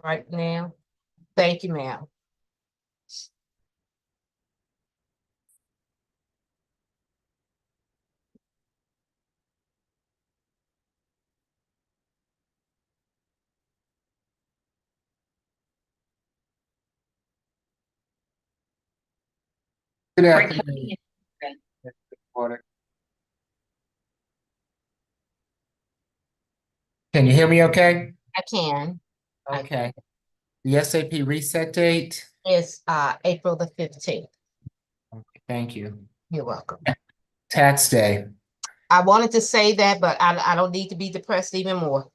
right now. Thank you, ma'am. Good afternoon. Can you hear me okay? I can. Okay. The SAP reset date? It's April the 15th. Okay, thank you. You're welcome. Tax day. I wanted to say that, but I don't need to be depressed even more.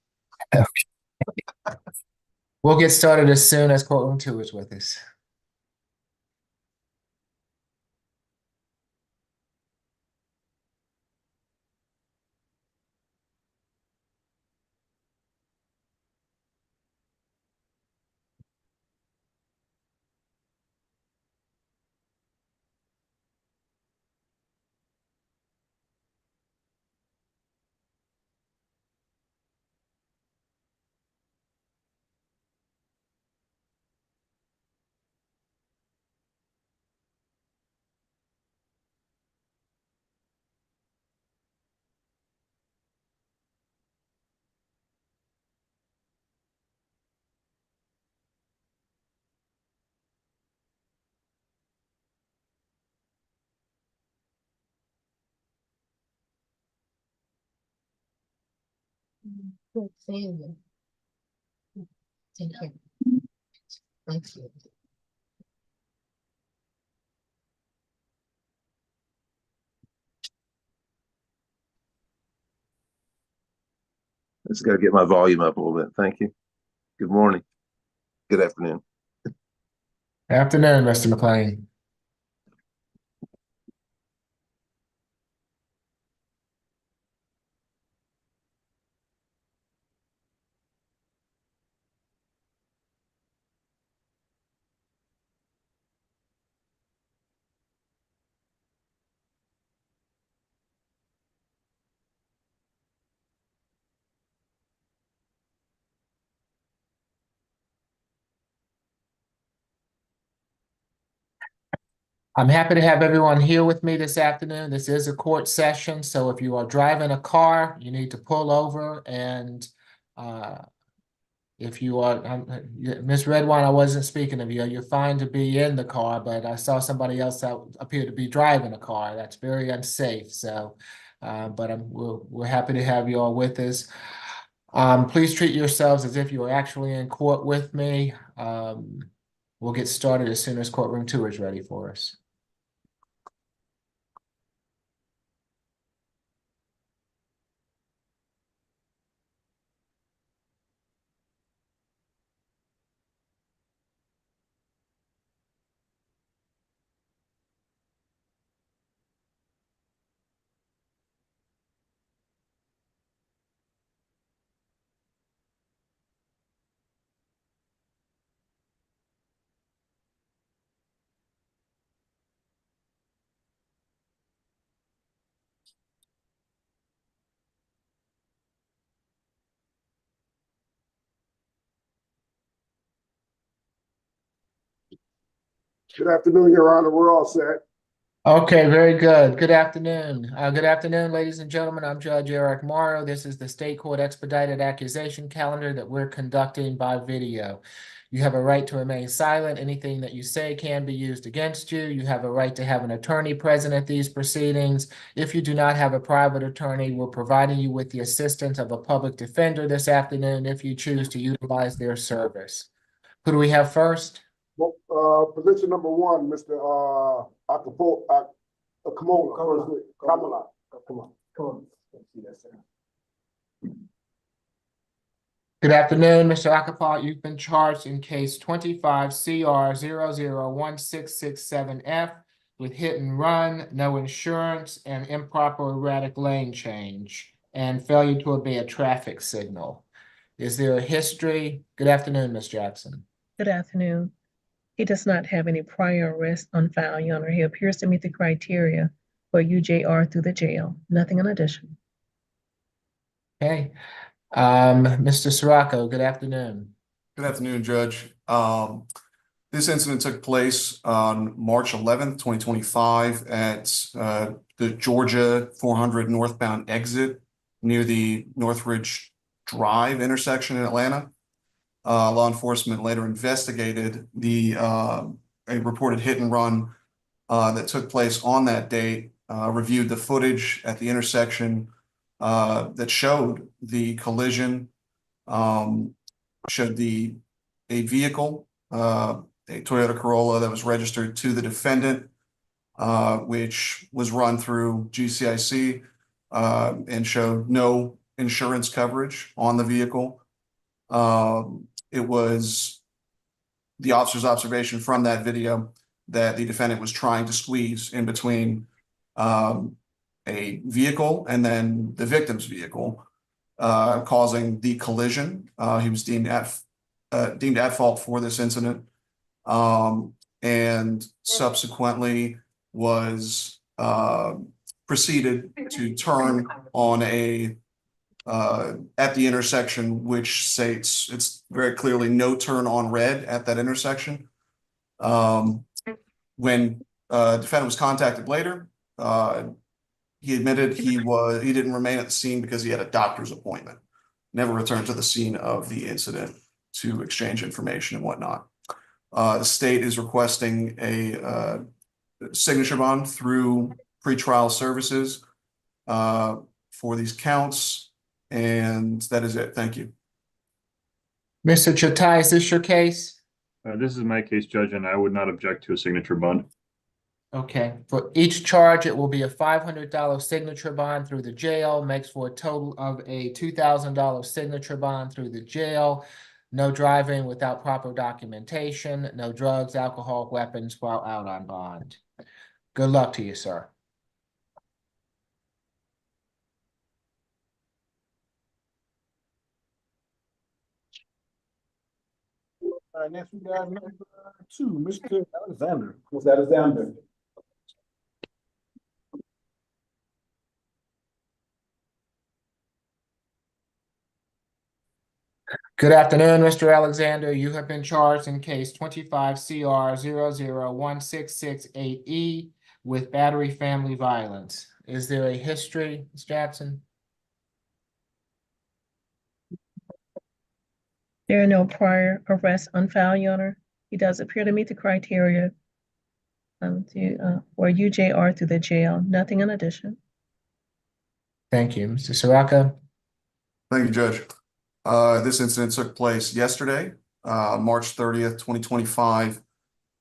We'll get started as soon as Courtroom 2 is with us. Good seeing you. Take care. Thank you. Just got to get my volume up a little bit. Thank you. Good morning. Good afternoon. Afternoon, Mr. McLean. I'm happy to have everyone here with me this afternoon. This is a court session, so if you are driving a car, you need to pull over and if you are, Ms. Redwine, I wasn't speaking of you. You're fine to be in the car, but I saw somebody else that appeared to be driving a car. That's very unsafe. So, but we're happy to have you all with us. Please treat yourselves as if you are actually in court with me. We'll get started as soon as Courtroom 2 is ready for us. Good afternoon, Your Honor. We're all set. Okay, very good. Good afternoon. Good afternoon, ladies and gentlemen. I'm Judge Eric Morrow. This is the State Court Expedited Accusation Calendar that we're conducting by video. You have a right to remain silent. Anything that you say can be used against you. You have a right to have an attorney present at these proceedings. If you do not have a private attorney, we're providing you with the assistance of a public defender this afternoon if you choose to utilize their service. Who do we have first? Well, position number one, Mr. Akamola. Kamala. Come on. Good afternoon, Mr. Akapal. You've been charged in case 25 CR 001667F with hit and run, no insurance, and improper erratic lane change, and failure to obey a traffic signal. Is there a history? Good afternoon, Ms. Jackson. Good afternoon. He does not have any prior arrests on file, Your Honor. He appears to meet the criteria for UJR through the jail. Nothing in addition. Okay. Mr. Sirocco, good afternoon. Good afternoon, Judge. This incident took place on March 11th, 2025 at the Georgia 400 northbound exit near the Northridge Drive intersection in Atlanta. Law enforcement later investigated a reported hit and run that took place on that date, reviewed the footage at the intersection that showed the collision, showed a vehicle, a Toyota Corolla that was registered to the defendant, which was run through GCIC and showed no insurance coverage on the vehicle. It was the officer's observation from that video that the defendant was trying to squeeze in between a vehicle and then the victim's vehicle, causing the collision. He was deemed at fault for this incident, and subsequently was proceeded to turn on at the intersection, which states it's very clearly no turn on red at that intersection. When defendant was contacted later, he admitted he didn't remain at the scene because he had a doctor's appointment. Never returned to the scene of the incident to exchange information and whatnot. The state is requesting a signature bond through pretrial services for these counts, and that is it. Thank you. Mr. Chatai, is this your case? This is my case, Judge, and I would not object to a signature bond. Okay, for each charge, it will be a $500 signature bond through the jail, makes for a total of a $2,000 signature bond through the jail. No driving without proper documentation, no drugs, alcohol, weapons while out on bond. Good luck to you, sir. All right, next we got number 2, Mr. Alexander. Mr. Alexander. Good afternoon, Mr. Alexander. You have been charged in case 25 CR 001668E with battery family violence. Is there a history, Ms. Jackson? There are no prior arrests on file, Your Honor. He does appear to meet the criteria for UJR through the jail. Nothing in addition. Thank you. Mr. Siraka? Thank you, Judge. This incident took place yesterday, March 30th, 2025,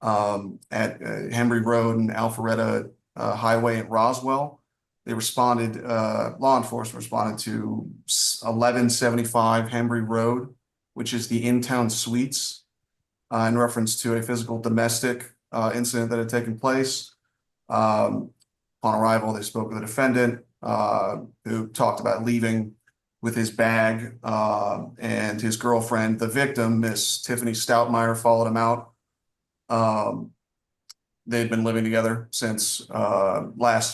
at Henry Road and Alpharetta Highway in Roswell. They responded, law enforcement responded to 1175 Henry Road, which is the in-town suites, in reference to a physical domestic incident that had taken place. Upon arrival, they spoke with the defendant, who talked about leaving with his bag, and his girlfriend, the victim, Miss Tiffany Stoutmeyer, followed him out. They'd been living together since last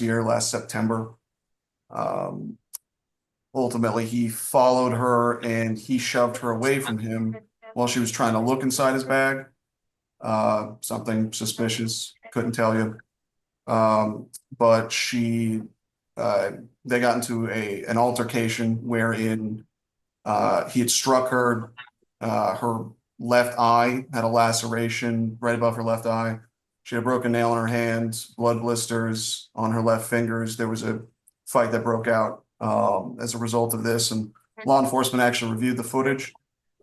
September. Ultimately, he followed her and he shoved her away from him while she was trying to look inside his bag. Something suspicious, couldn't tell you. But they got into an altercation wherein he had struck her. Her left eye had a laceration right above her left eye. She had a broken nail in her hand, blood blisters on her left fingers. There was a fight that broke out as a result of this, and law enforcement actually reviewed the footage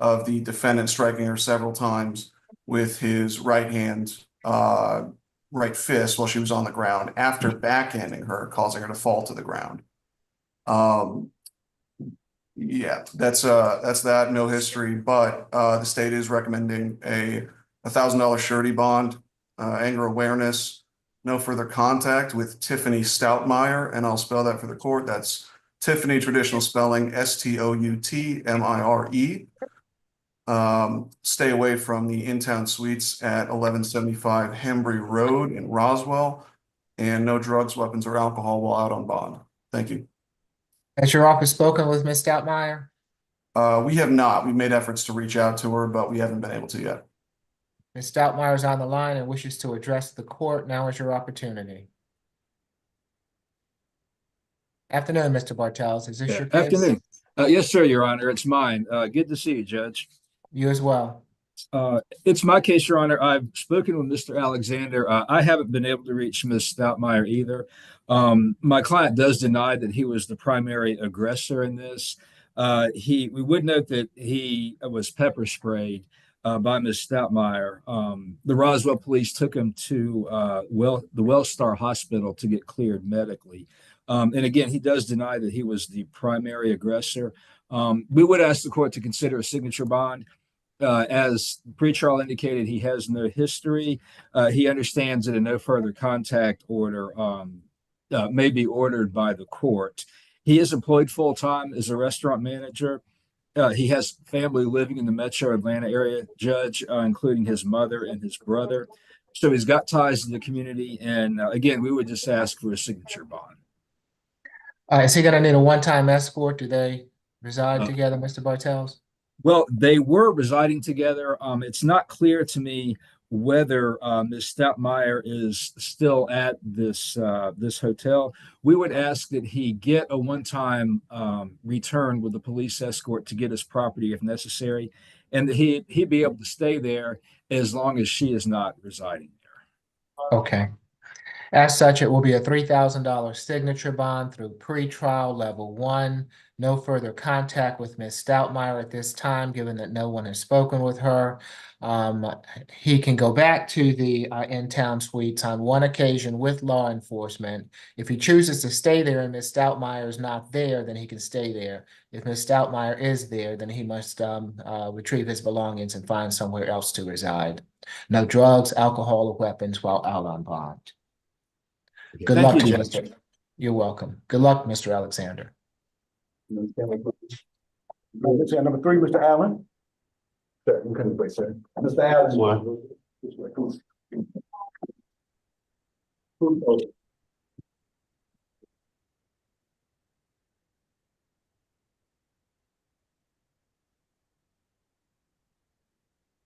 of the defendant striking her several times with his right hand, right fist while she was on the ground after backhanding her, causing her to fall to the ground. Yeah, that's that. No history, but the state is recommending a $1,000 surety bond, anger awareness, no further contact with Tiffany Stoutmeyer, and I'll spell that for the court. That's Tiffany, traditional spelling, Stoutmire. Stay away from the in-town suites at 1175 Hembry Road in Roswell, and no drugs, weapons, or alcohol while out on bond. Thank you. Has your office spoken with Ms. Stoutmeyer? We have not. We've made efforts to reach out to her, but we haven't been able to yet. Ms. Stoutmire is on the line and wishes to address the court. Now is your opportunity. Afternoon, Mr. Bartels. Is this your case? Afternoon. Yes, sir, Your Honor. It's mine. Good to see you, Judge. You as well. It's my case, Your Honor. I've spoken with Mr. Alexander. I haven't been able to reach Ms. Stoutmire either. My client does deny that he was the primary aggressor in this. We would note that he was pepper sprayed by Ms. Stoutmire. The Roswell police took him to the Wellstar Hospital to get cleared medically. And again, he does deny that he was the primary aggressor. We would ask the court to consider a signature bond. As the pretrial indicated, he has no history. He understands that a no further contact order may be ordered by the court. He is employed full-time as a restaurant manager. He has family living in the metro Atlanta area, Judge, including his mother and his brother. So he's got ties to the community. And again, we would just ask for a signature bond. Is he going to need a one-time escort? Do they reside together, Mr. Bartels? Well, they were residing together. It's not clear to me whether Ms. Stoutmire is still at this hotel. We would ask that he get a one-time return with the police escort to get his property if necessary, and that he'd be able to stay there as long as she is not residing there. Okay. As such, it will be a $3,000 signature bond through pretrial level 1. No further contact with Ms. Stoutmire at this time, given that no one has spoken with her. He can go back to the in-town suites on one occasion with law enforcement. If he chooses to stay there and Ms. Stoutmire is not there, then he can stay there. If Ms. Stoutmire is there, then he must retrieve his belongings and find somewhere else to reside. No drugs, alcohol, or weapons while out on bond. Good luck to you, Mr. You're welcome. Good luck, Mr. Alexander. Number 3, Mr. Allen. Sir, you couldn't wait, sir. Mr. Allen. This way.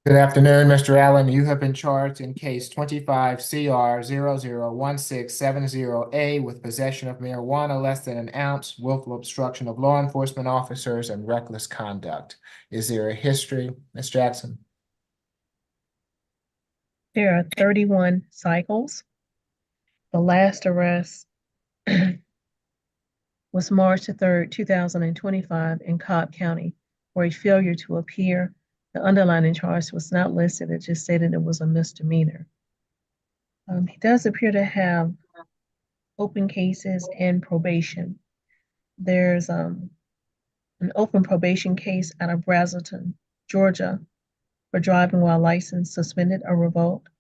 Good afternoon, Mr. Allen. You have been charged in case 25 CR 001670A with possession of marijuana less than an ounce, willful obstruction of law enforcement officers, and reckless conduct. Is there a history, Ms. Jackson? There are 31 cycles. The last arrest was March the 3rd, 2025 in Cobb County for a failure to appear. The underlying charge was not listed. It just stated it was a misdemeanor. He does appear to have open cases and probation. There's an open probation case out of Brazelton, Georgia, for driving while license suspended or revoked.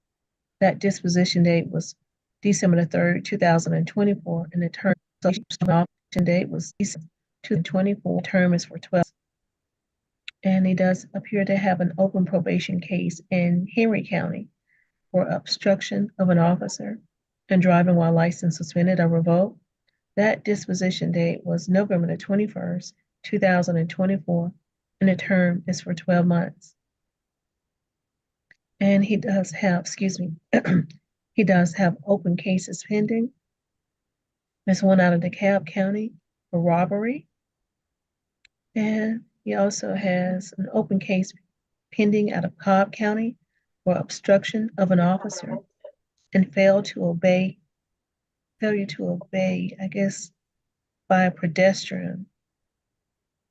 That disposition date was December the 3rd, 2024, and the term date was December 2024. Term is for 12. And he does appear to have an open probation case in Henry County for obstruction of an officer and driving while license suspended or revoked. That disposition date was November the 21st, 2024, and the term is for 12 months. And he does have, he does have open cases pending. There's one out of DeKalb County for robbery. And he also has an open case pending out of Cobb County for obstruction of an officer and failure to obey, I guess, by a pedestrian.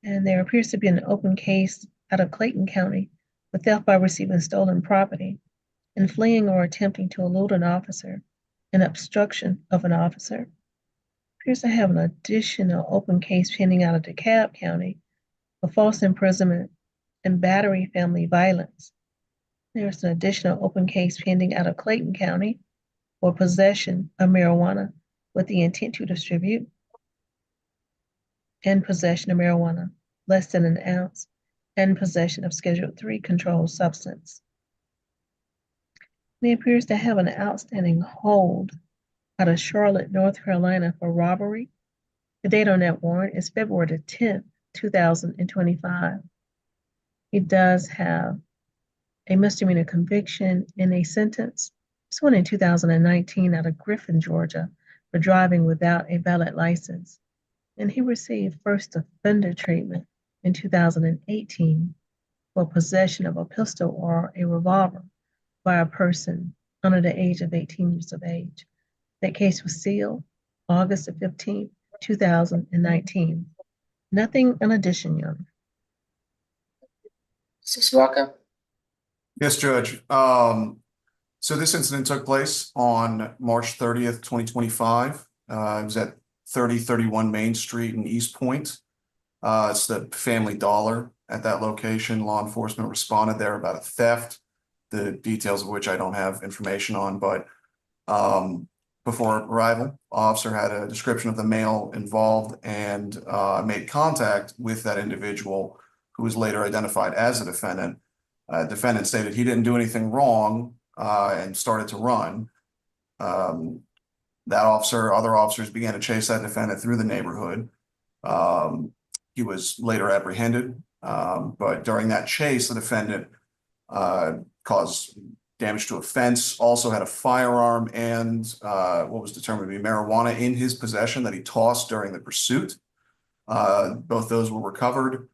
And there appears to be an open case out of Clayton County for theft by receiving stolen property and fleeing or attempting to elude an officer and obstruction of an officer. Appears to have an additional open case pending out of DeKalb County for false imprisonment and battery family violence. There's an additional open case pending out of Clayton County for possession of marijuana with the intent to distribute and possession of marijuana less than an ounce and possession of Schedule 3 controlled substance. He appears to have an outstanding hold out of Charlotte, North Carolina for robbery. The date on that warrant is February the 10th, 2025. He does have a misdemeanor conviction and a sentence. This one in 2019 out of Griffin, Georgia, for driving without a valid license. And he received first offender treatment in 2018 for possession of a pistol or a revolver by a person under the age of 18 years of age. That case was sealed August 15th, 2019. Nothing in addition, Your Honor. Mr. Soroka? Yes, Judge. So this incident took place on March 30th, 2025. It was at 3031 Main Street in East Point. It's the Family Dollar at that location. Law enforcement responded there about a theft, the details of which I don't have information on, but before arrival, officer had a description of the male involved and made contact with that individual who was later identified as a defendant. Defendant stated he didn't do anything wrong and started to run. That officer, other officers began to chase that defendant through the neighborhood. He was later apprehended, but during that chase, the defendant caused damage to a fence, also had a firearm and what was determined to be marijuana in his possession that he tossed during the pursuit. Both those were recovered.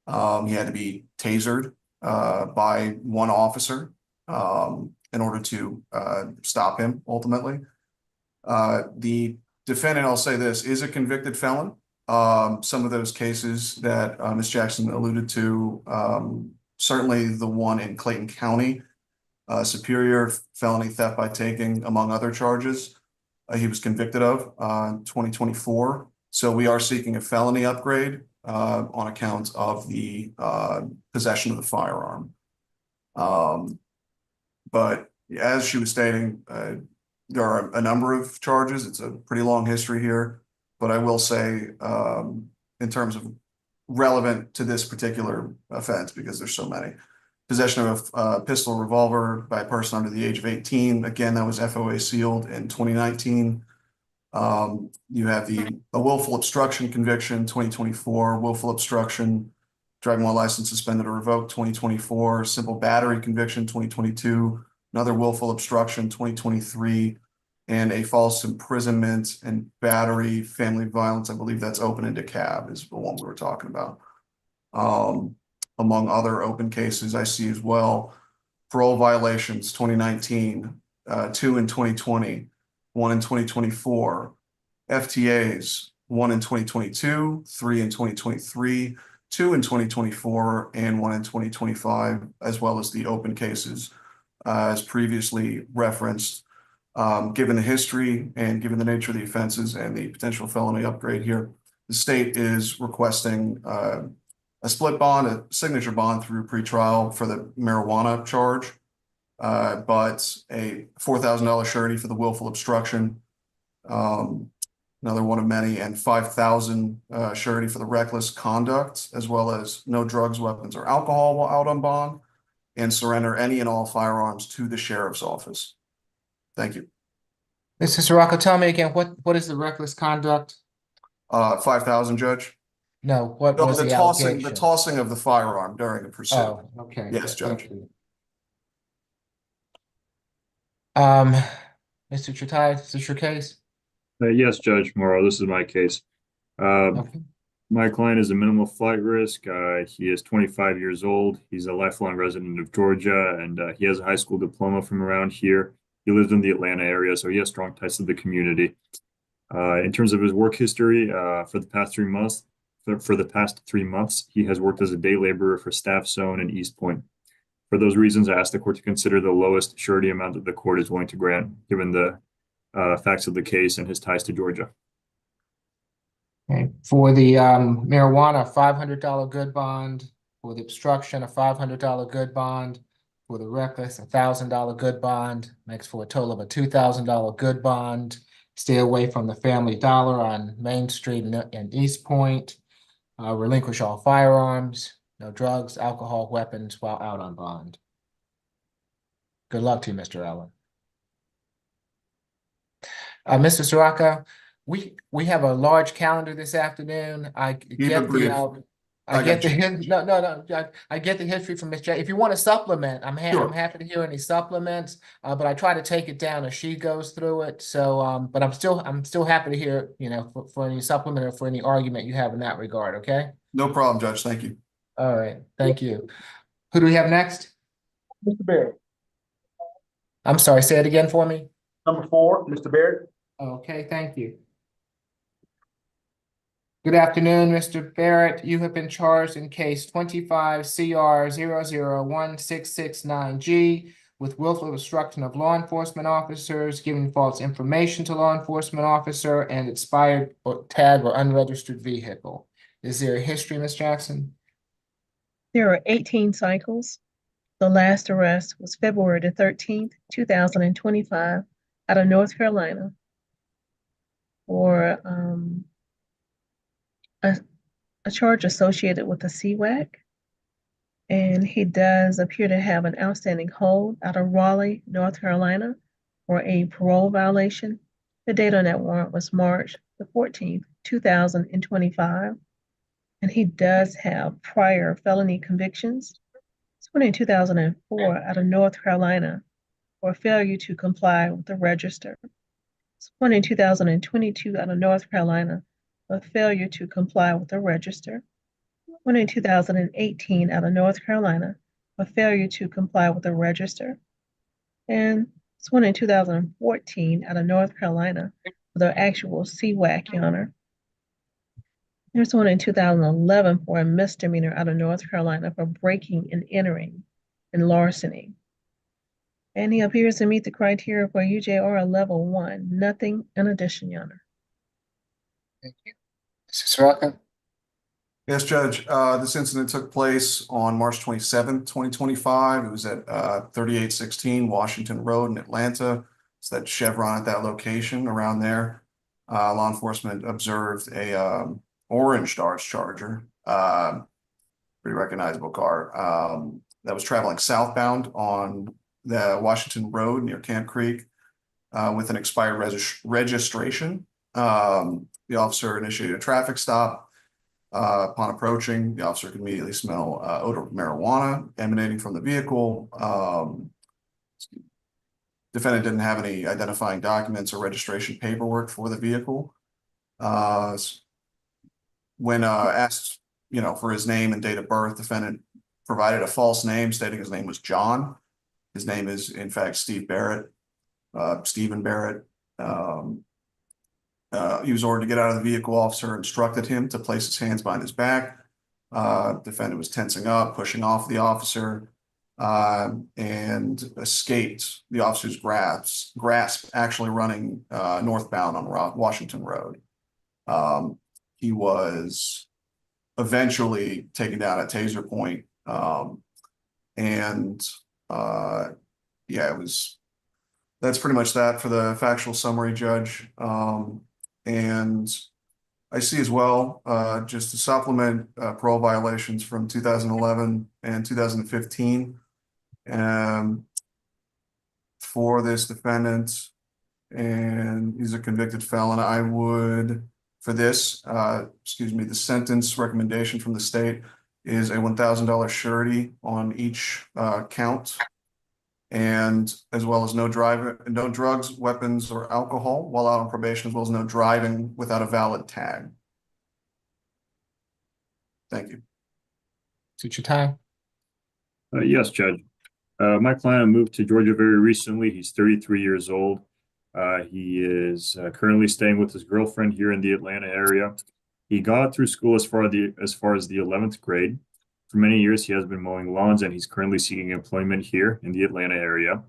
He had to be tasered by one officer in order to stop him ultimately. The defendant, I'll say this, is a convicted felon. Some of those cases that Ms. Jackson alluded to, certainly the one in Clayton County, Superior felony theft by taking, among other charges, he was convicted of in 2024. So we are seeking a felony upgrade on account of the possession of the firearm. But as she was stating, there are a number of charges. It's a pretty long history here, but I will say in terms of relevant to this particular offense, because there's so many. Possession of a pistol or revolver by a person under the age of 18. Again, that was FOA sealed in 2019. You have a willful obstruction conviction, 2024, willful obstruction, driving while license suspended or revoked, 2024, simple battery conviction, 2022, another willful obstruction, 2023, and a false imprisonment and battery, family violence. I believe that's open into cab is the one we were talking about. Among other open cases I see as well, parole violations, 2019, 2 in 2020, 1 in 2024, FTAs, 1 in 2022, 3 in 2023, 2 in 2024, and 1 in 2025, as well as the open cases as previously referenced. Given the history and given the nature of the offenses and the potential felony upgrade here, the state is requesting a split bond, a signature bond through pretrial for the marijuana charge, but a $4,000 surety for the willful obstruction, another one of many, and $5,000 surety for the reckless conduct, as well as no drugs, weapons, or alcohol while out on bond, and surrender any and all firearms to the sheriff's office. Thank you. Mr. Soroka, tell me again, what is the reckless conduct? 5,000, Judge. No, what No, was the tossing, allegation? the tossing of the firearm during a pursuit. Oh, okay. Yes, Thank Judge. you. Mr. Chatai, is this your case? Yes, Judge Morrow, this is my case. Okay. My client is a minimal flight risk. He is 25 years old. He's a lifelong resident of Georgia, and he has a high school diploma from around here. He lives in the Atlanta area, so he has strong ties to the community. In terms of his work history, for the past 3 months, he has worked as a day laborer for Staff Zone in East Point. For those reasons, I asked the court to consider the lowest surety amount that the court is willing to grant, given the facts of the case and his ties to Georgia. Okay. For the marijuana, $500 good bond. For the obstruction, a $500 good bond. For the reckless, a $1,000 good bond. Makes for a total of a $2,000 good bond. Stay away from the Family Dollar on Main Street in East Point. Relinquish all firearms. No drugs, alcohol, weapons while out on bond. Good luck to you, Mr. Allen. Mr. Soroka, we have a large calendar this afternoon. Keep it brief. I I get got the I get the history from Miss J. If you want to supplement, I'm Sure. happy to hear any supplements. But I try to take it down as she goes through it. So but I'm still happy to hear, for any supplement or for any argument you have in that regard, okay? No problem, Judge. Thank you. All right, thank you. Who do we have next? Mr. Barrett. I'm sorry, say it again for me. Number 4, Mr. Barrett. Okay, thank you. Good afternoon, Mr. Barrett. You have been charged in case 25 CR 001669G with willful obstruction of law enforcement officers, giving false information to law enforcement officer, and expired or tag or unregistered vehicle. Is there a history, Ms. Jackson? There are 18 cycles. The last arrest was February the 13th, 2025, out of North Carolina for a charge associated with the CWAC. And he does appear to have an outstanding hold out of Raleigh, North Carolina for a parole violation. The date on that warrant was March the 14th, 2025. And he does have prior felony convictions. One in 2004 out of North Carolina for failure to comply with the register. One in 2022 out of North Carolina for failure to comply with the register. One in 2018 out of North Carolina for failure to comply with the register. And it's one in 2014 out of North Carolina for the actual CWAC, Your Honor. There's one in 2011 for a misdemeanor out of North Carolina for breaking and entering and larceny. And he appears to meet the criteria for UJR level 1. Nothing in addition, Your Honor. Thank you. Mr. Soroka? Yes, Judge. This incident took place on March 27th, 2025. It was at 3816 Washington Road in Atlanta. It's that Chevron at that location around there. Law enforcement observed a orange Dodge Charger, pretty recognizable car, that was traveling southbound on the Washington Road near Camp Creek with an expired registration. The officer initiated a traffic stop. Upon approaching, the officer could immediately smell odor of marijuana emanating from the vehicle. Defendant didn't have any identifying documents or registration paperwork for the vehicle. When asked, for his name and date of birth, defendant provided a false name, stating his name was John. His name is, in fact, Stephen Barrett. He was ordered to get out of the vehicle. Officer instructed him to place his hands behind his back. Defendant was tensing up, pushing off the officer, and escaped the officer's grasp, actually running northbound on Washington Road. He was eventually taken down at taser point. That's pretty much that for the factual summary, Judge. And I see as well, just to supplement parole violations from 2011 and 2015 for this defendant, and he's a convicted felon. I would, for this, the sentence recommendation from the state is a $1,000 surety on each count, and as well as no drugs, weapons, or alcohol while out on probation, as well as no driving without a valid tag. Thank you. Suit your time. Yes, Judge. My client moved to Georgia very recently. He's 33 years old. He is currently staying with his girlfriend here in the Atlanta area. He got through school as far as the 11th grade. For many years, he has been mowing lawns, and he's currently seeking employment here in the Atlanta area.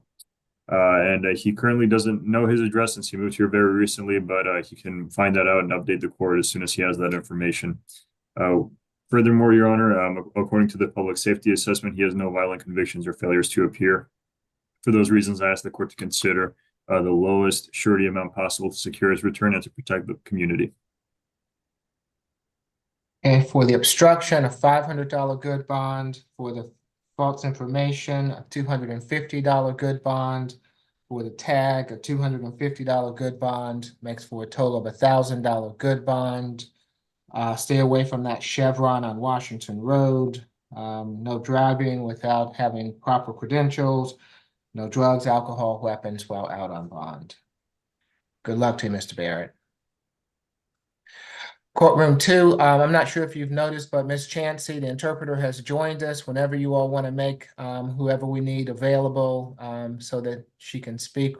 He currently doesn't know his address since he moved here very recently, but he can find that out and update the court as soon as he has that information. Furthermore, Your Honor, according to the public safety assessment, he has no violent convictions or failures to appear. For those reasons, I ask the court to consider the lowest surety amount possible to secure his return and to protect the community. And for the obstruction, a $500 good bond. For the false information, a $250 good bond. For the tag, a $250 good bond makes for a total of $1,000 good bond. Stay away from that chevron on Washington Road. No driving without having proper credentials. No drugs, alcohol, weapons while out on bond. Good luck to you, Mr. Barrett. Courtroom 2, I'm not sure if you've noticed, but Ms. Chansey, the interpreter, has joined us whenever you all want to make whoever we need available so that she can speak,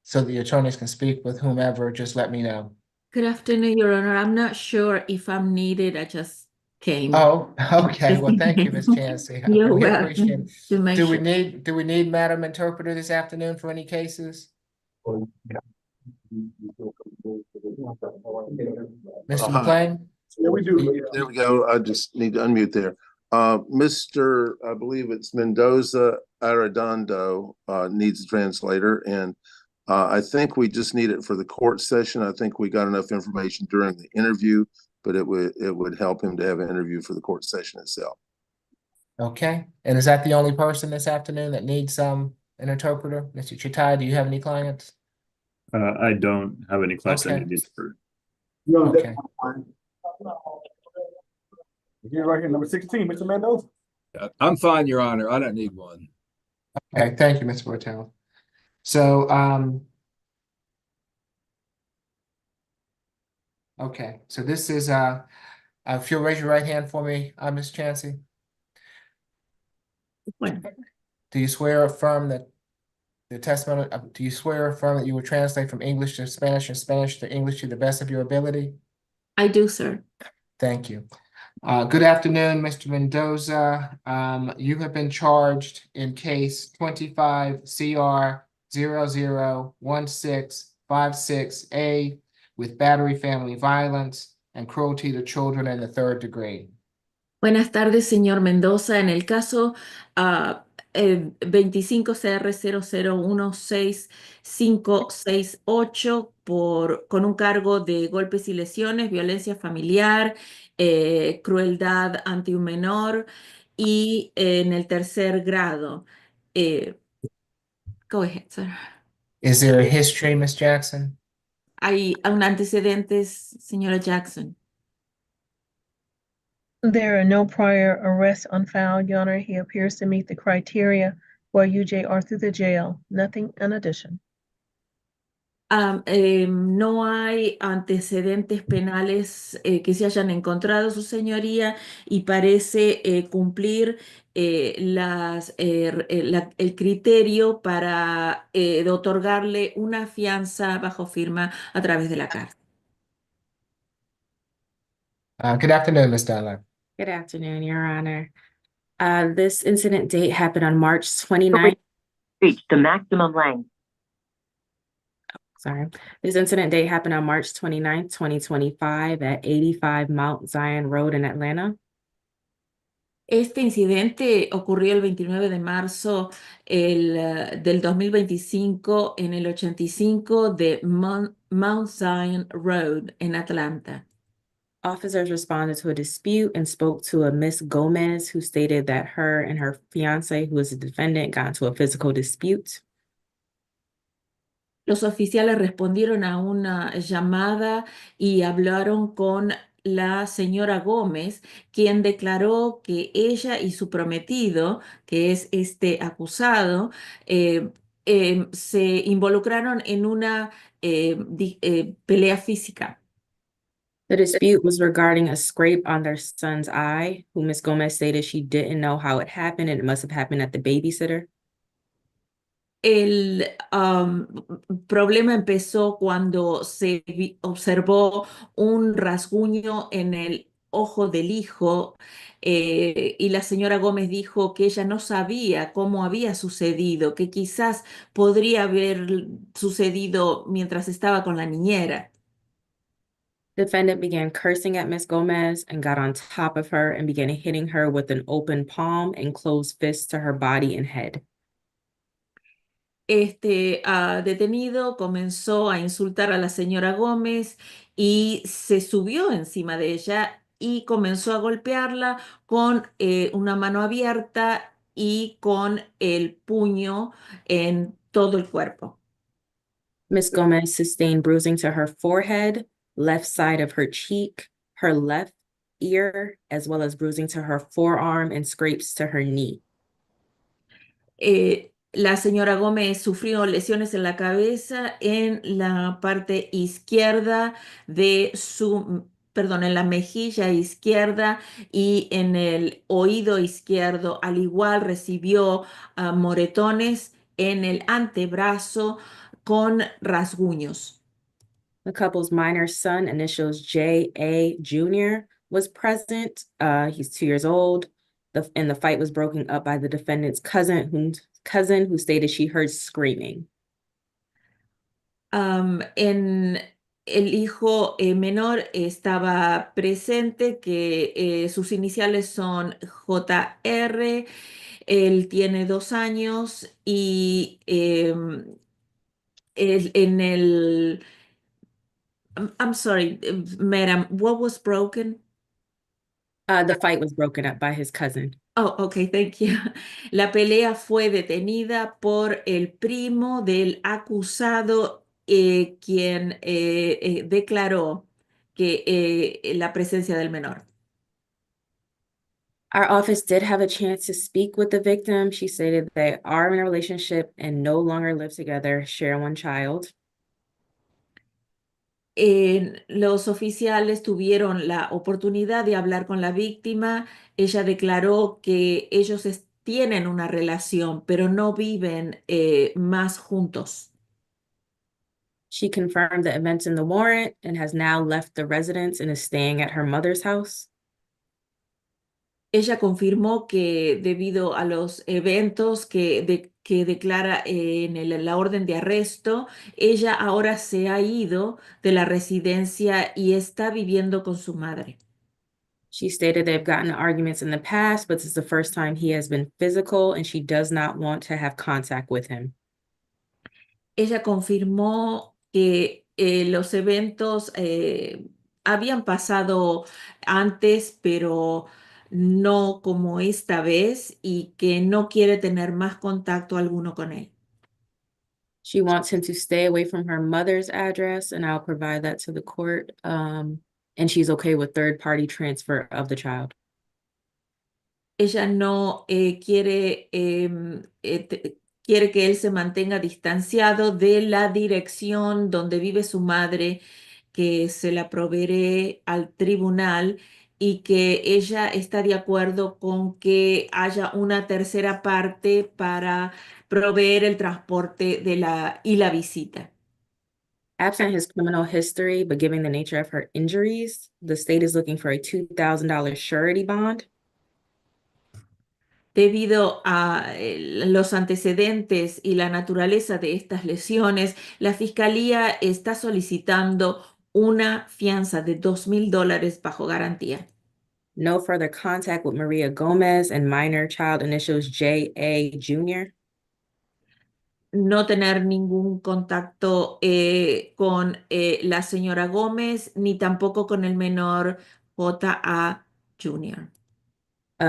so the attorneys can speak with whomever, just let me know. Good afternoon, Your Honor. I'm not sure if I'm needed. I just came. Oh, okay. Well, thank you, Ms. Chansey. I You're really appreciate welcome. it. To make Do we sure. need Madam Interpreter this afternoon for any cases? Mr. McLean? Yeah, we do. There we go. I just need to unmute there. Mr. I believe it's Mendoza Arando needs a translator, and I think we just need it for the court session. I think we got enough information during the interview, but it would help him to have an interview for the court session itself. Okay. And is that the only person this afternoon that needs an interpreter? Mr. Chitai, do you have any clients? I don't have any clients that Okay. need this for. Okay. Again, right here, number 16, Mr. Mendoza. I'm fine, Your Honor. I don't need one. Okay, thank you, Mr. Patel. So, okay, so this is, if you'll raise your right hand for me, Ms. Chansey. Do you swear or affirm that the testimony, do you swear or affirm that you will translate from English to Spanish and Spanish to English to the best of your ability? I do, sir. Thank you. Good afternoon, Mr. Mendoza. You have been charged in case 25 CR 001656A with battery, family violence, and cruelty to children in the 3rd degree. Buenas tardes, señor Mendoza. En el caso 25 CR 0016568 con un cargo de golpes y lesiones, violencia familiar, crueldad ante un menor y en el 3er grado. Go ahead, sir. Is there a history, Ms. Jackson? Hay un antecedentes, señora Jackson. There are no prior arrests on file, Your Honor. He appears to meet the criteria for UJR through the jail. Nothing in addition. No hay antecedentes penales que se hayan encontrado, su señoría, y parece cumplir el criterio para de otorgarle una fianza bajo firma a través de la cárcel. Good afternoon, Ms. Dunlap. Good afternoon, Your Honor. This incident date happened on March 29th. Reached the maximum length. Sorry. This incident date happened on March 29th, 2025 at 85 Mount Zion Road in Atlanta. Este incidente ocurrió el 29 de marzo del 2025 en el 85 de Mount Zion Road en Atlanta. Officers responded to a dispute and spoke to a Miss Gomez, who stated that her and her fiance, who is a defendant, got into a physical dispute. Los oficiales respondieron a una llamada y hablaron con la señora Gómez, quien declaró que ella y su prometido, que es este acusado, se involucraron en una pelea física. The dispute was regarding a scrape on their son's eye, who Miss Gomez stated she didn't know how it happened and it must have happened at the babysitter. El problema empezó cuando se observó un rasguño en el ojo del hijo y la señora Gómez dijo que ella no sabía cómo había sucedido, que quizás podría haber sucedido mientras estaba con la niñera. The defendant began cursing at Miss Gomez and got on top of her and began hitting her with an open palm and closed fists to her body and head. Este detenido comenzó a insultar a la señora Gómez y se subió encima de ella y comenzó a golpearla con una mano abierta y con el puño en todo el cuerpo. Miss Gomez sustained bruising to her forehead, left side of her cheek, her left ear, as well as bruising to her forearm and scrapes to her knee. La señora Gómez sufrió lesiones en la cabeza, en la parte izquierda de su, perdón, en la mejilla izquierda y en el oído izquierdo. Al igual recibió moretones en el antebrazo con rasguños. The couple's minor son, initials J.A. Jr., was present. He's 2 years old. And the fight was broken up by the defendant's cousin who stated she heard screaming. En el hijo menor estaba presente, que sus iniciales son JR. Él tiene 2 años y en el... I'm sorry, madam, what was broken? The fight was broken up by his cousin. Oh, okay, thank you. La pelea fue detenida por el primo del acusado, quien declaró que la presencia del menor. Our office did have a chance to speak with the victim. She stated they are in a relationship and no longer live together, share one child. Los oficiales tuvieron la oportunidad de hablar con la víctima. Ella declaró que ellos tienen una relación, pero no viven más juntos. She confirmed the events in the warrant and has now left the residence and is staying at her mother's house. Ella confirmó que debido a los eventos que declara en la orden de arresto, ella ahora se ha ido de la residencia y está viviendo con su madre. She stated they've gotten arguments in the past, but this is the first time he has been physical and she does not want to have contact with him. Ella confirmó que los eventos habían pasado antes, pero no como esta vez, y que no quiere tener más contacto alguno con él. She wants him to stay away from her mother's address, and I'll provide that to the court. And she's okay with third-party transfer of the child. Ella no quiere, quiere que él se mantenga distanciado de la dirección donde vive su madre, que se la proveeré al tribunal, y que ella está de acuerdo con que haya una tercera parte para proveer el transporte y la visita. Absent his criminal history, but given the nature of her injuries, the state is looking for a $2,000 surety bond. Debido a los antecedentes y la naturaleza de estas lesiones, la Fiscalía está solicitando una fianza de $2,000 bajo garantía. No further contact with Maria Gomez and minor child initials J.A. Jr. No tener ningún contacto con la señora Gómez, ni tampoco con el menor J.A. Jr.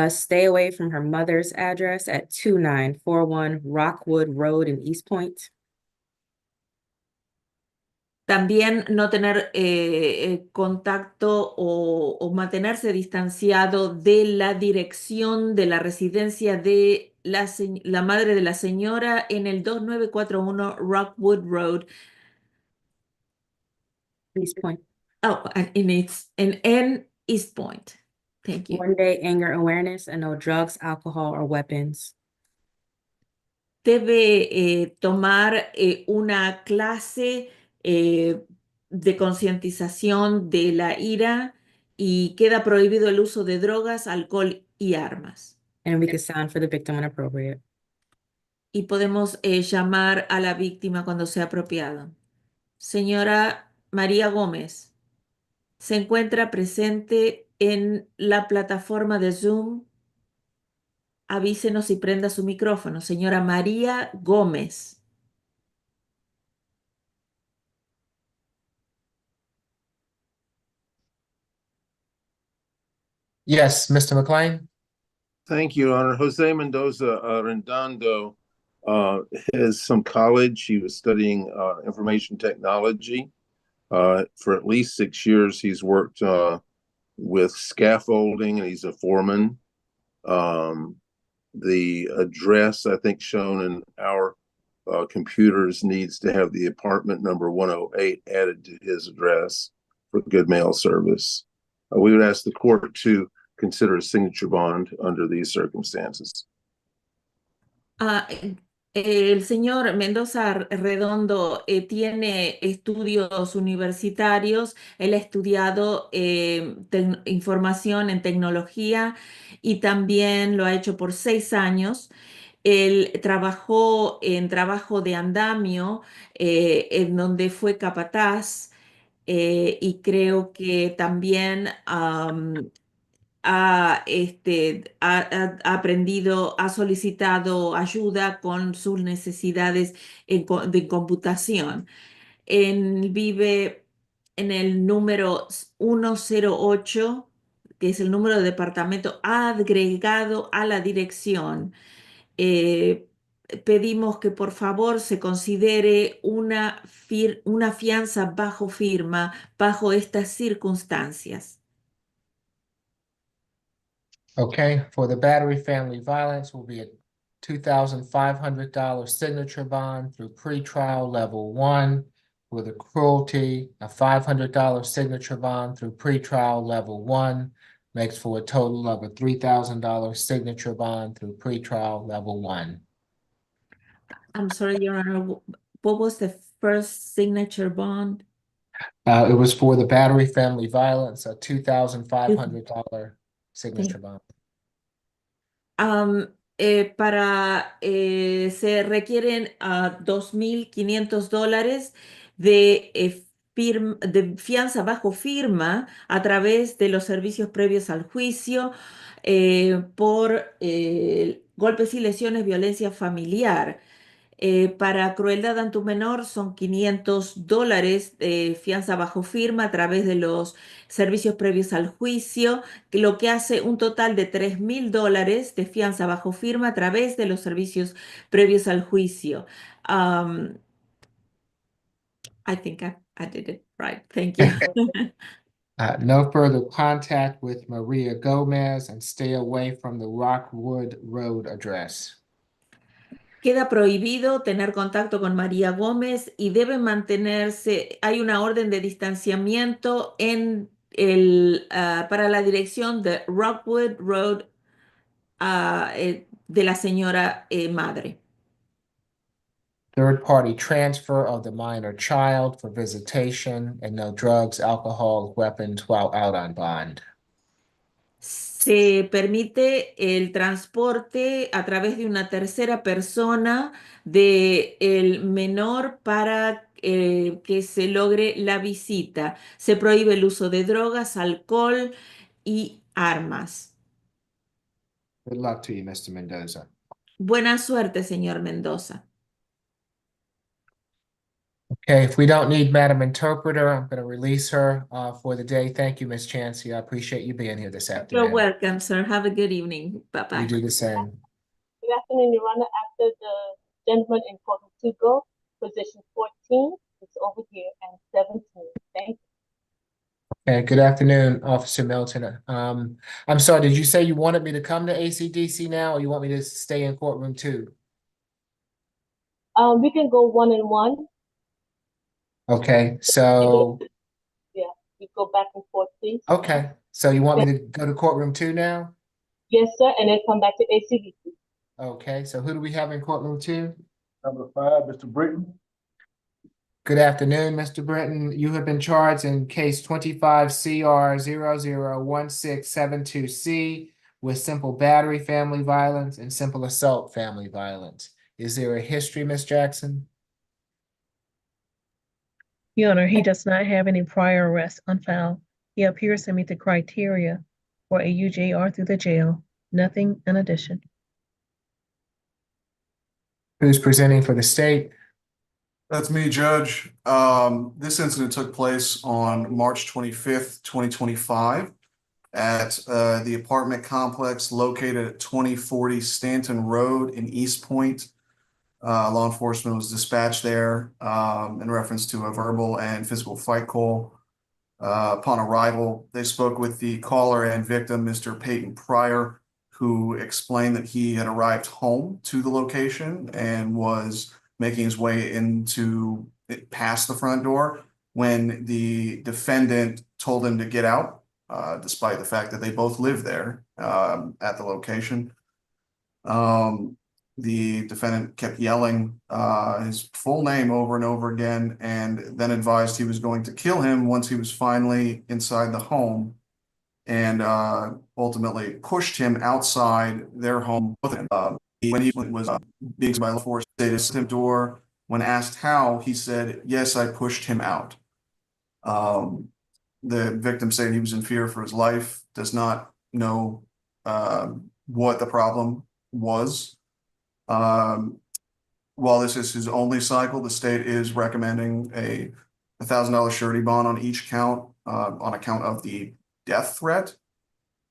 Stay away from her mother's address at 2941 Rockwood Road in East Point. También no tener contacto o mantenerse distanciado de la dirección de la residencia de la madre de la señora en el 2941 Rockwood Road. East Point. Oh, in East Point. Thank you. 1 day anger awareness and no drugs, alcohol, or weapons. Debe tomar una clase de concientización de la ira, y queda prohibido el uso de drogas, alcohol y armas. And we can sound for the victim when appropriate. Y podemos llamar a la víctima cuando sea apropiado. Señora María Gómez, ¿se encuentra presente en la plataforma de Zoom? Avísenos y prenda su micrófono. Señora María Gómez. Yes, Mr. McLean? Thank you, Your Honor. Jose Mendoza Arando has some college. He was studying information technology. For at least 6 years, he's worked with scaffolding, and he's a foreman. The address, I think, shown in our computers needs to have the apartment number 108 added to his address for good mail service. We would ask the court to consider a signature bond under these circumstances. El señor Mendoza Redondo tiene estudios universitarios, él ha estudiado información en tecnología y también lo ha hecho por 6 años. Él trabajó en trabajo de andamio, en donde fue capataz, y creo que también ha aprendido, ha solicitado ayuda con sus necesidades de computación. Él vive en el número 108, que es el número de departamento agregado a la dirección. Eh, Pedimos que por favor se considere una fianza bajo firma bajo estas circunstancias. Okay, for the battery family violence will be a $2,500 signature bond through pretrial level 1. For the cruelty, a $500 signature bond through pretrial level 1 makes for a total of a $3,000 signature bond through pretrial level 1. I'm sorry, Your Honor, what was the first signature bond? It was for the battery family violence, a $2,500 signature bond. Se requieren $2,500 de fianza bajo firma a través de los servicios previos al juicio por golpes y lesiones, violencia familiar. Para crueldad ante un menor son $500 de fianza bajo firma a través de los servicios previos al juicio, lo que hace un total de $3,000 de fianza bajo firma a través de los servicios previos al juicio. I think I did it right. Thank you. No further contact with Maria Gomez and stay away from the Rockwood Road address. Queda prohibido tener contacto con María Gómez y debe mantenerse, hay una orden de distanciamiento para la dirección de Rockwood Road de la señora madre. Third party transfer of the minor child for visitation and no drugs, alcohol, weapons while out on bond. Se permite el transporte a través de una tercera persona del menor para que se logre la visita. Se prohíbe el uso de drogas, alcohol y armas. Good luck to you, Mr. Mendoza. Buena suerte, señor Mendoza. Okay, if we don't need Madam Interpreter, I'm going to release her for the day. Thank you, Ms. Chancey. I appreciate you being here this You're afternoon. welcome, sir. Have a good evening. Bye-bye. You do the same. Good afternoon, Your Honor. After the gentleman in courtroom 2 go, position 14 is over here and 17. Thank you. Okay, good afternoon, Officer Milton. I'm sorry, did you say you wanted me to come to ACDC now, or you want me to stay in courtroom 2? We can go 1 and 1. Okay, so, Yeah, we go back and forth, please. okay, so you want me to go to courtroom 2 now? Yes, sir, and then come back to ACDC. Okay, so who do we have in courtroom 2? Number 5, Mr. Brittain. Good afternoon, Mr. Brittain. You have been charged in case 25 CR 001672C with simple battery family violence and simple assault family violence. Is there a history, Ms. Jackson? Your Honor, he does not have any prior arrests on file. He appears to meet the criteria for a UJR through the jail. Nothing in addition. Who's presenting for the state? That's me, Judge. This incident took place on March 25th, 2025 at the apartment complex located at 2040 Stanton Road in East Point. Law enforcement was dispatched there in reference to a verbal and physical fight call. Upon arrival, they spoke with the caller and victim, Mr. Peyton Pryor, who explained that he had arrived home to the location and was making his way past the front door when the defendant told him to get out, despite the fact that they both live there at the location. The defendant kept yelling his full name over and over again, and then advised he was going to kill him once he was finally inside the home, and ultimately pushed him outside their home with him. When he was being by law force, they just him door. When asked how, he said, "Yes, I pushed him out." The victim said he was in fear for his life, does not know what the problem was. While this is his only cycle, the state is recommending a $1,000 surety bond on each count, on account of the death threat,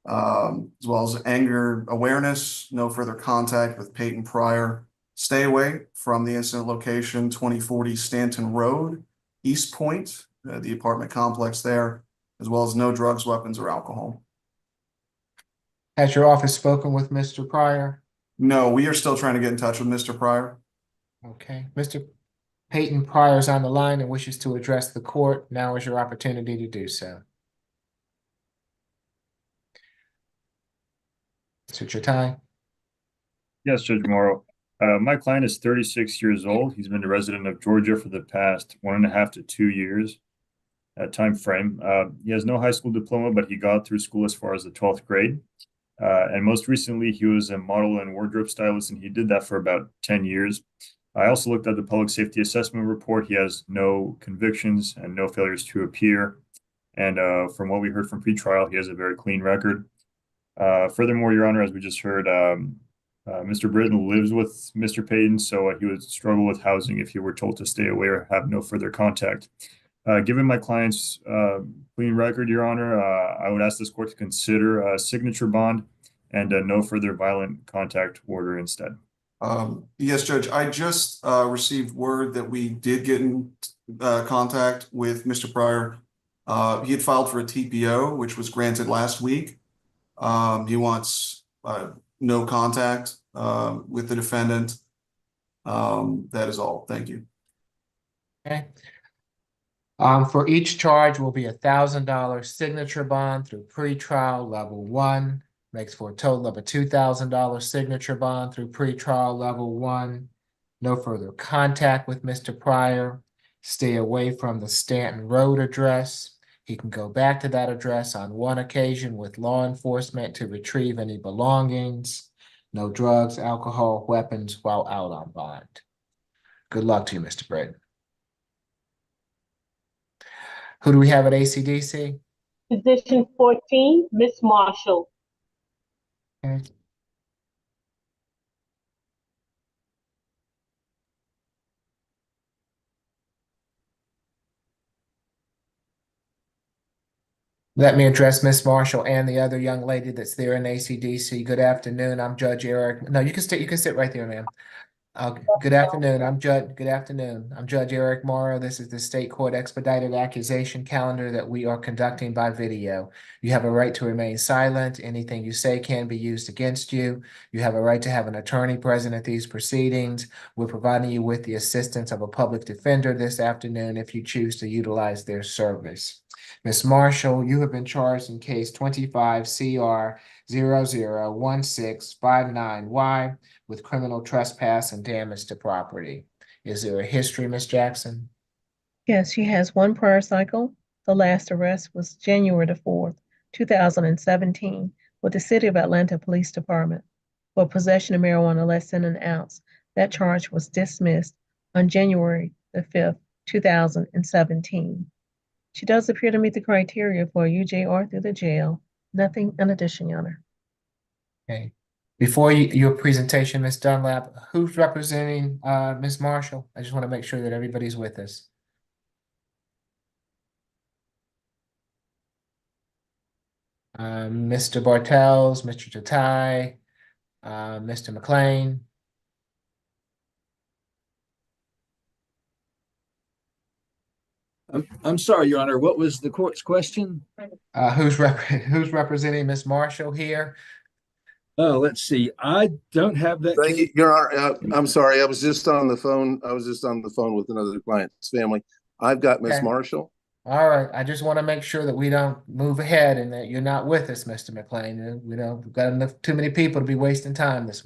as well as anger awareness, no further contact with Peyton Pryor, stay away from the incident location, 2040 Stanton Road, East Point, the apartment complex there, as well as no drugs, weapons, or alcohol. Has your office spoken with Mr. Pryor? No, we are still trying to get in touch with Mr. Pryor. Okay, Mr. Peyton Pryor is on the line and wishes to address the court. Now is your opportunity to do so. Mr. Chatai? Yes, Judge Morrow. My client is 36 years old. He's been a resident of Georgia for the past 1.5 to 2 years time frame. He has no high school diploma, but he got through school as far as the 12th grade. And most recently, he was a model and wardrobe stylist, and he did that for about 10 years. I also looked at the public safety assessment report. He has no convictions and no failures to appear. And from what we heard from pretrial, he has a very clean record. Furthermore, Your Honor, as we just heard, Mr. Brittain lives with Mr. Peyton, so he would struggle with housing if he were told to stay away or have no further contact. Given my client's clean record, Your Honor, I would ask this court to consider a signature bond and no further violent contact order instead. Yes, Judge, I just received word that we did get in contact with Mr. Pryor. He had filed for a TPO, which was granted last week. He wants no contact with the defendant. That is all. Thank you. Okay. For each charge will be $1,000 signature bond through pretrial level 1. Makes for a total of a $2,000 signature bond through pretrial level 1. No further contact with Mr. Pryor. Stay away from the Stanton Road address. He can go back to that address on one occasion with law enforcement to retrieve any belongings. No drugs, alcohol, weapons while out on bond. Good luck to you, Mr. Brittain. Who do we have at ACDC? Position 14, Miss Marshall. Okay. Let me address Miss Marshall and the other young lady that's there in ACDC. Good afternoon. I'm Judge Eric. No, you can stay. You can sit right there, ma'am. Good afternoon. Good afternoon. I'm Judge Eric Morrow. This is the State Court Expedited Accusation Calendar that we are conducting by video. You have a right to remain silent. Anything you say can be used against you. You have a right to have an attorney present at these proceedings. We're providing you with the assistance of a public defender this afternoon if you choose to utilize their service. Ms. Marshall, you have been charged in case 25 CR 001659Y with criminal trespass and damage to property. Is there a history, Ms. Jackson? Yes, she has one prior cycle. The last arrest was January the 4th, 2017, with the City of Atlanta Police Department for possession of marijuana less than an ounce. That charge was dismissed on January the 5th, 2017. She does appear to meet the criteria for a UJR through the jail. Nothing in addition, Your Honor. Okay. Before your presentation, Ms. Dunlap, who's representing Ms. Marshall? I just want to make sure that everybody's with us. Mr. Bartels, Mr. Tatai, Mr. McLean. I'm sorry, Your Honor. What was the court's question? Who's representing Miss Marshall here? Oh, let's see. I don't have that Thank you, case. Your Honor. I'm sorry. I was just on the phone. I was just on the phone with another client's family. I've got Miss Okay. Marshall. All right, I just want to make sure that we don't move ahead and that you're not with us, Mr. McLean. We've got too many people to be wasting time this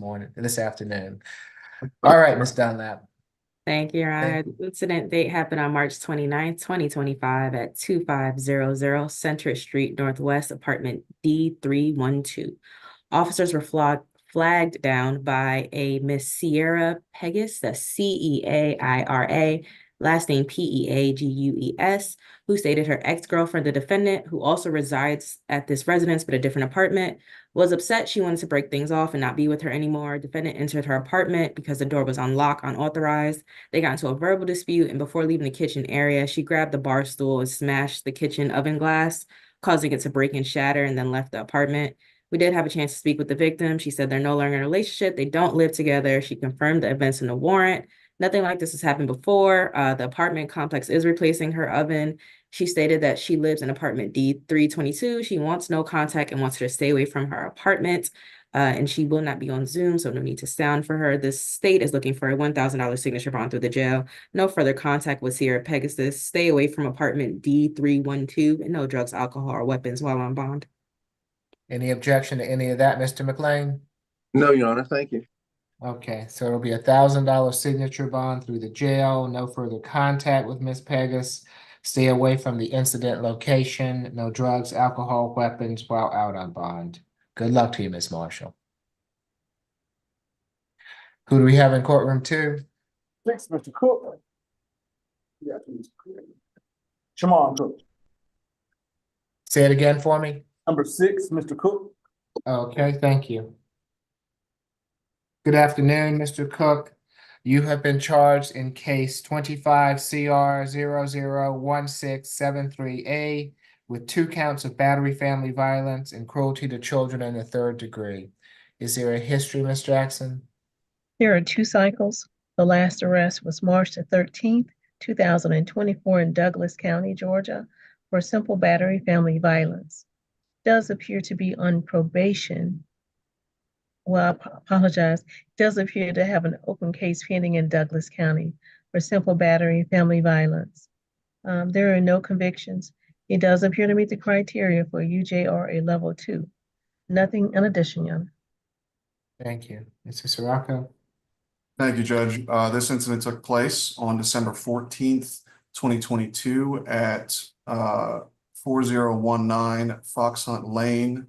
afternoon. All right, Miss Dunlap. Thank you, Your Honor. The incident date happened on March 29th, 2025 at 2500 Center Street Northwest, apartment D312. Officers were flagged down by a Miss Sierra Pegus, that's Ceaira, last name Peagues, who stated her ex-girlfriend, the defendant, who also resides at this residence but a different apartment, was upset. She wanted to break things off and not be with her anymore. Defendant entered her apartment because the door was unlocked, unauthorized. They got into a verbal dispute, and before leaving the kitchen area, she grabbed the bar stool and smashed the kitchen oven glass, causing it to break and shatter, and then left the apartment. We did have a chance to speak with the victim. She said they're no longer in a relationship. They don't live together. She confirmed the events in the warrant. Nothing like this has happened before. The apartment complex is replacing her oven. She stated that she lives in apartment D322. She wants no contact and wants her to stay away from her apartment. And she will not be on Zoom, so no need to sound for her. The state is looking for a $1,000 signature bond through the jail. No further contact with Sierra Pegasus. Stay away from apartment D312 and no drugs, alcohol, or weapons while on bond. Any objection to any of that, Mr. McLean? No, Your Honor. Thank you. Okay, so it'll be $1,000 signature bond through the jail. No further contact with Miss Pegas. Stay away from the incident location. No drugs, alcohol, weapons while out on bond. Good luck to you, Miss Marshall. Who do we have in courtroom 2? 6, Mr. Cook. Yeah, Mr. Cook. Shimon Cook. Say it again for me. Number 6, Mr. Cook. Okay, thank you. Good afternoon, Mr. Cook. You have been charged in case 25 CR 001673A with 2 counts of battery, family violence, and cruelty to children in the 3rd degree. Is there a history, Ms. Jackson? There are 2 cycles. The last arrest was March the 13th, 2024 in Douglas County, Georgia, for simple battery, family violence. Does appear to be on probation. Well, I apologize. Does appear to have an open case pending in Douglas County for simple battery, family violence. There are no convictions. He does appear to meet the criteria for UJRA level 2. Nothing in addition, Your Honor. Thank you. Mr. Sirocco? Thank you, Judge. This incident took place on December 14th, 2022 at 4019 Fox Hunt Lane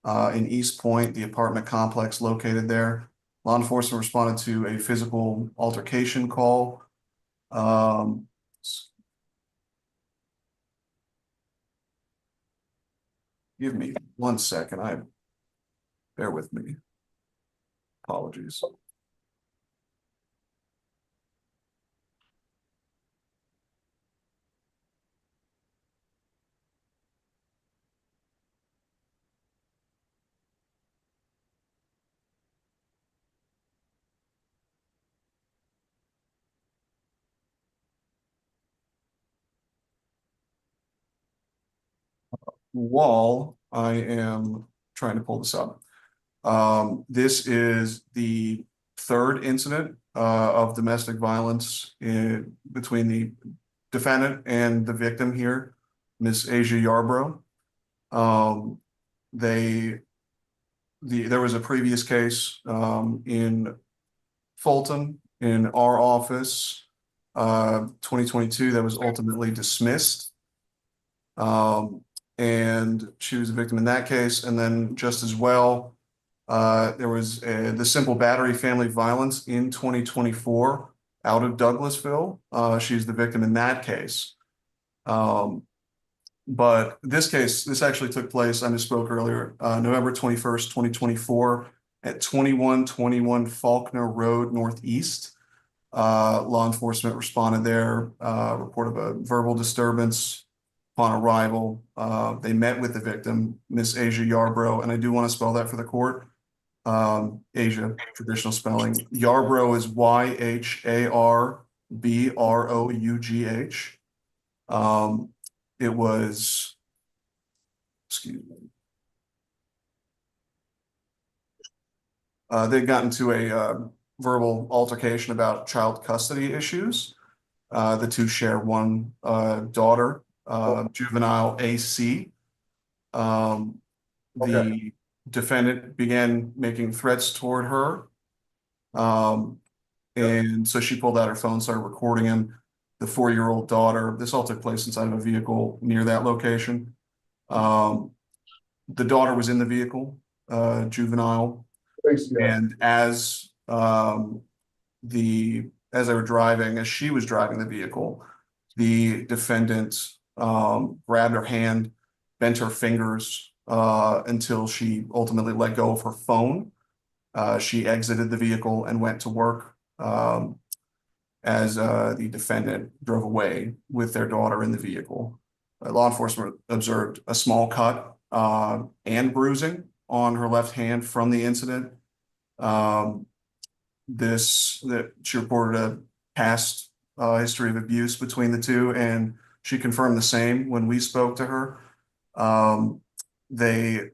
in East Point, the apartment complex located there. Law enforcement responded to a physical altercation call. Give me 1 second. Bear with me. Apologies. While I am trying to pull this up, this is the 3rd incident of domestic violence between the defendant and the victim here, Miss Asia Yarbrough. There was a previous case in Fulton in our office, 2022, that was ultimately dismissed. And she was a victim in that case. And then just as well, there was the simple battery family violence in 2024 out of Douglasville. She's the victim in that case. But this actually took place, I misspoke earlier, November 21st, 2024 at 2121 Faulkner Road Northeast. Law enforcement responded there, report of a verbal disturbance. Upon arrival, they met with the victim, Miss Asia Yarbrough, and I do want to spell that for the court. Asia, traditional spelling. Yarbrough is YHARBROUGH. It was, excuse me. They'd gotten to a verbal altercation about child custody issues. The two share one daughter, juvenile AC. The defendant began making threats toward her. And so she pulled out her phone, started recording him. The 4-year-old daughter, this all took place inside of a vehicle near that location. The daughter was in the vehicle, juvenile. And as as she was driving the vehicle, the defendant grabbed her hand, bent her fingers until she ultimately let go of her phone. She exited the vehicle and went to work as the defendant drove away with their daughter in the vehicle. Law enforcement observed a small cut and bruising on her left hand from the incident. She reported a past history of abuse between the two, and she confirmed the same when we spoke to her. There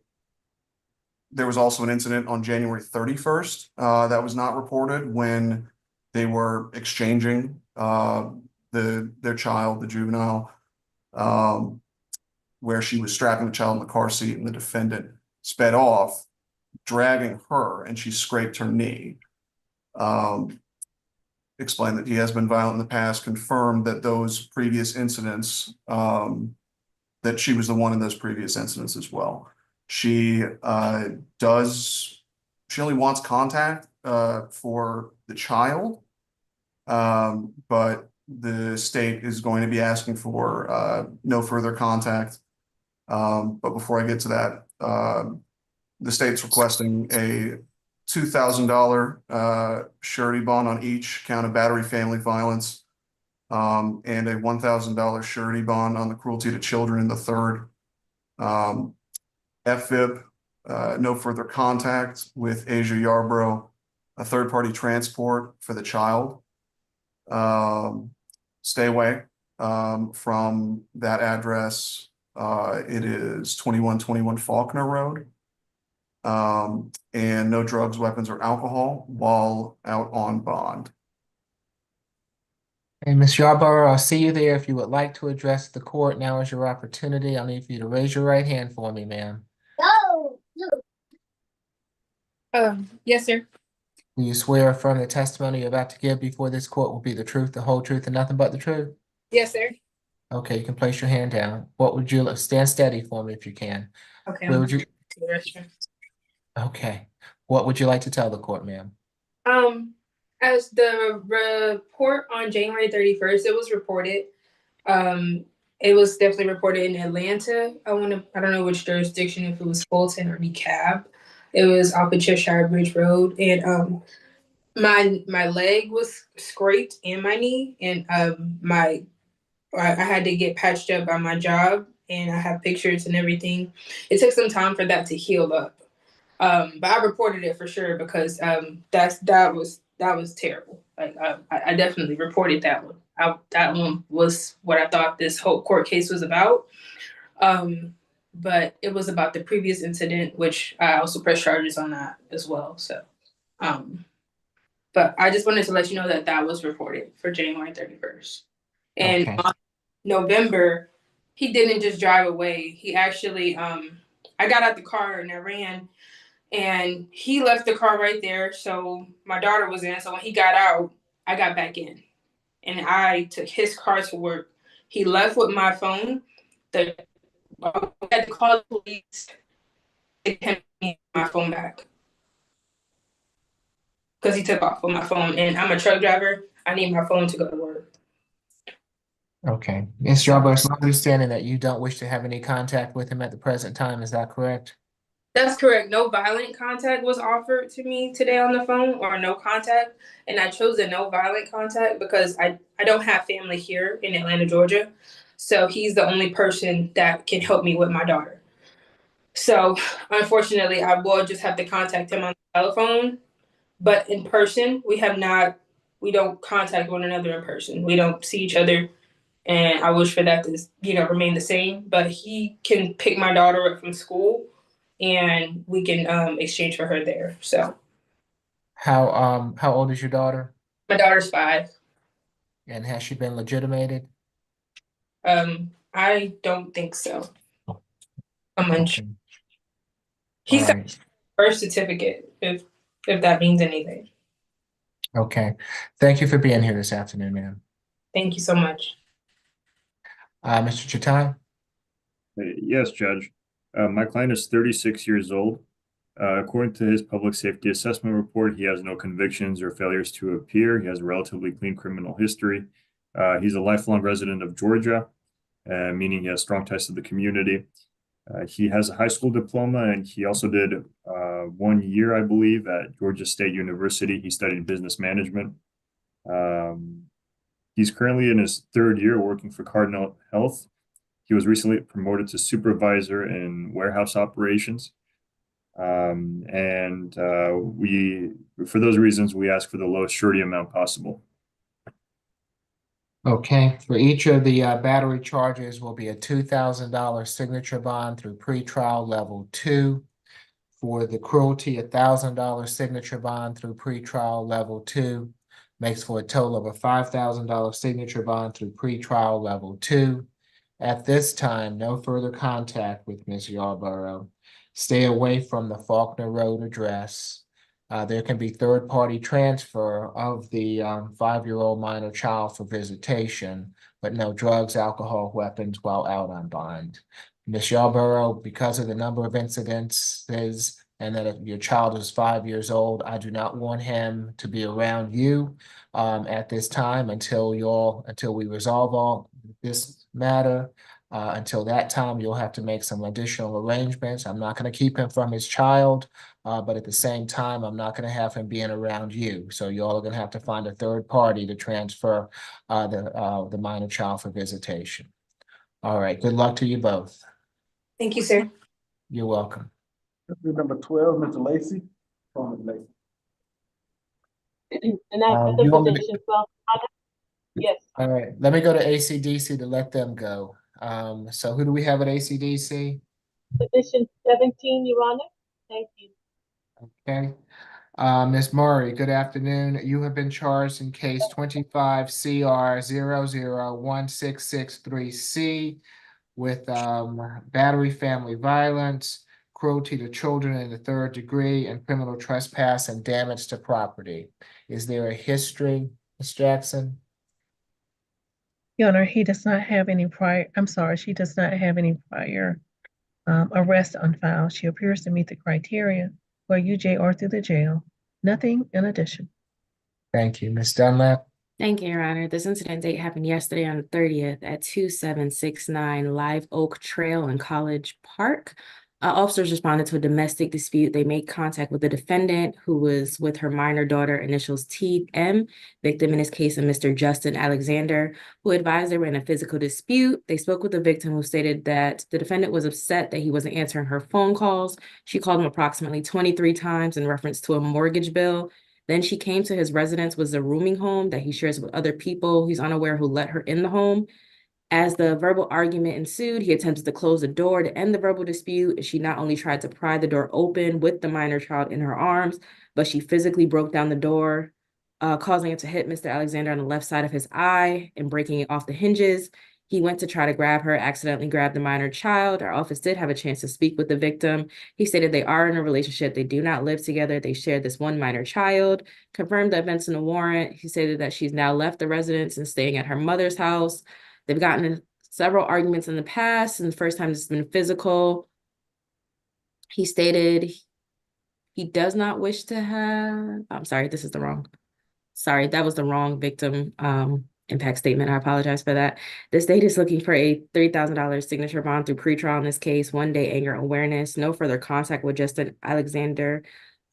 was also an incident on January 31st that was not reported when they were exchanging their child, the juvenile, where she was strapping the child in the car seat and the defendant sped off, dragging her, and she scraped her knee. Explained that he has been violent in the past, confirmed that those previous incidents, that she was the one in those previous incidents as well. She only wants contact for the child, but the state is going to be asking for no further contact. But before I get to that, the state's requesting a $2,000 surety bond on each count of battery, family violence, and a $1,000 surety bond on the cruelty to children in the third. FVIP, no further contact with Asia Yarbrough, a third-party transport for the child. Stay away from that address. It is 2121 Faulkner Road. And no drugs, weapons, or alcohol while out on bond. Hey, Ms. Yarborough, I'll see you there. If you would like to address the court, now is your opportunity. I'll need for you to raise your right hand for me, ma'am. Yes, sir. Do you swear or affirm the testimony you're about to give before this court will be the truth, the whole truth, and nothing but the truth? Yes, sir. Okay, you can place your hand down. What would you stand steady for me if you can? Okay. Where would you? To the restroom. Okay. What would you like to tell the court, ma'am? As the report on January 31st, it was reported. It was definitely reported in Atlanta. I don't know which jurisdiction, if it was Fulton or DeKalb. It was off of Cheshire Bridge Road, and my leg was scraped and my knee, and I had to get patched up by my job, and I have pictures and everything. It took some time for that to heal up. But I reported it for sure because that was terrible. Like I definitely reported that one. That one was what I thought this whole court case was about. But it was about the previous incident, which I also pressed charges on that as well. So, but I just wanted to let you know that was reported for January 31st. And Okay. on November, he didn't just drive away. He actually, I got out the car and I ran. And he left the car right there. So my daughter was in. So when he got out, I got back in. And I took his car to work. He left with my phone. I had to call the police to get my phone back. Because he took off with my phone. And I'm a truck driver. I need my phone to go to work. Okay. Ms. Yarborough, it's my understanding that you don't wish to have any contact with him at the present time. Is that correct? That's correct. No violent contact was offered to me today on the phone, or no contact. And I chose a no violent contact because I don't have family here in Atlanta, Georgia. So he's the only person that can help me with my daughter. So unfortunately, I will just have to contact him on the telephone. But in person, we don't contact one another in person. We don't see each other and I wish for that to, remain the same. But he can pick my daughter up from school, and we can exchange for her there. So How old is your daughter? my daughter's 5. And has she been legitimated? I don't think so. I'm unsure. Okay. He's All got right. a birth certificate, if that means anything. Okay. Thank you for being here this afternoon, ma'am. Thank you so much. Mr. Chatai? Yes, Judge. My client is 36 years old. According to his public safety assessment report, he has no convictions or failures to appear. He has a relatively clean criminal history. He's a lifelong resident of Georgia, meaning he has strong ties to the community. He has a high school diploma, and he also did 1 year, I believe, at Georgia State University. He studied business management. He's currently in his 3rd year working for Cardinal Health. He was recently promoted to supervisor in warehouse operations. For those reasons, we ask for the lowest surety amount possible. Okay, for each of the battery charges will be a $2,000 signature bond through pretrial level 2. For the cruelty, $1,000 signature bond through pretrial level 2. Makes for a total of a $5,000 signature bond through pretrial level 2. At this time, no further contact with Ms. Yarborough. Stay away from the Faulkner Road address. There can be third-party transfer of the 5-year-old minor child for visitation, but no drugs, alcohol, weapons while out on bond. Ms. Yarborough, because of the number of incidences and that if your child is 5 years old, I do not want him to be around you at this time until we resolve all this matter. Until that time, you'll have to make some additional arrangements. I'm not going to keep him from his child, but at the same time, I'm not going to have him being around you. So you all are going to have to find a third party to transfer the minor child for visitation. All right. Good luck to you both. Thank you, sir. You're welcome. Number 12, Mr. Lacy. And that's You the want me to- position. So, yes. All right. Let me go to ACDC to let them go. So who do we have at ACDC? Position 17, Your Honor. Thank you. Okay. Ms. Murray, good afternoon. You have been charged in case 25 CR 001663C with battery, family violence, cruelty to children in the 3rd degree, and criminal trespass and damage to property. Is there a history, Ms. Jackson? Your Honor, she does not have any prior arrest on file. She appears to meet the criteria for UJ or through the jail. Nothing in addition. Thank you. Ms. Dunlap? Thank you, Your Honor. This incident date happened yesterday on the 30th at 2769 Live Oak Trail in College Park. Officers responded to a domestic dispute. They made contact with the defendant, who was with her minor daughter, initials TM. Victim in this case, Mr. Justin Alexander, who advised they were in a physical dispute. They spoke with the victim, who stated that the defendant was upset that he wasn't answering her phone calls. She called him approximately 23 times in reference to a mortgage bill. Then she came to his residence, was a rooming home that he shares with other people. He's unaware who let her in the home. As the verbal argument ensued, he attempted to close the door to end the verbal dispute. She not only tried to pry the door open with the minor child in her arms, but she physically broke down the door, causing it to hit Mr. Alexander on the left side of his eye and breaking it off the hinges. He went to try to grab her, accidentally grabbed the minor child. Our office did have a chance to speak with the victim. He stated they are in a relationship. They do not live together. They share this one minor child, confirmed the events in the warrant. He stated that she's now left the residence and staying at her mother's house. They've gotten in several arguments in the past, and the first time it's been physical. He stated he does not wish to have, I'm sorry, this is the wrong, sorry, that was the wrong victim impact statement. I apologize for that. The state is looking for a $3,000 signature bond through pretrial in this case, 1-day anger awareness, no further contact with Justin Alexander.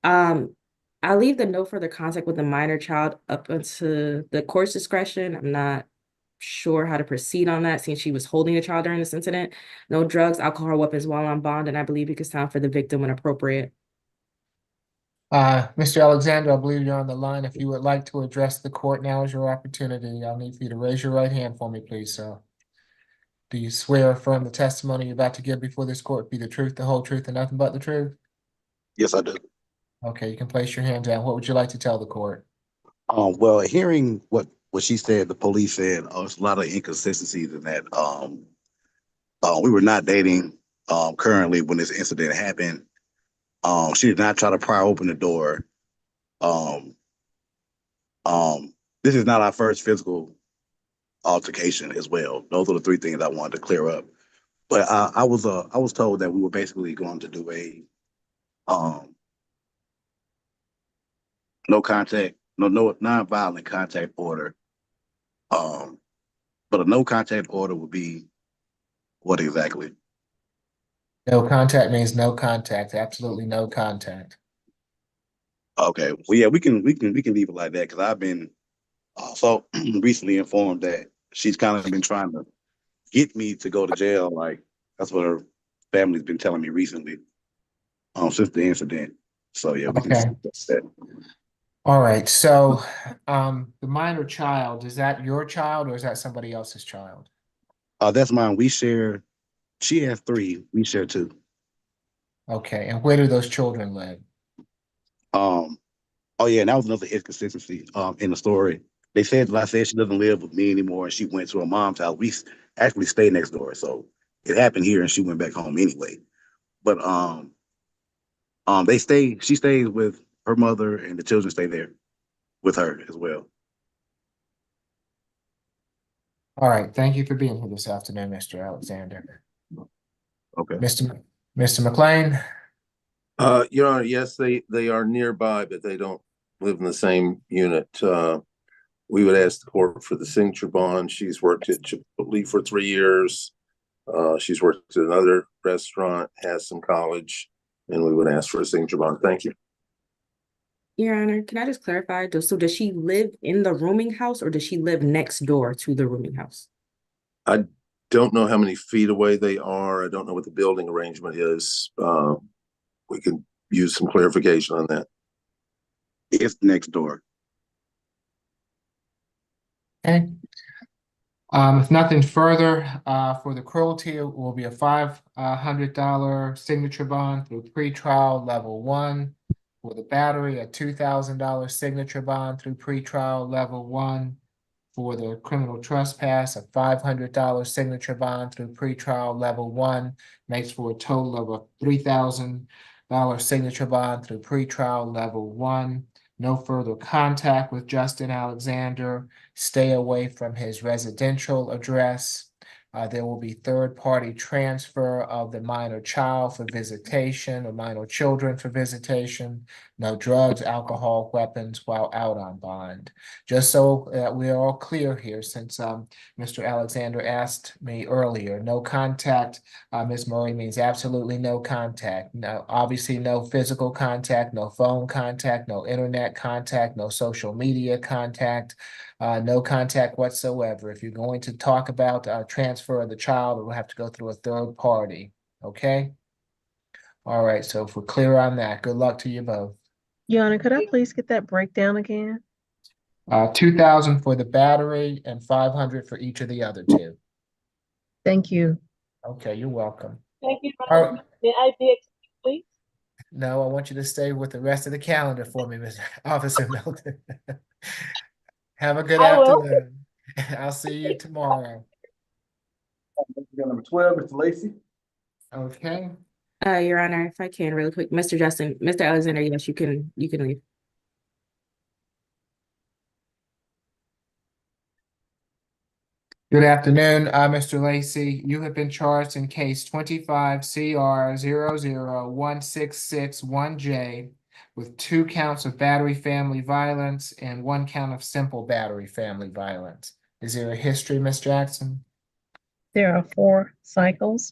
I'll leave the no further contact with the minor child up into the court's discretion. I'm not sure how to proceed on that since she was holding a child during this incident. No drugs, alcohol, weapons while on bond, and I believe we can sound for the victim when appropriate. Mr. Alexander, I believe you're on the line. If you would like to address the court, now is your opportunity. I'll need for you to raise your right hand for me, please, sir. Do you swear or affirm the testimony you're about to give before this court be the truth, the whole truth, and nothing but the truth? Yes, I do. Okay, you can place your hand down. What would you like to tell the court? Well, hearing what she said, the police said, there's a lot of inconsistencies in that. We were not dating currently when this incident happened. She did not try to pry open the door. Um, this is not our first physical altercation as well. Those are the three things I wanted to clear up. But I was told that we were basically going to do a no contact, no non-violent contact order. But a no contact order would be what exactly? No contact means no contact, absolutely no contact. Okay, well, yeah, we can leave it like that because I've been so recently informed that she's kind of been trying to get me to go to jail. Like that's what her family's been telling me recently, since the incident. So yeah, we can Okay. discuss that. All right, so the minor child, is that your child or is that somebody else's child? That's mine. We share. She has 3. We share 2. Okay, and where do those children live? Oh yeah, and that was another inconsistency in the story. They said that I said she doesn't live with me anymore and she went to her mom's house. We actually stay next door. So it happened here and she went back home anyway. But she stays with her mother and the children stay there with her as well. All right, thank you for being here this afternoon, Mr. Alexander. Okay. Mr. McLean? Your Honor, yes, they are nearby, but they don't live in the same unit. We would ask the court for the signature bond. She's worked at Chipotle for 3 years. She's worked at another restaurant, has some college, and we would ask for a signature bond. Thank you. Your Honor, can I just clarify? So does she live in the rooming house or does she live next door to the rooming house? I don't know how many feet away they are. I don't know what the building arrangement is. We can use some clarification on that. It's next door. Okay. If nothing further, for the cruelty, it will be a $500 signature bond through pretrial level 1. For the battery, a $2,000 signature bond through pretrial level 1. For the criminal trespass, a $500 signature bond through pretrial level 1 makes for a total of a $3,000 signature bond through pretrial level 1. No further contact with Justin Alexander. Stay away from his residential address. There will be third-party transfer of the minor child for visitation or minor children for visitation. No drugs, alcohol, weapons while out on bond. Just so that we are all clear here, since Mr. Alexander asked me earlier, no contact, Ms. Murray, means absolutely no contact. No, obviously no physical contact, no phone contact, no internet contact, no social media contact. No contact whatsoever. If you're going to talk about transfer of the child, it will have to go through a third party. Okay? All right, so if we're clear on that, good luck to you both. Your Honor, could I please get that breakdown again? 2,000 for the battery and 500 for each of the other 2. Thank you. Okay, you're welcome. Thank you, All Ron. May I be excused, please? No, I want you to stay with the rest of the calendar for me, Mr. Officer Milton. Have a good I will. afternoon. I'll see you tomorrow. Number 12, Mr. Lacy. Okay. Your Honor, if I can really quick, Mr. Alexander, yes, you can leave. Good afternoon, Mr. Lacy. You have been charged in case 25 CR 0016661J with 2 counts of battery family violence and 1 count of simple battery family violence. Is there a history, Ms. Jackson? There are 4 cycles.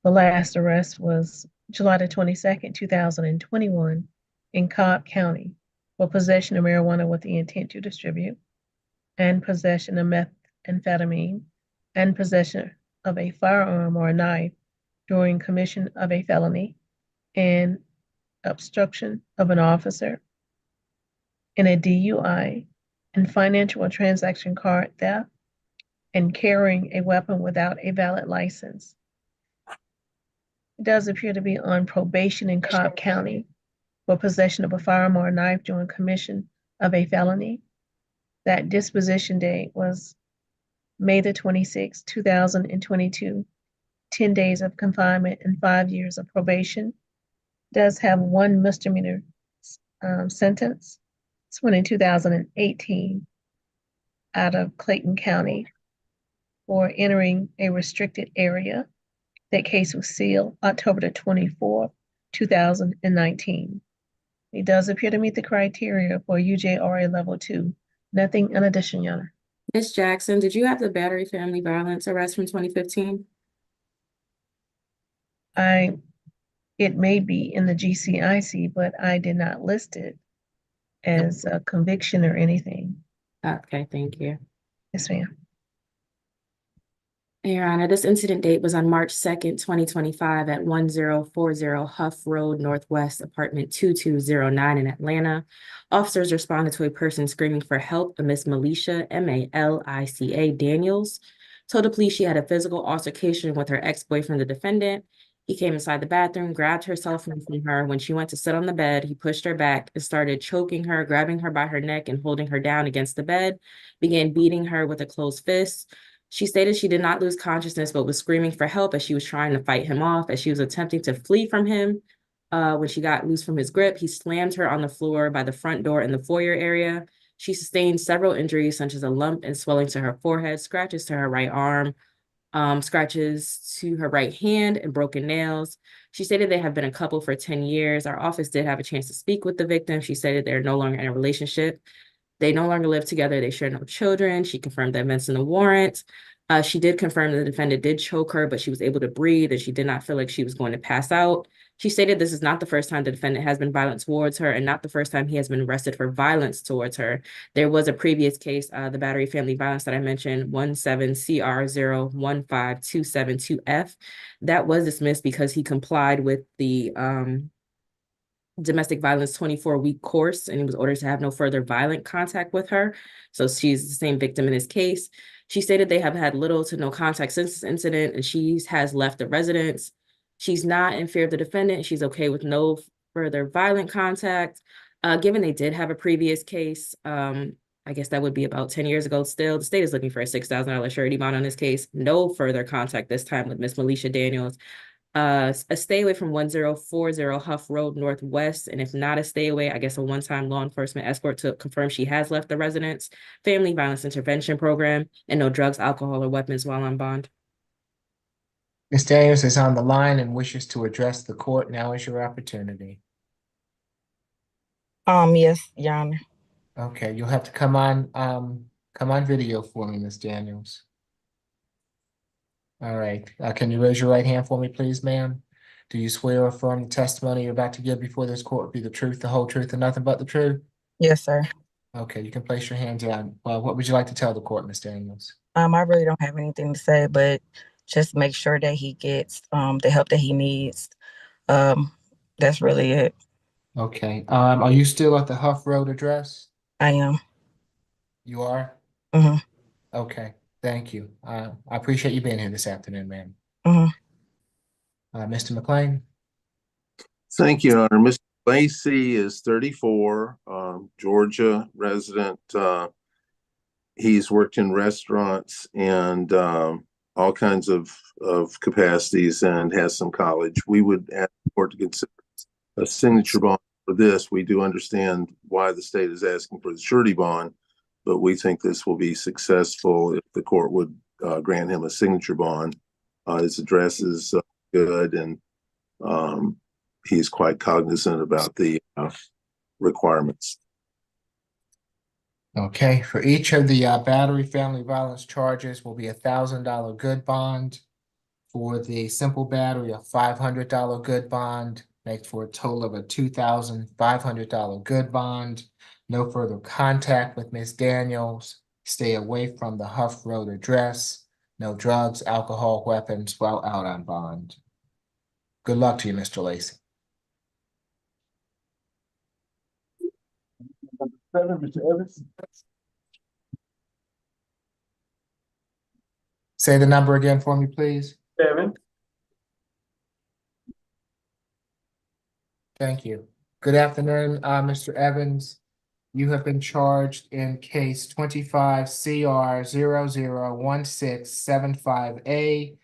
The last arrest was July the 22nd, 2021 in Cobb County for possession of marijuana with the intent to distribute and possession of methamphetamine and possession of a firearm or a knife during commission of a felony and obstruction of an officer in a DUI and financial or transaction card theft and carrying a weapon without a valid license. He does appear to be on probation in Cobb County for possession of a firearm or a knife during commission of a felony. That disposition date was May the 26th, 2022, 10 days of confinement and 5 years of probation. Does have one misdemeanor sentence. This one in 2018 out of Clayton County for entering a restricted area. That case was sealed October the 24th, 2019. He does appear to meet the criteria for UJRA level 2. Nothing in addition, Your Honor. Ms. Jackson, did you have the battery family violence arrest from 2015? It may be in the GCIC, but I did not list it as a conviction or anything. Okay, thank you. Yes, ma'am. Your Honor, this incident date was on March 2nd, 2025 at 1040 Huff Road Northwest, apartment 2209 in Atlanta. Officers responded to a person screaming for help, a Miss Malicia, Malica Daniels, told the police she had a physical altercation with her ex-boyfriend, the defendant. He came inside the bathroom, grabbed her cell phone from her. When she went to sit on the bed, he pushed her back and started choking her, grabbing her by her neck and holding her down against the bed, began beating her with a closed fist. She stated she did not lose consciousness, but was screaming for help as she was trying to fight him off. As she was attempting to flee from him, when she got loose from his grip, he slammed her on the floor by the front door in the foyer area. She sustained several injuries, such as a lump and swelling to her forehead, scratches to her right arm, scratches to her right hand, and broken nails. She stated they have been a couple for 10 years. Our office did have a chance to speak with the victim. She stated they're no longer in a relationship. They no longer live together. They share no children. She confirmed the events in the warrant. She did confirm that the defendant did choke her, but she was able to breathe and she did not feel like she was going to pass out. She stated this is not the first time the defendant has been violent towards her and not the first time he has been arrested for violence towards her. There was a previous case, the battery family violence that I mentioned, 17CR015272F. That was dismissed because he complied with the domestic violence 24-week course and he was ordered to have no further violent contact with her. So she's the same victim in this case. She stated they have had little to no contact since this incident and she has left the residence. She's not in fear of the defendant. She's okay with no further violent contact. Given they did have a previous case, I guess that would be about 10 years ago still. The state is looking for a $6,000 surety bond on this case. No further contact this time with Miss Malicia Daniels. A stay away from 1040 Huff Road Northwest, and if not a stay away, I guess a one-time law enforcement escort to confirm she has left the residence, family violence intervention program, and no drugs, alcohol, or weapons while on bond. Ms. Daniels is on the line and wishes to address the court. Now is your opportunity. Yes, Your Honor. Okay, you'll have to come on video for me, Ms. Daniels. All right. Can you raise your right hand for me, please, ma'am? Do you swear or affirm the testimony you're about to give before this court will be the truth, the whole truth, and nothing but the truth? Yes, sir. Okay, you can place your hand down. What would you like to tell the court, Ms. Daniels? I really don't have anything to say, but just make sure that he gets the help that he needs. That's really it. Okay. Are you still at the Huff Road address? I am. You are? Mm-hmm. Okay. Thank you. I appreciate you being here this afternoon, ma'am. Mm-hmm. Mr. McLean? Thank you, Your Honor. Mr. Lacy is 34, Georgia resident. He's worked in restaurants and all kinds of capacities and has some college. We would ask the court to consider a signature bond for this. We do understand why the state is asking for the surety bond, but we think this will be successful if the court would grant him a signature bond. His address is good and he's quite cognizant about the requirements. Okay, for each of the battery family violence charges will be $1,000 good bond. For the simple battery, a $500 good bond makes for a total of a $2,500 good bond. No further contact with Ms. Daniels. Stay away from the Huff Road address. No drugs, alcohol, weapons while out on bond. Good luck to you, Mr. Lacy. Number 7, Mr. Evans. Say the number again for me, please. 7. Thank you. Good afternoon, Mr. Evans. You have been charged in case 25 CR 001675A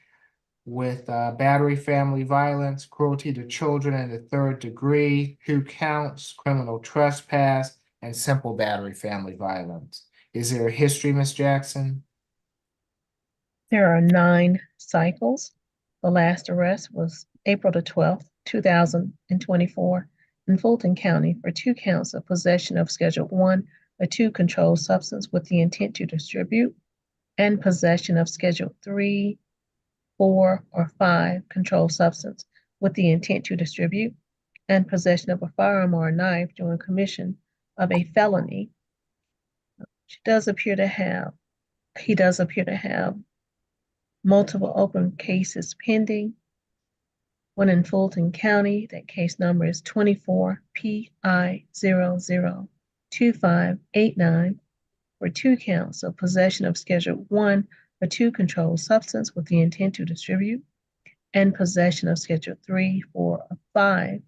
with battery, family violence, cruelty to children in the 3rd degree, 2 counts, criminal trespass, and simple battery, family violence. Is there a history, Ms. Jackson? There are 9 cycles. The last arrest was April the 12th, 2024 in Fulton County for 2 counts of possession of Schedule 1, a 2 controlled substance with the intent to distribute, and possession of Schedule 3, 4, or 5 controlled substance with the intent to distribute, and possession of a firearm or a knife during commission of a felony. He does appear to have multiple open cases pending. One in Fulton County, that case number is 24 PI002589 for 2 counts of possession of Schedule 1, a 2 controlled substance with the intent to distribute, and possession of Schedule 3, 4, or 5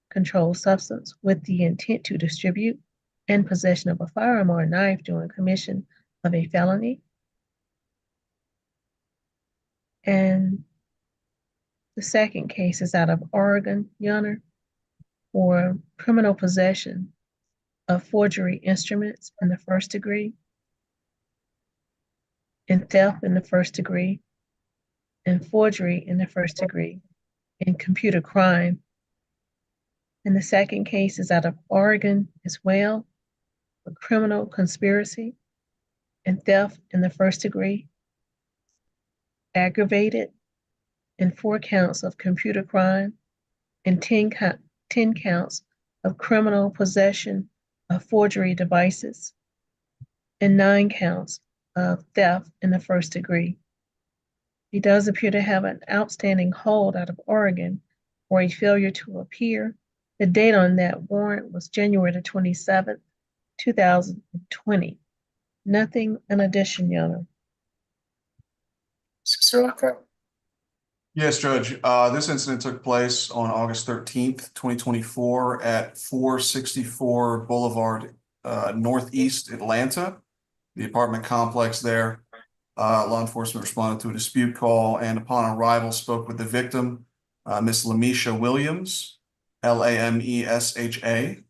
controlled substance with the intent to distribute, and possession of a firearm or a knife during commission of a felony. And the second case is out of Oregon, Your Honor, for criminal possession of forgery instruments in the 1st degree, and theft in the 1st degree, and forgery in the 1st degree, and computer crime. And the second case is out of Oregon as well, for criminal conspiracy and theft in the 1st degree, aggravated, and 4 counts of computer crime, and 10 counts of criminal possession of forgery devices, and 9 counts of theft in the 1st degree. He does appear to have an outstanding hold out of Oregon for a failure to appear. The date on that warrant was January the 27th, 2020. Nothing in addition, Your Honor. Yes, Judge. This incident took place on August 13th, 2024 at 464 Boulevard, Northeast Atlanta, the apartment complex there. Law enforcement responded to a dispute call and upon arrival spoke with the victim, Miss Lamisha Williams, Lamesha,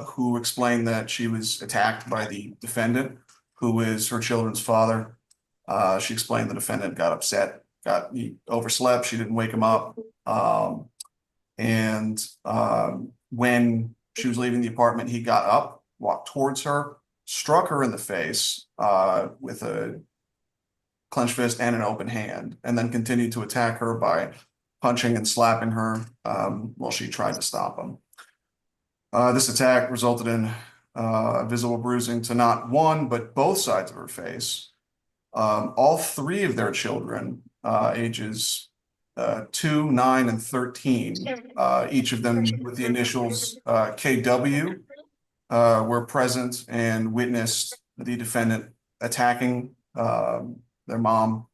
who explained that she was attacked by the defendant, who is her children's father. She explained the defendant got upset. He overslept. She didn't wake him up. When she was leaving the apartment, he got up, walked towards her, struck her in the face with a clenched fist and an open hand, and then continued to attack her by punching and slapping her while she tried to stop him. This attack resulted in visible bruising to not one, but both sides of her face. All 3 of their children, ages 2, 9, and 13, each of them with the initials KW, were present and witnessed the defendant attacking their mom.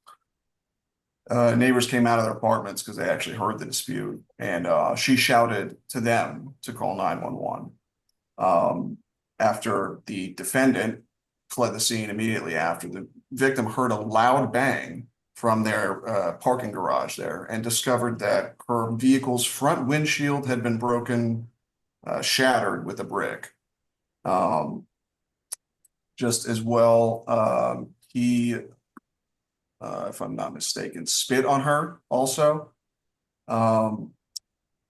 Neighbors came out of their apartments because they actually heard the dispute, and she shouted to them to call 911. After the defendant fled the scene immediately after, the victim heard a loud bang from their parking garage there and discovered that her vehicle's front windshield had been broken, shattered with a brick. Just as well, he, if I'm not mistaken, spit on her also.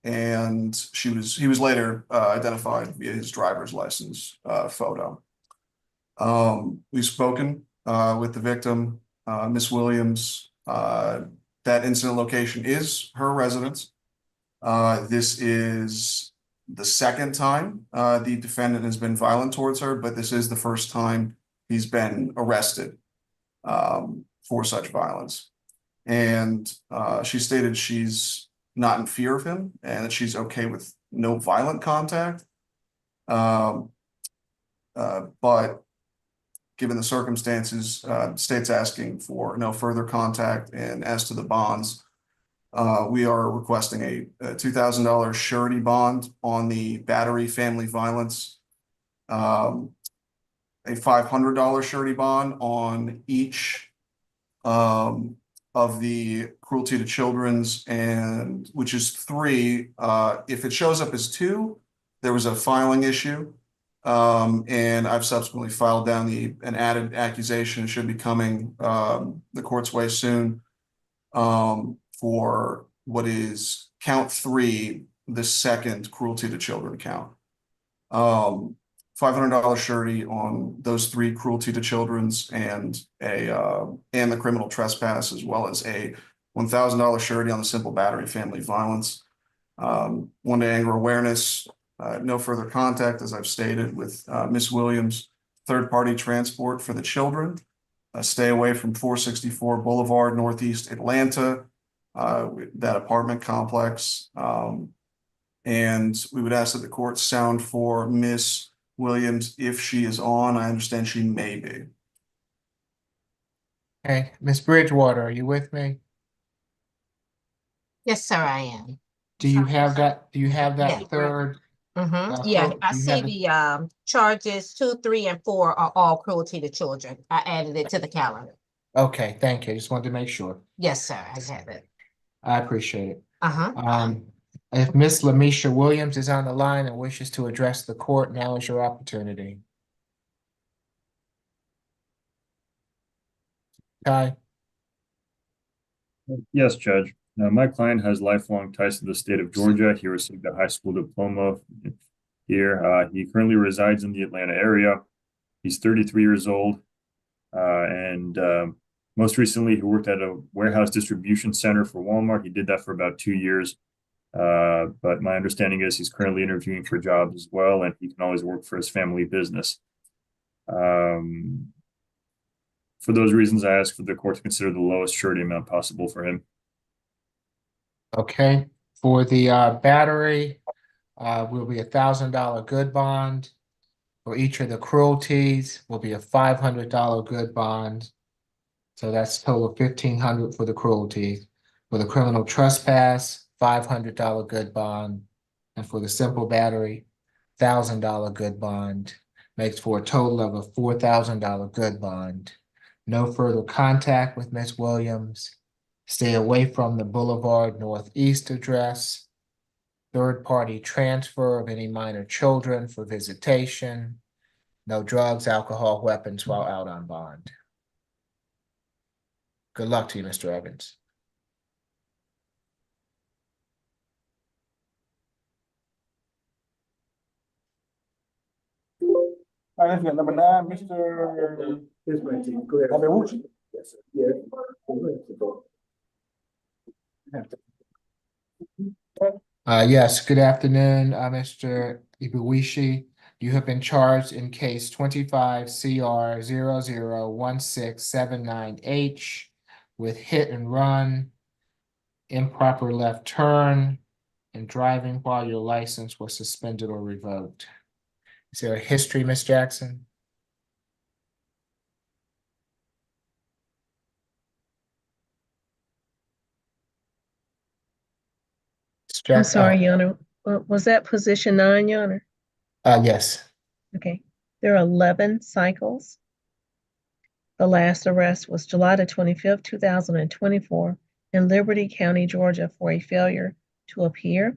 And he was later identified via his driver's license photo. We've spoken with the victim, Miss Williams. That incident location is her residence. This is the second time the defendant has been violent towards her, but this is the first time he's been arrested for such violence. And she stated she's not in fear of him and that she's okay with no violent contact. But given the circumstances, state's asking for no further contact. And as to the bonds, we are requesting a $2,000 surety bond on the battery, family violence, a $500 surety bond on each of the cruelty to children's, and which is 3. If it shows up as 2, there was a filing issue. And I've subsequently filed down an added accusation. It should be coming the court's way soon for what is count 3, the second cruelty to children count. $500 surety on those 3 cruelty to children's and the criminal trespass, as well as a $1,000 surety on the simple battery, family violence. One day anger awareness. No further contact, as I've stated, with Miss Williams. Third-party transport for the children. Stay away from 464 Boulevard, Northeast Atlanta, that apartment complex. And we would ask that the court sound for Miss Williams if she is on. I understand she may be. Okay, Ms. Bridgewater, are you with me? Yes, sir, I am. Do you have that Yeah. third? Yeah, I you see have the charges 2, 3, and 4 are all cruelty to children. I added it to the calendar. Okay, thank you. Just wanted to make sure. Yes, sir, I have it. I appreciate it. Uh-huh. If Miss Lamisha Williams is on the line and wishes to address the court, now is your opportunity. Kai? Yes, Judge. Now, my client has lifelong ties to the state of Georgia. He received a high school diploma here. He currently resides in the Atlanta area. He's 33 years old. And most recently, he worked at a warehouse distribution center for Walmart. He did that for about 2 years. But my understanding is he's currently interviewing for jobs as well, and he can always work for his family business. For those reasons, I ask for the court to consider the lowest surety amount possible for him. Okay, for the battery, will be $1,000 good bond. For each of the cruelties will be a $500 good bond. So that's total $1,500 for the cruelties. For the criminal trespass, $500 good bond. And for the simple battery, $1,000 good bond. Makes for a total of a $4,000 good bond. No further contact with Ms. Williams. Stay away from the Boulevard Northeast address. Third-party transfer of any minor children for visitation. No drugs, alcohol, weapons while out on bond. Good luck to you, Mr. Evans. All right, let's go. Number 9, Mr. Go ahead. Iishi. Yes, sir. Yeah. Yes, good afternoon, Mr. Iishi. You have been charged in case 25 CR 001679H with hit and run, improper left turn, and driving while your license was suspended or revoked. Is there a history, Ms. Jackson? I'm sorry, Your Honor. Was that position 9, Your Honor? Yes. Okay. There are 11 cycles. The last arrest was July the 25th, 2024 in Liberty County, Georgia for a failure to appear.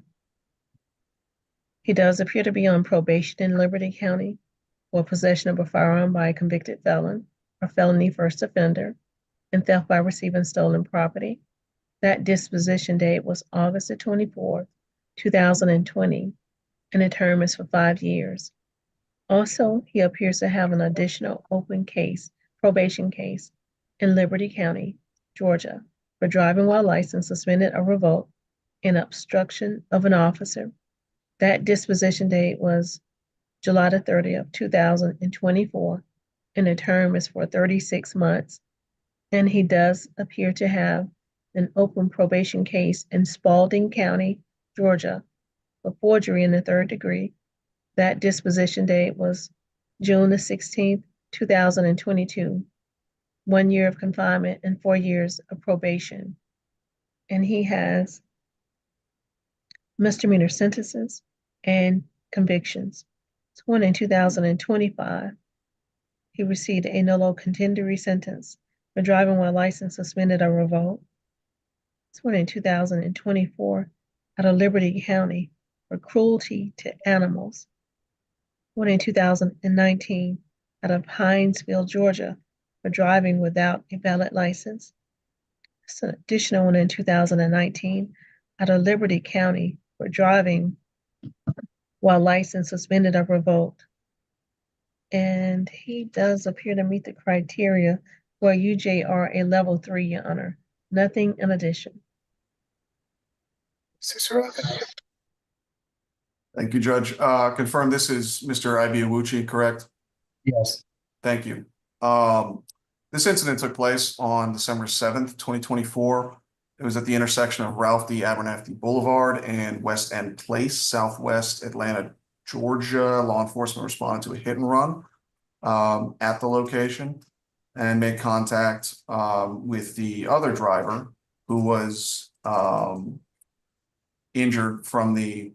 He does appear to be on probation in Liberty County for possession of a firearm by a convicted felon or felony first offender and theft by receiving stolen property. That disposition date was August the 24th, 2020, and the term is for 5 years. Also, he appears to have an additional open case, probation case, in Liberty County, Georgia, for driving while license suspended or revoked and obstruction of an officer. That disposition date was July the 30th, 2024, and the term is for 36 months. And he does appear to have an open probation case in Spalding County, Georgia, for forgery in the 3rd degree. That disposition date was June the 16th, 2022, 1 year of confinement and 4 years of probation. And he has misdemeanor sentences and convictions. Sworn in 2025, he received a nolo contendere sentence for driving while license suspended or revoked. Sworn in 2024 out of Liberty County for cruelty to animals. Sworn in 2019 out of Hinesville, Georgia for driving without a valid license. It's an additional one in 2019 out of Liberty County for driving while license suspended or revoked. And he does appear to meet the criteria for UJR a level 3, Your Honor. Nothing in addition. Thank you, Judge. Confirm this is Mr. Ibiawuchi, correct? Yes. Thank you. This incident took place on December 7th, 2024. It was at the intersection of Ralph D. Abernathy Boulevard and West End Place, Southwest Atlanta, Georgia. Law enforcement responded to a hit and run at the location and made contact with the other driver who was injured from the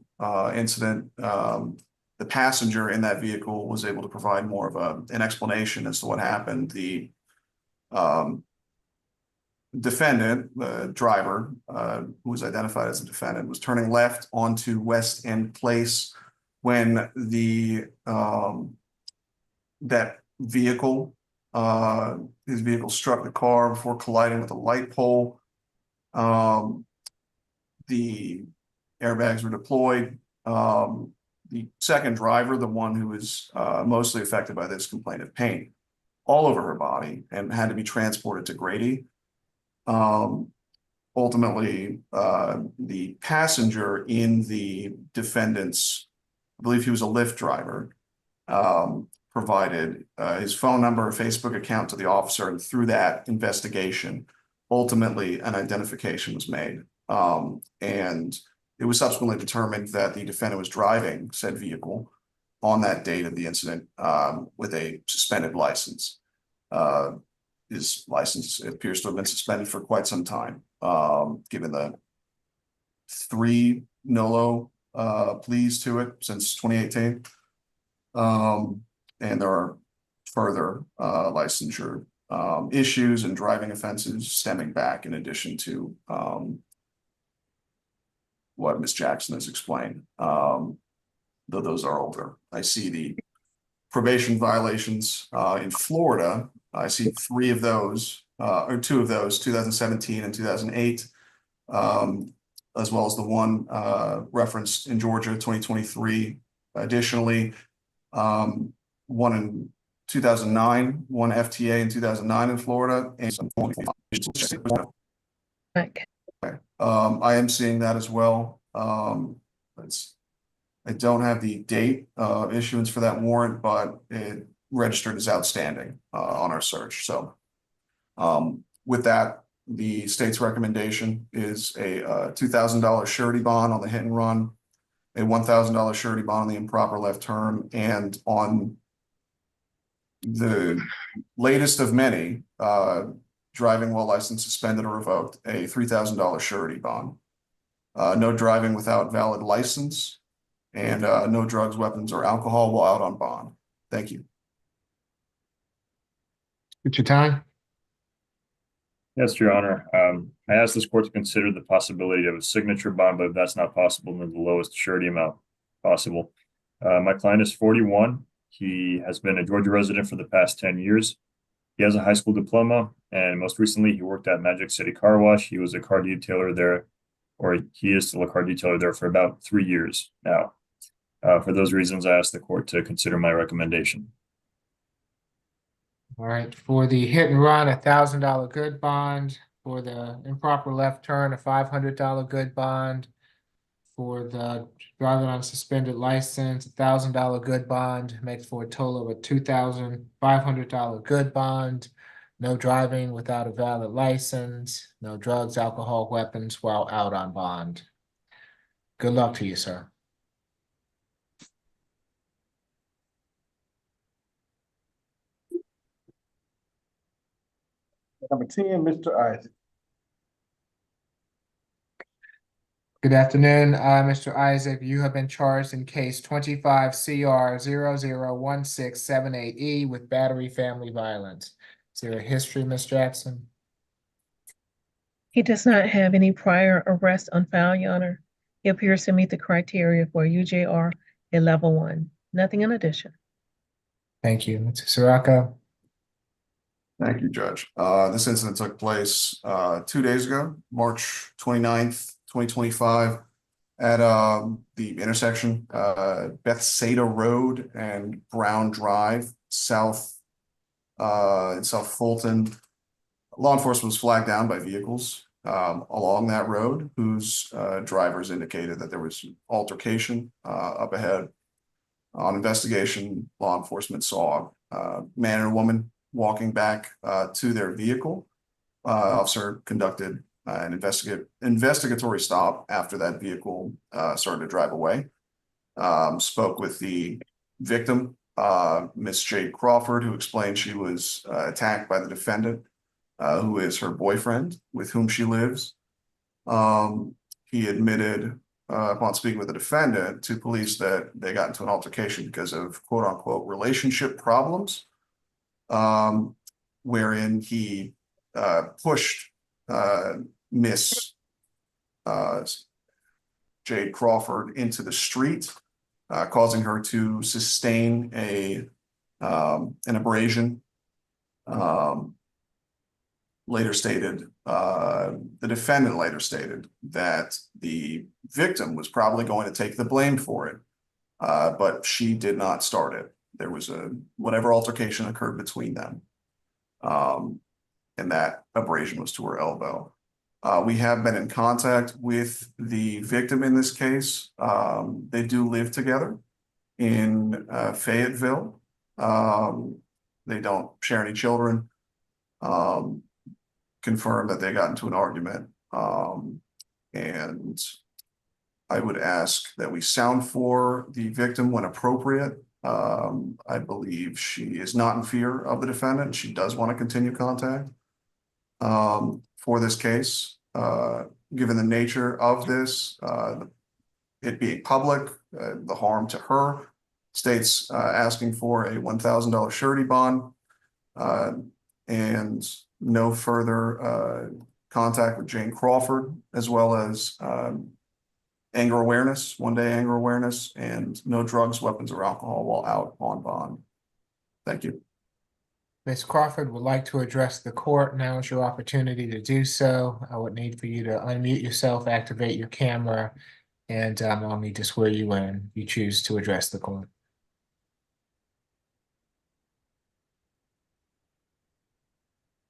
incident. The passenger in that vehicle was able to provide more of an explanation as to what happened. The defendant, the driver, who was identified as a defendant, was turning left onto West End Place when that vehicle, his vehicle struck the car before colliding with a light pole. The airbags were deployed. The second driver, the one who was mostly affected by this, complained of pain all over her body and had to be transported to Grady. Ultimately, the passenger in the defendant's, I believe he was a Lyft driver, provided his phone number, a Facebook account to the officer, and through that investigation, ultimately an identification was made. And it was subsequently determined that the defendant was driving said vehicle on that date of the incident with a suspended license. His license appears to have been suspended for quite some time, given the 3 NOLO pleas to it since 2018. And there are further licensure issues and driving offenses stemming back in addition to what Ms. Jackson has explained, though those are older. I see the probation violations in Florida. I see 3 of those, or 2 of those, 2017 and 2008, as well as the one referenced in Georgia, 2023. Additionally, one in 2009, one FTA in 2009 in Florida, and some. I am seeing that as well. I don't have the date of issuance for that warrant, but it registered as outstanding on our search. So with that, the state's recommendation is a $2,000 surety bond on the hit and run, a $1,000 surety bond on the improper left turn, and on the latest of many, driving while license suspended or revoked, a $3,000 surety bond. No driving without valid license, and no drugs, weapons, or alcohol while out on bond. Thank you. It's your time. Yes, Your Honor. I asked this court to consider the possibility of a signature bond, but if that's not possible, then the lowest surety amount possible. My client is 41. He has been a Georgia resident for the past 10 years. He has a high school diploma, and most recently he worked at Magic City Car Wash. He was a car detailer there, or he is still a car detailer there for about 3 years now. For those reasons, I asked the court to consider my recommendation. All right, for the hit and run, $1,000 good bond. For the improper left turn, a $500 good bond. For the driving on suspended license, $1,000 good bond makes for a total of a $2,500 good bond. No driving without a valid license. No drugs, alcohol, weapons while out on bond. Good luck to you, sir. Number 10, Mr. Isaac. Good afternoon, Mr. Isaac. You have been charged in case 25 CR 001678E with battery family violence. Is there a history, Ms. Jackson? He does not have any prior arrest on file, Your Honor. He appears to meet the criteria for UJR at level 1. Nothing in addition. Thank you. Mr. Sirocco? Thank you, Judge. This incident took place 2 days ago, March 29th, 2025, at the intersection Bethsaida Road and Brown Drive, south in South Fulton. Law enforcement was flagged down by vehicles along that road, whose drivers indicated that there was altercation up ahead. On investigation, law enforcement saw a man and a woman walking back to their vehicle. Officer conducted an investigatory stop after that vehicle started to drive away. Spoke with the victim, Miss Jade Crawford, who explained she was attacked by the defendant, who is her boyfriend, with whom she lives. He admitted, upon speaking with the defendant, to police that they got into an altercation because of quote unquote relationship problems, wherein he pushed Miss Jade Crawford into the street, causing her to sustain an abrasion. Later stated, the defendant later stated that the victim was probably going to take the blame for it, but she did not start it. There was whatever altercation occurred between them, and that abrasion was to her elbow. We have been in contact with the victim in this case. They do live together in Fayetteville. They don't share any children. Confirmed that they got into an argument, and I would ask that we sound for the victim when appropriate. I believe she is not in fear of the defendant. She does want to continue contact for this case. Given the nature of this, it being public, the harm to her, state's asking for a $1,000 surety bond, and no further contact with Jane Crawford, as well as anger awareness, 1-day anger awareness, and no drugs, weapons, or alcohol while out on bond. Thank you. Ms. Crawford would like to address the court. Now is your opportunity to do so. I would need for you to unmute yourself, activate your camera, and I'll need to swear you in if you choose to address the court.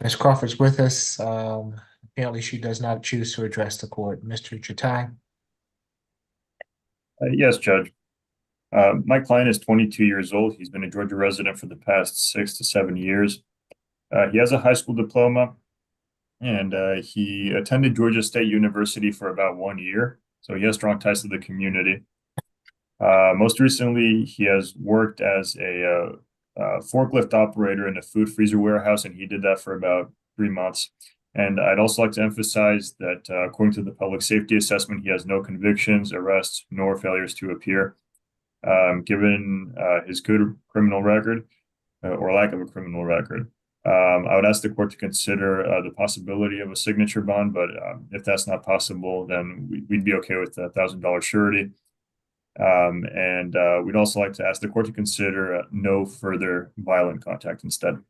Ms. Crawford's with us. Apparently she does not choose to address the court. Mr. Chatai? Yes, Judge. My client is 22 years old. He's been a Georgia resident for the past 6 to 7 years. He has a high school diploma, and he attended Georgia State University for about 1 year. So he has strong ties to the community. Most recently, he has worked as a forklift operator in a food freezer warehouse, and he did that for about 3 months. And I'd also like to emphasize that according to the public safety assessment, he has no convictions, arrests, nor failures to appear. Given his good criminal record or lack of a criminal record, I would ask the court to consider the possibility of a signature bond, but if that's not possible, then we'd be okay with a $1,000 surety. And we'd also like to ask the court to consider no further violent contact instead.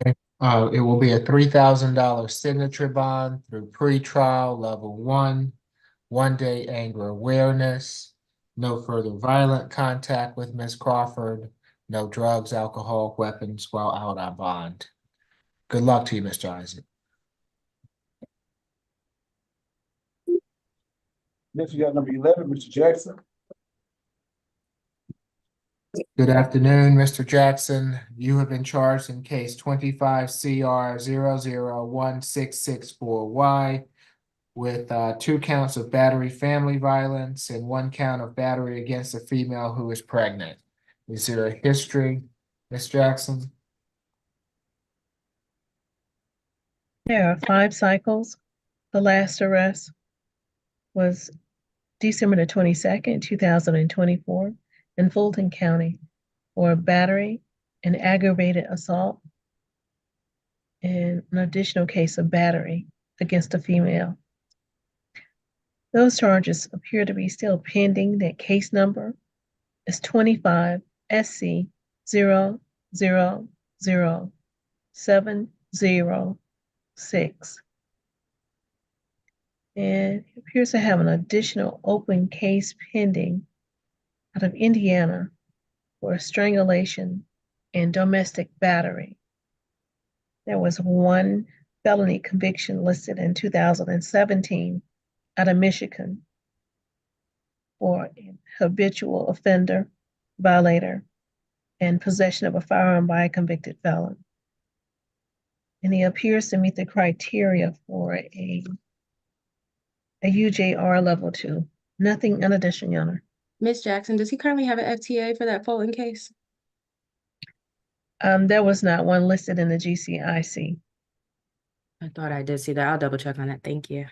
It will be a $3,000 signature bond through pretrial level 1, 1-day anger awareness, no further violent contact with Ms. Crawford, no drugs, alcohol, weapons while out on bond. Good luck to you, Mr. Isaac. Next, we got number 11, Mr. Jackson. Good afternoon, Mr. Jackson. You have been charged in case 25 CR 001664Y with 2 counts of battery family violence and 1 count of battery against a female who is pregnant. Is there a history, Ms. Jackson? There are 5 cycles. The last arrest was December the 22nd, 2024 in Fulton County for battery and aggravated assault and an additional case of battery against a female. Those charges appear to be still pending. That case number is 25 SC 000706. And it appears to have an additional open case pending out of Indiana for strangulation and domestic battery. There was 1 felony conviction listed in 2017 out of Michigan for an habitual offender, violator, and possession of a firearm by a convicted felon. And he appears to meet the criteria for a UJR level 2. Nothing in addition, Your Honor. Ms. Jackson, does he currently have an FTA for that Fulton case? There was not one listed in the GCIC. I thought I did see that. I'll double check on that. Thank you.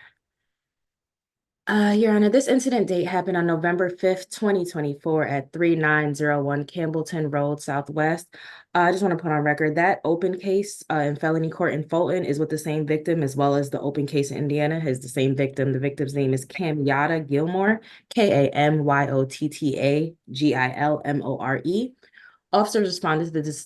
Your Honor, this incident date happened on November 5th, 2024 at 3901 Campbellton Road Southwest. I just want to put on record that open case in felony court in Fulton is with the same victim, as well as the open case in Indiana has the same victim. The victim's name is Kamyotta Gilmore, KAMYOTTAGILMORE. Officers responded to this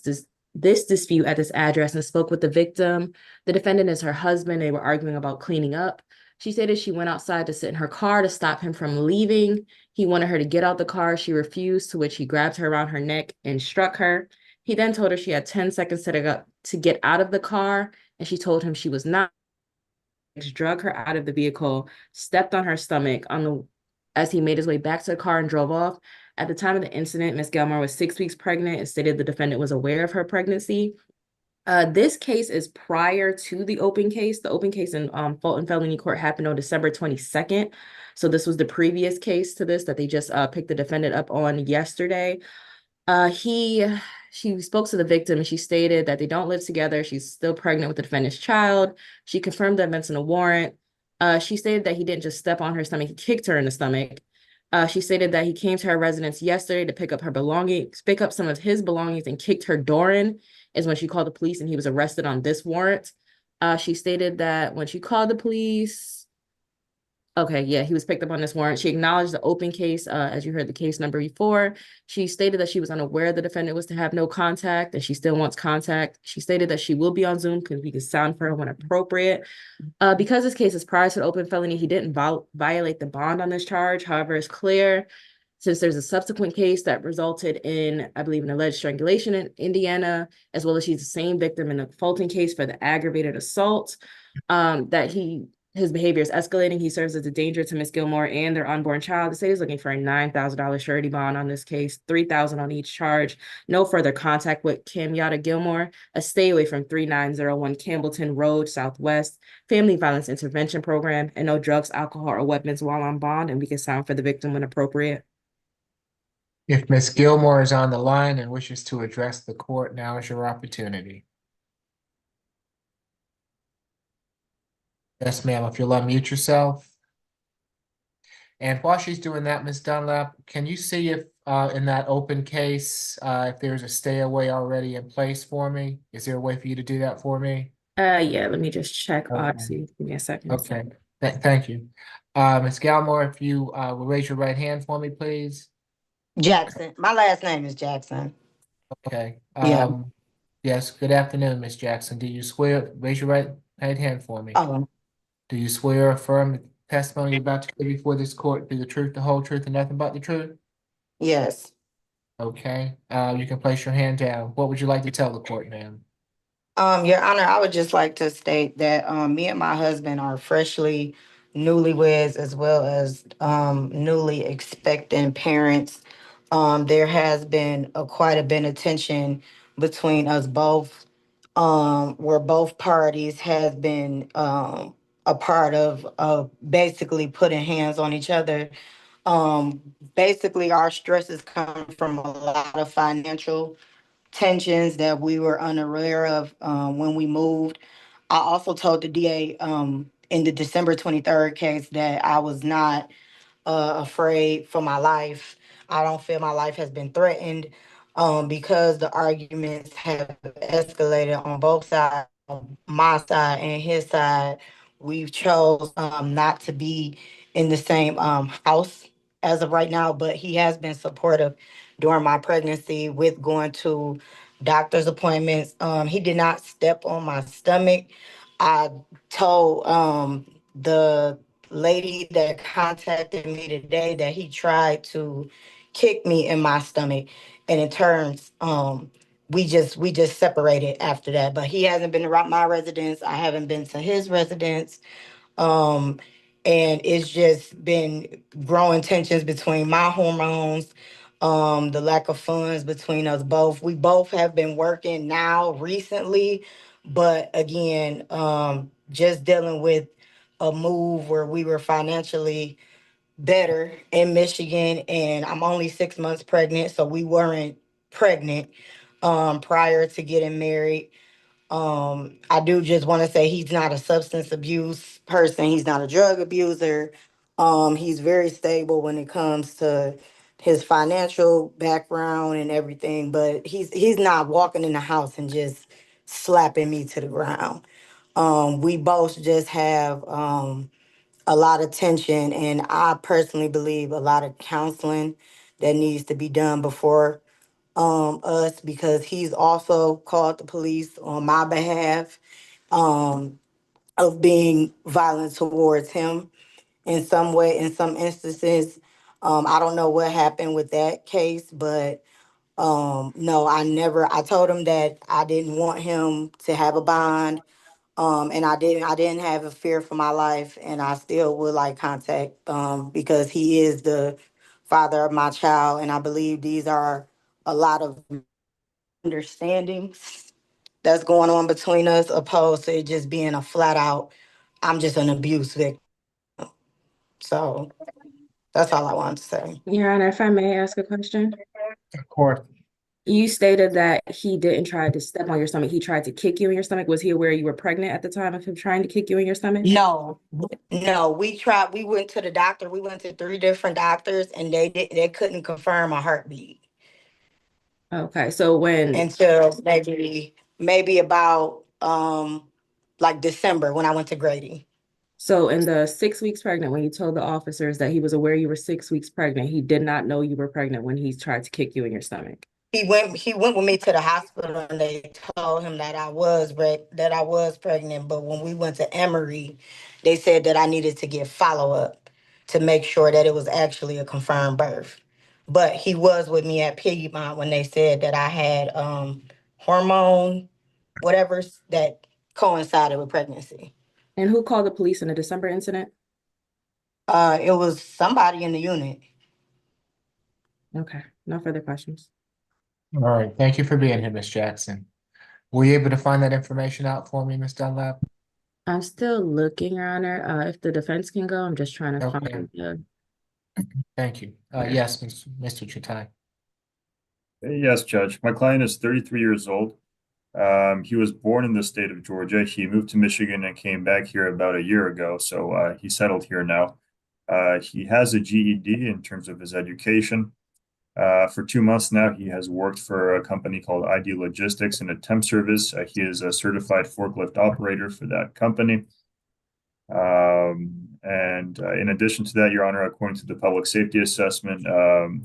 dispute at this address and spoke with the victim. The defendant is her husband. They were arguing about cleaning up. She stated she went outside to sit in her car to stop him from leaving. He wanted her to get out the car. She refused, to which he grabbed her around her neck and struck her. He then told her she had 10 seconds to get out of the car, and she told him she was not. Drug her out of the vehicle, stepped on her stomach as he made his way back to the car and drove off. At the time of the incident, Ms. Gilmore was 6 weeks pregnant and stated the defendant was aware of her pregnancy. This case is prior to the open case. The open case in Fulton Felony Court happened on December 22nd. So this was the previous case to this that they just picked the defendant up on yesterday. She spoke to the victim and she stated that they don't live together. She's still pregnant with the defendant's child. She confirmed the events in a warrant. She stated that he didn't just step on her stomach, he kicked her in the stomach. She stated that he came to her residence yesterday to pick up her belongings, pick up some of his belongings and kicked her door in, is when she called the police and he was arrested on this warrant. She stated that when she called the police, he was picked up on this warrant. She acknowledged the open case, as you heard the case number before. She stated that she was unaware the defendant was to have no contact and she still wants contact. She stated that she will be on Zoom because we can sound for her when appropriate. Because this case is prior to the open felony, he didn't violate the bond on this charge. However, it's clear, since there's a subsequent case that resulted in, I believe, an alleged strangulation in Indiana, as well as she's the same victim in the Fulton case for the aggravated assault, that his behavior is escalating. He serves as a danger to Ms. Gilmore and their unborn child. The state is looking for a $9,000 surety bond on this case, $3,000 on each charge. No further contact with Kamyotta Gilmore. A stay away from 3901 Campbellton Road Southwest, Family Violence Intervention Program, and no drugs, alcohol, or weapons while on bond. And we can sound for the victim when appropriate. If Ms. Gilmore is on the line and wishes to address the court, now is your opportunity. Yes, ma'am, if you'll unmute yourself. And while she's doing that, Ms. Dunlap, can you see if in that open case, if there's a stay away already in place for me? Is there a way for you to do that for me? Yeah, let me just check. Okay. Odyssey. Give me a second. Okay, thank you. Ms. Gilmore, if you will raise your right hand for me, please. Jackson. My last name is Jackson. Okay. Yeah. Yes, good afternoon, Ms. Jackson. Do you swear, raise your right hand for me. Do you swear or affirm the testimony you're about to give before this court be the truth, the whole truth, and nothing but the truth? Yes. Okay. You can place your hand down. What would you like to tell the court, ma'am? Your Honor, I would just like to state that me and my husband are freshly newlyweds as well as newly expectant parents. There has been quite a bit of tension between us both, where both parties has been a part of basically putting hands on each other. Basically, our stresses come from a lot of financial tensions that we were unaware of when we moved. I also told the DA in the December 23rd case that I was not afraid for my life. I don't feel my life has been threatened because the arguments have escalated on both sides, on my side and his side. We've chose not to be in the same house as of right now, but he has been supportive during my pregnancy with going to doctor's appointments. He did not step on my stomach. I told the lady that contacted me today that he tried to kick me in my stomach, and in turns we just separated after that. But he hasn't been around my residence, I haven't been to his residence, and it's just been growing tensions between my hormones, the lack of funds between us both. We both have been working now recently, but again, just dealing with a move where we were financially better in Michigan, and I'm only 6 months pregnant, so we weren't pregnant prior to getting married. I do just want to say he's not a substance abuse person. He's not a drug abuser. He's very stable when it comes to his financial background and everything, but he's not walking in the house and just slapping me to the ground. We both just have a lot of tension, and I personally believe a lot of counseling that needs to be done before us, because he's also called the police on my behalf of being violent towards him in some way, in some instances. I don't know what happened with that case, but no, I told him that I didn't want him to have a bond. And I didn't have a fear for my life, and I still would like contact because he is the father of my child, and I believe these are a lot of understandings that's going on between us, opposed to it just being a flat out, I'm just an abuse victim. So that's all I wanted to say. Your Honor, if I may ask a question. Of course. You stated that he didn't try to step on your stomach. He tried to kick you in your stomach. Was he aware you were pregnant at the time of him trying to kick you in your stomach? No, we went to the doctor, we went to 3 different doctors, and they couldn't confirm a heartbeat Okay, so until maybe about like December when I went to Grady. So in the 6 weeks pregnant, when you told the officers that he was aware you were 6 weeks pregnant, he did not know you were pregnant when he tried to kick you in your stomach. He went with me to the hospital, and they told him that I was pregnant. But when we went to Emory, they said that I needed to get follow-up to make sure that it was actually a confirmed birth. But he was with me at Piedmont when they said that I had hormone whatever that coincided with pregnancy. And who called the police in the December incident? It was somebody in the unit. Okay, no further questions. All right, thank you for being here, Ms. Jackson. Were you able to find that information out for me, Ms. Dunlap? I'm still looking, Your Honor. If the defense can go, I'm just trying to Okay. find the. Thank you. Okay. Yes, Mr. Chitai. Yes, Judge. My client is 33 years old. He was born in the state of Georgia. He moved to Michigan and came back here about a year ago, so he settled here now. He has a GED in terms of his education. For 2 months now, he has worked for a company called ID Logistics in a temp service. He is a certified forklift operator for that company. In addition to that, Your Honor, according to the public safety assessment,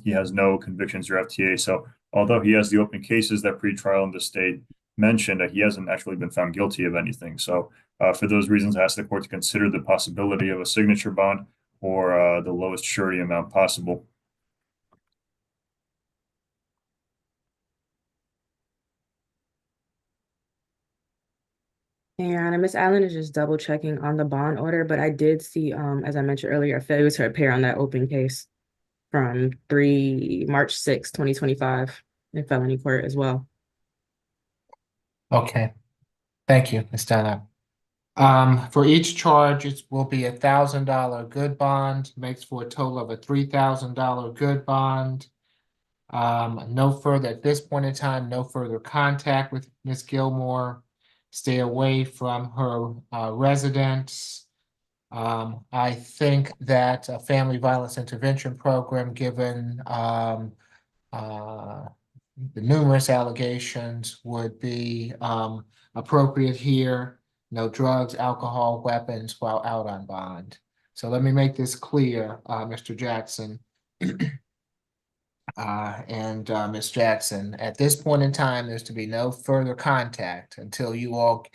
he has no convictions or FTA. So although he has the open cases that pretrial in the state mentioned, he hasn't actually been found guilty of anything. So for those reasons, I ask the court to consider the possibility of a signature bond or the lowest surety amount possible. Your Honor, Ms. Allen is just double checking on the bond order, but I did see, as I mentioned earlier, a failure to appear on that open case from March 6, 2025 in felony court as well. Okay. Thank you, Ms. Dunlap. For each charge, it will be $1,000 good bond, makes for a total of a $3,000 good bond. No further, at this point in time, no further contact with Ms. Gilmore. stay away from her residence. I think that a family violence intervention program, given the numerous allegations, would be appropriate here. No drugs, alcohol, weapons while out on bond. So let me make this clear, Mr. Jackson. And Ms. Jackson, at this point in time, there's to be no further contact until you all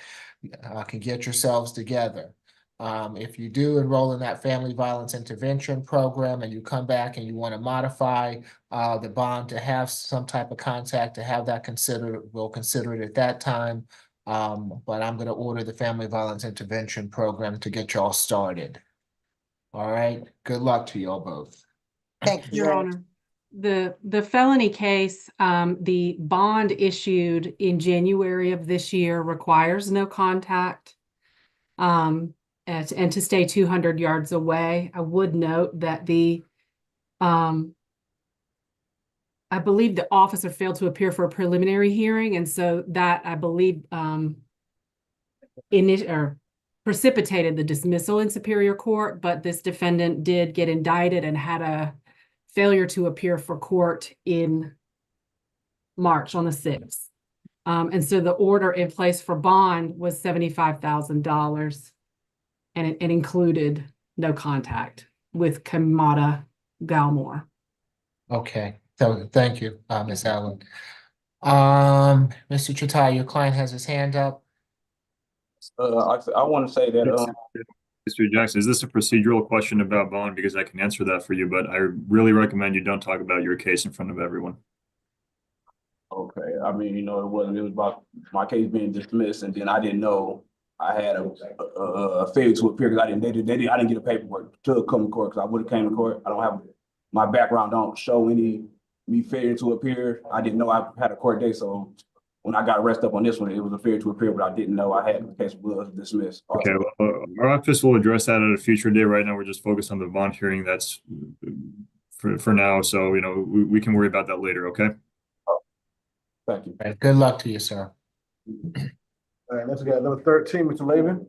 can get yourselves together. If you do enroll in that family violence intervention program and you come back and you want to modify the bond to have some type of contact, to have that considered, we'll consider it at that time. But I'm going to order the family violence intervention program to get y'all started. All right. Good luck to y'all both. Thank you, Your Honor. The felony case, the bond issued in January of this year requires no contact, and to stay 200 yards away. I would note that I believe the officer failed to appear for a preliminary hearing, and so that, I believe, precipitated the dismissal in Superior Court, but this defendant did get indicted and had a failure to appear for court in March on the 6th. And so the order in place for bond was $75,000, and it included no contact with Kamada Galmore. Okay, so thank you, Ms. Allen. Mr. Chatai, your client has his hand up. I want to say that Mr. Jackson, is this a procedural question about bond? Because I can answer that for you, but I really recommend you don't talk about your case in front of everyone. okay. I mean, it was about my case being dismissed, and then I didn't know I had a failure to appear because I didn't get the paperwork to come to court because I would have came to court. I don't have my background don't show me failure to appear. I didn't know I had a court date, so when I got arrested up on this one, it was a failure to appear, but I didn't know I had the case was dismissed. Okay, well, our office will address that at a future day. Right now, we're just focused on the bond hearing. That's for now. So, we can worry about that later, okay? Thank you. All right, good luck to you, sir. All right, let's go. Number 13, Mr. Leavon.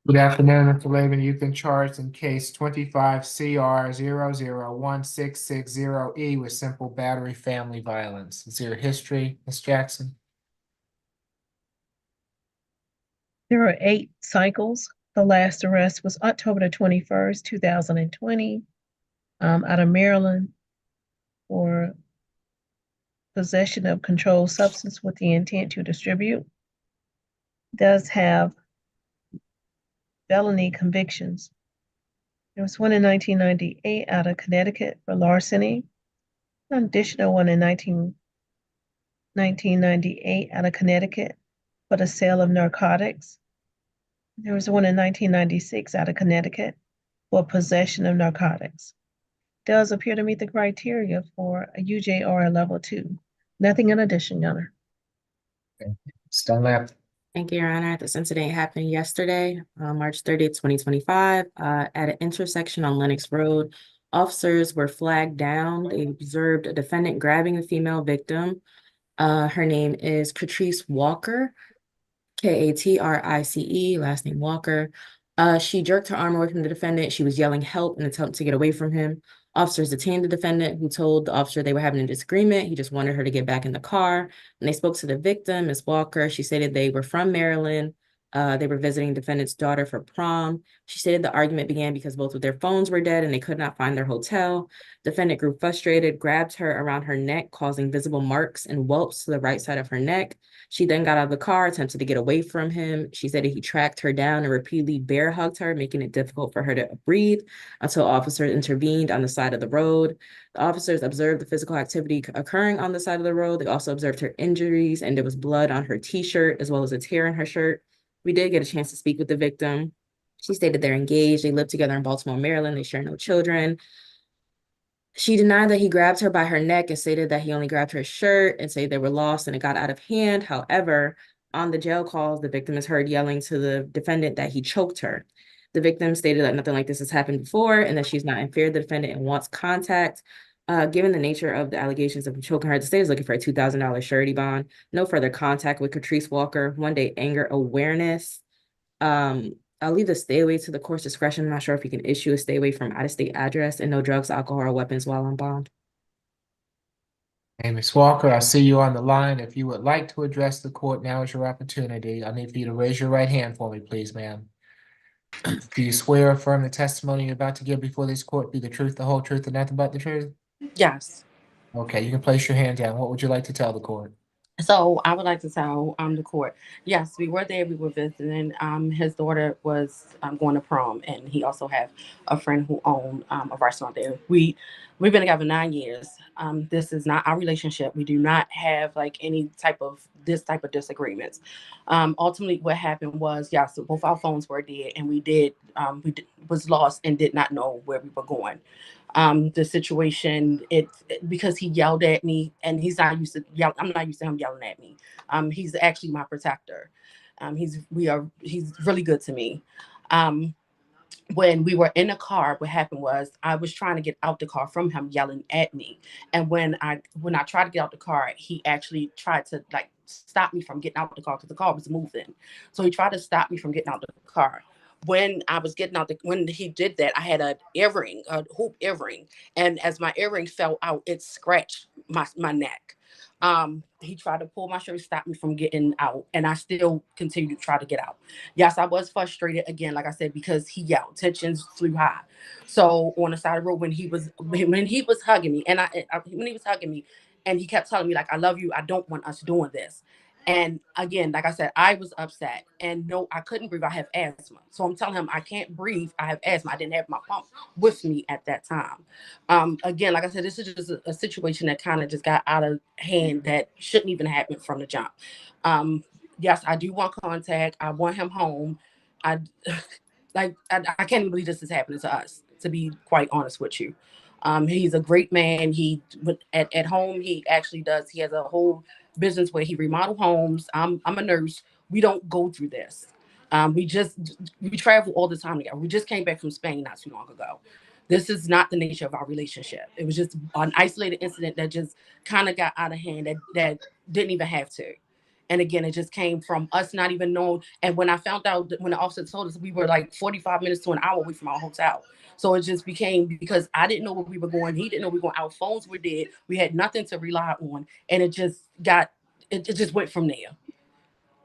Good afternoon, Mr. Leavon. You've been charged in case 25 CR 001660E with simple battery family violence. Is there a history, Ms. Jackson? There are 8 cycles. The last arrest was October the 21st, 2020, out of Maryland for possession of controlled substance with the intent to distribute. Does have felony convictions. There was one in 1998 out of Connecticut for larceny, an additional one in 1998 out of Connecticut for the sale of narcotics. There was one in 1996 out of Connecticut for possession of narcotics. Does appear to meet the criteria for a UJR level 2. Nothing in addition, Your Honor. Stunlap. Thank you, Your Honor. This incident happened yesterday, March 30th, 2025, at an intersection on Lenox Road. Officers were flagged down. They observed a defendant grabbing a female victim. Her name is Catrice Walker, Katrice, last name Walker. She jerked her arm away from the defendant. She was yelling help in an attempt to get away from him. Officers detained the defendant, who told the officer they were having a disagreement. He just wanted her to get back in the car. And they spoke to the victim, Ms. Walker. She stated they were from Maryland. They were visiting defendant's daughter for prom. She stated the argument began because both of their phones were dead and they could not find their hotel. Defendant grew frustrated, grabbed her around her neck, causing visible marks and whelps to the right side of her neck. She then got out of the car, attempted to get away from him. She said he tracked her down and repeatedly bear hugged her, making it difficult for her to breathe until officers intervened on the side of the road. The officers observed the physical activity occurring on the side of the road. They also observed her injuries, and there was blood on her t-shirt as well as a tear in her shirt. We did get a chance to speak with the victim. She stated they're engaged. They live together in Baltimore, Maryland. They share no children. She denied that he grabbed her by her neck and stated that he only grabbed her shirt and said they were lost and it got out of hand. However, on the jail calls, the victim is heard yelling to the defendant that he choked her. The victim stated that nothing like this has happened before and that she's not in fear of the defendant and wants contact. Given the nature of the allegations of choking her, the state is looking for a $2,000 surety bond. No further contact with Catrice Walker. 1-day anger awareness. I'll leave the stay away to the court's discretion. I'm not sure if you can issue a stay away from out-of-state address, and no drugs, alcohol, or weapons while on bond. Hey, Ms. Walker, I see you on the line. If you would like to address the court, now is your opportunity. I need for you to raise your right hand for me, please, ma'am. Do you swear or affirm the testimony you're about to give before this court be the truth, the whole truth, and nothing but the truth? Yes. Okay, you can place your hand down. What would you like to tell the court? So I would like to tell the court, yes, we were there, we were visiting. His daughter was going to prom, and he also have a friend who owned a restaurant there. We've been together 9 years. This is not our relationship. We do not have like any type of disagreements. Ultimately, what happened was, yes, both our phones were dead, and we was lost and did not know where we were going. The situation, because he yelled at me, and he's not used to yell. I'm not used to him yelling at me. He's actually my protector. He's really good to me. When we were in the car, what happened was I was trying to get out the car from him yelling at me. And when I tried to get out the car, he actually tried to like stop me from getting out the car because the car was moving. So he tried to stop me from getting out the car. When I was getting out, when he did that, I had a hoop earring. And as my earring fell out, it scratched my neck. He tried to pull my shirt, stop me from getting out, and I still continued to try to get out. Yes, I was frustrated again, like I said, because he yelled, tensions flew high. So on the side of the road, when he was hugging me, when he was hugging me, and he kept telling me like, "I love you. I don't want us doing this." And again, like I said, I was upset, and no, I couldn't breathe. I have asthma, so I'm telling him I can't breathe. I have asthma. I didn't have my pump with me at that time. Again, like I said, this is just a situation that kind of just got out of hand that shouldn't even happen from the jump. Yes, I do want contact. I want him home. I can't even believe this is happening to us, to be quite honest with you. He's a great man. At home, he actually does. He has a whole business where he remodel homes. I'm a nurse. We don't go through this. We travel all the time together. We just came back from Spain not too long ago. This is not the nature of our relationship. It was just an isolated incident that just kind of got out of hand that didn't even have to. And again, it just came from us not even knowing. And when I found out, when the officer told us, we were like 45 minutes to an hour away from our hotel. So it just became, because I didn't know where we were going. He didn't know we were going. Our phones were dead. We had nothing to rely on. And it just went from there.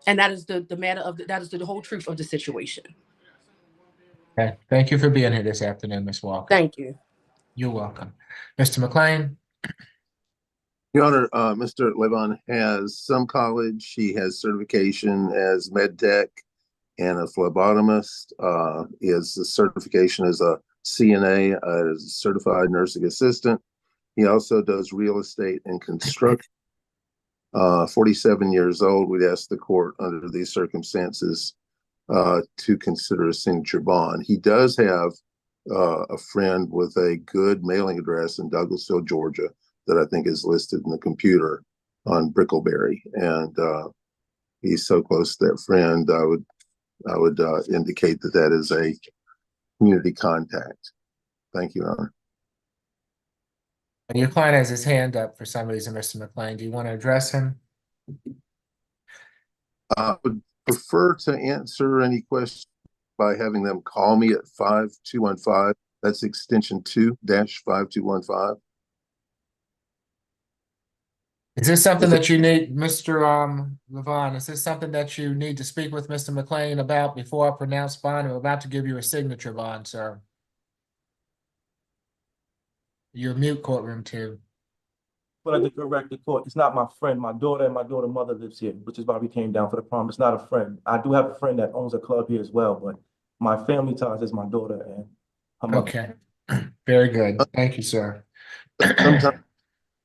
And that is that is the whole truth of the situation. Okay, thank you for being here this afternoon, Ms. Walker. Thank you. You're welcome. Mr. McLean? Your Honor, Mr. Leavon has some college. He has certification as med tech and a phlebotomist. His certification as a CNA, as a certified nursing assistant. He also does real estate and construction. 47 years old. We'd ask the court under these circumstances to consider a signature bond. He does have a friend with a good mailing address in Douglasville, Georgia, that I think is listed in the computer on Brickleberry, and he's so close to that friend. I would indicate that is a community contact. Thank you, Your Honor. Your client has his hand up for some reason, Mr. McLean. Do you want to address him? I would prefer to answer any questions by having them call me at 5215. That's extension 2-5215. Is this something that you need, Mr. Leavon? Is this something that you need to speak with Mr. McLean about before I pronounce bond? I'm about to give you a signature bond, sir. You're mute, courtroom 2. But I just correct the court. It's not my friend. My daughter and my daughter's mother lives here, which is why we came down for the prom. It's not a friend. I do have a friend that owns a club here as well, but my family ties is my daughter and her mother. Okay, very good. Thank you, sir. Sometimes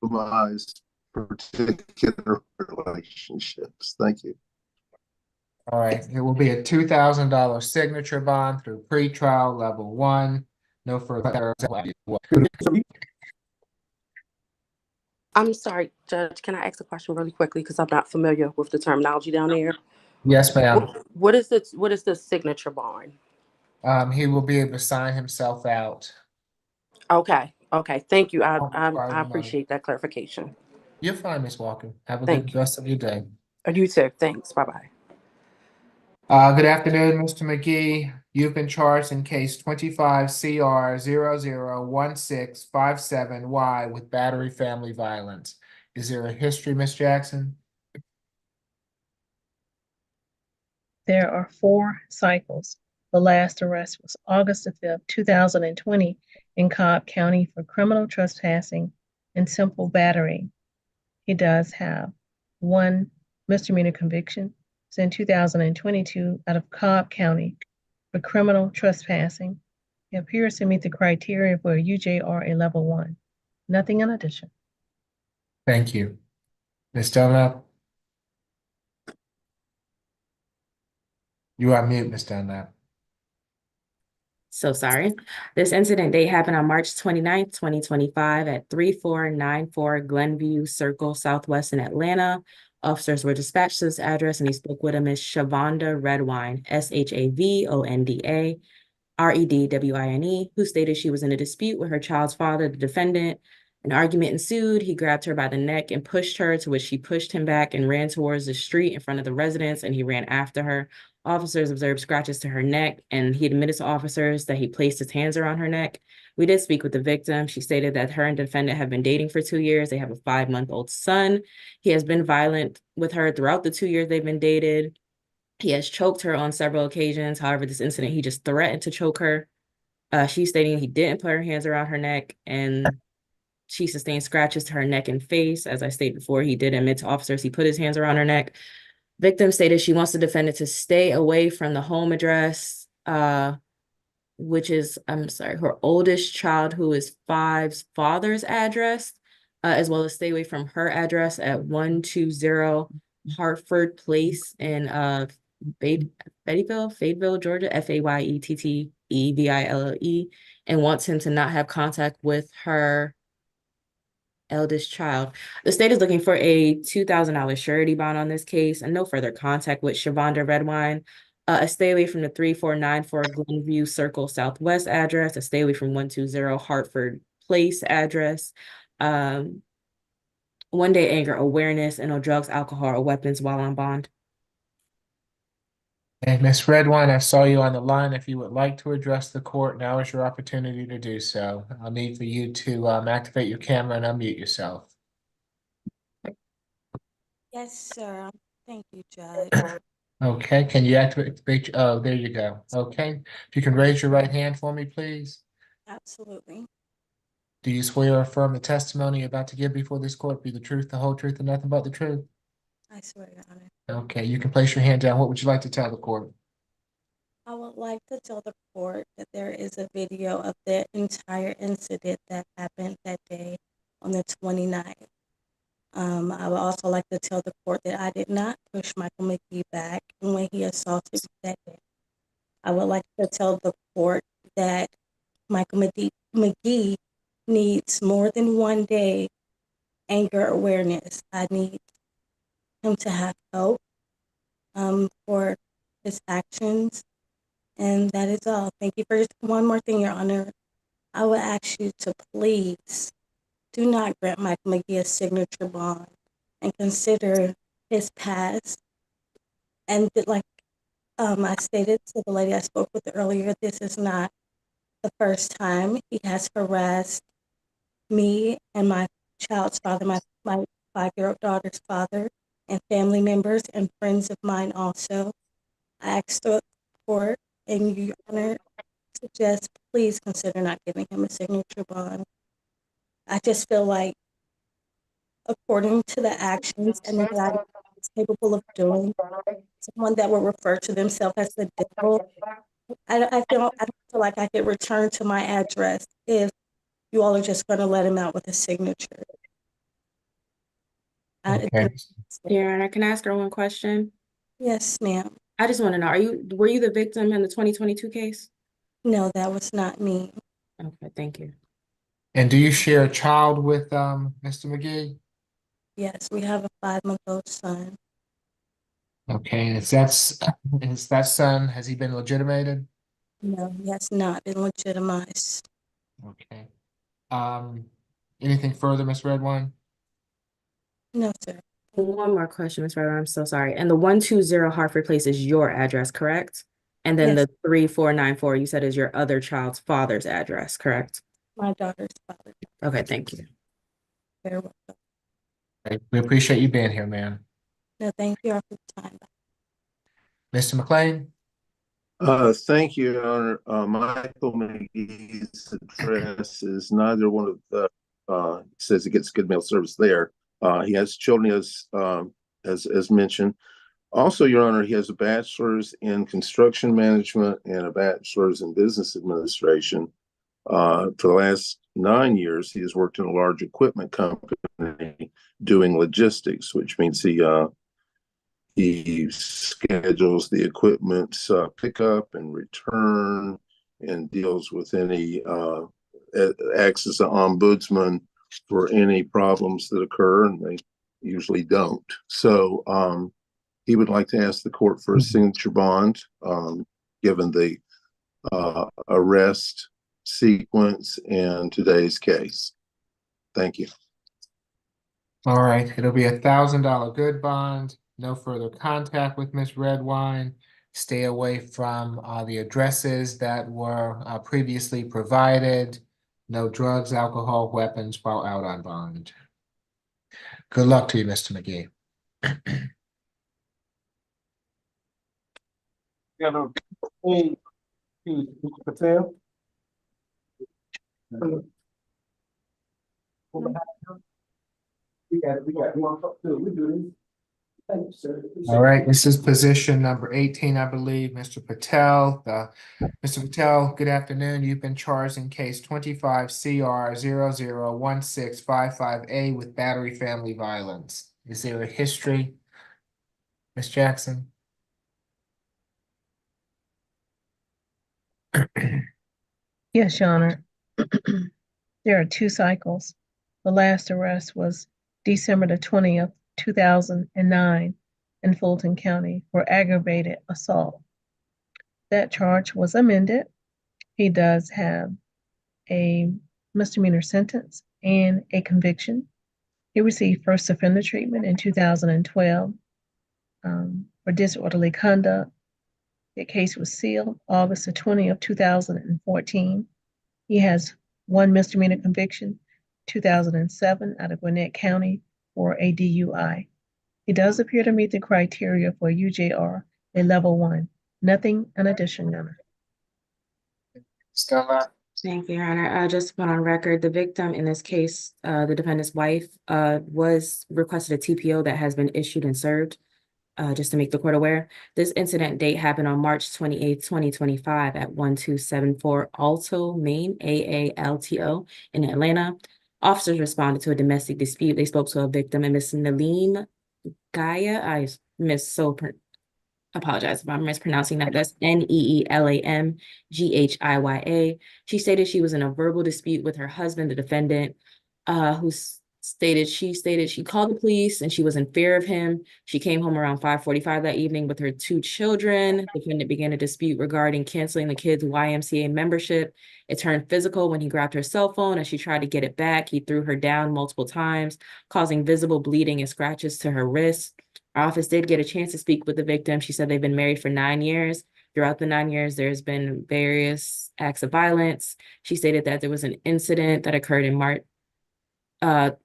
compromise particular relationships. Thank you. All right, it will be a $2,000 signature bond through pretrial level 1. No further. I'm sorry, Judge, can I ask a question really quickly, because I'm not familiar with the terminology down there? Yes, ma'am. What is the signature bond? He will be able to sign himself out. Okay. Okay, thank you. Require I the money. appreciate that clarification. You're fine, Ms. Walker. Have a Thank good you. rest of your day. You too. Thanks. Bye-bye. Good afternoon, Mr. McGee. You've been charged in case 25 CR 001657Y with battery family violence. Is there a history, Ms. Jackson? There are 4 cycles. The last arrest was August the 5th, 2020 in Cobb County for criminal trespassing and simple battery. He does have 1 misdemeanor conviction. It's in 2022 out of Cobb County for criminal trespassing. He appears to meet the criteria for a UJR a level 1. Nothing in addition. Thank you. Ms. Dunlap? You are mute, Ms. Dunlap. So sorry. This incident date happened on March 29th, 2025 at 3494 Glenview Circle Southwest in Atlanta. Officers were dispatched to this address and he spoke with a Ms. Shavonda Redwine, Shavonda Redwine, who stated she was in a dispute with her child's father, the defendant. An argument ensued. He grabbed her by the neck and pushed her, to which she pushed him back and ran towards the street in front of the residence, and he ran after her. Officers observed scratches to her neck, and he admitted to officers that he placed his hands around her neck. We did speak with the victim. She stated that her and the defendant have been dating for 2 years. They have a 5-month-old son. He has been violent with her throughout the 2 years they've been dated. He has choked her on several occasions. However, this incident, he just threatened to choke her. She's stating he didn't put her hands around her neck, and she sustained scratches to her neck and face. As I stated before, he did admit to officers he put his hands around her neck. Victim stated she wants the defendant to stay away from the home address, which is, her oldest child, who is 5's father's address, as well as stay away from her address at 120 Hartford Place in Fayetteville, Georgia, Fayetteville, and wants him to not have contact with her eldest child. The state is looking for a $2,000 surety bond on this case and no further contact with Shavonda Redwine. A stay away from the 3494 Glenview Circle Southwest address, a stay away from 120 Hartford Place address, 1-day anger awareness, and no drugs, alcohol, or weapons while on bond. And Ms. Redwine, I saw you on the line. If you would like to address the court, now is your opportunity to do so. I'll need for you to activate your camera and unmute yourself. Yes, sir. Thank you, Judge. Okay, can you activate? Oh, there you go. Okay, if you can raise your right hand for me, please. Absolutely. Do you swear or affirm the testimony you're about to give before this court be the truth, the whole truth, and nothing but the truth? I swear, Your Honor. Okay, you can place your hand down. What would you like to tell the court? I would like to tell the court that there is a video of the entire incident that happened that day on the 29th. I would also like to tell the court that I did not push Michael McGee back when he assaulted me that day. I would like to tell the court that Michael McGee needs more than 1 day anger awareness. I need him to have help for his actions. And that is all. Thank you for one more thing, Your Honor. I would ask you to please do not grant Michael McGee a signature bond and consider his past. And like I stated to the lady I spoke with earlier, this is not the first time he has harassed me and my child's father, my 5-year-old daughter's father, and family members and friends of mine also. I asked the court and Your Honor to just please consider not giving him a signature bond. I just feel like, according to the actions and what I is capable of doing, someone that will refer to themselves as the devil, I don't feel like I could return to my address if you all are just going to let him out with a signature. Okay. Your Honor, can I ask her one question? Yes, ma'am. I just want to know, were you the victim in the 2022 case? No, that was not me. Okay, thank you. And do you share a child with Mr. McGee? Yes, we have a 5-month-old son. Okay, and is that son, has he been legitimated? No, he has not been legitimized. Okay. Anything further, Ms. Redwine? No, sir. One more question, Ms. Ryder. I'm so sorry. And the 120 Hartford Place is your address, correct? And then Yes. the 3494 you said is your other child's father's address, correct? My daughter's father. Okay, thank you. Very welcome. We appreciate you being here, ma'am. No, thank you all for the time. Mr. McLean? Thank you, Your Honor. Michael McGee's address is neither one of the, says he gets good mail service there. He has children, as mentioned. Also, Your Honor, he has a bachelor's in construction management and a bachelor's in business administration. For the last 9 years, he has worked in a large equipment company doing logistics, which means he schedules the equipment's pickup and return and deals with any, acts as an ombudsman for any problems that occur, and they usually don't. So he would like to ask the court for a signature bond, given the arrest sequence and today's case. Thank you. All right, it'll be $1,000 good bond. No further contact with Ms. Redwine. Stay away from the addresses that were previously provided. No drugs, alcohol, weapons while out on bond. Good luck to you, Mr. McGee. Mr. Patel. We got one up too. We do this. Thank you, sir. All right, this is position number 18, I believe, Mr. Patel. Mr. Patel, good afternoon. You've been charged in case 25 CR 001655A with battery family violence. Is there a history, Ms. Jackson? Yes, Your Honor. There are 2 cycles. The last arrest was December the 20th, 2009 in Fulton County for aggravated assault. That charge was amended. He does have a misdemeanor sentence and a conviction. He received first offender treatment in 2012 for disorderly conduct. The case was sealed August the 20th, 2014. He has 1 misdemeanor conviction, 2007 out of Gwinnett County for a DUI. He does appear to meet the criteria for UJR, a level 1. Nothing in addition, Your Honor. Stella? Thank you, Your Honor. Just to put on record, the victim in this case, the defendant's wife, was requested a TPO that has been issued and served. Just to make the court aware, this incident date happened on March 28th, 2025 at 1274 Alto, Main, AALTO in Atlanta. Officers responded to a domestic dispute. They spoke to a victim, and Miss Naleen Gaia, apologize if I'm mispronouncing that. That's NEELAMGHIYA. She stated she was in a verbal dispute with her husband, the defendant, who stated she called the police and she was in fear of him. She came home around 5:45 that evening with her 2 children. The defendant began a dispute regarding canceling the kids' YMCA membership. It turned physical when he grabbed her cell phone and she tried to get it back. He threw her down multiple times, causing visible bleeding and scratches to her wrists. Our office did get a chance to speak with the victim. She said they've been married for 9 years. Throughout the 9 years, there's been various acts of violence. She stated that there was an incident that occurred in March.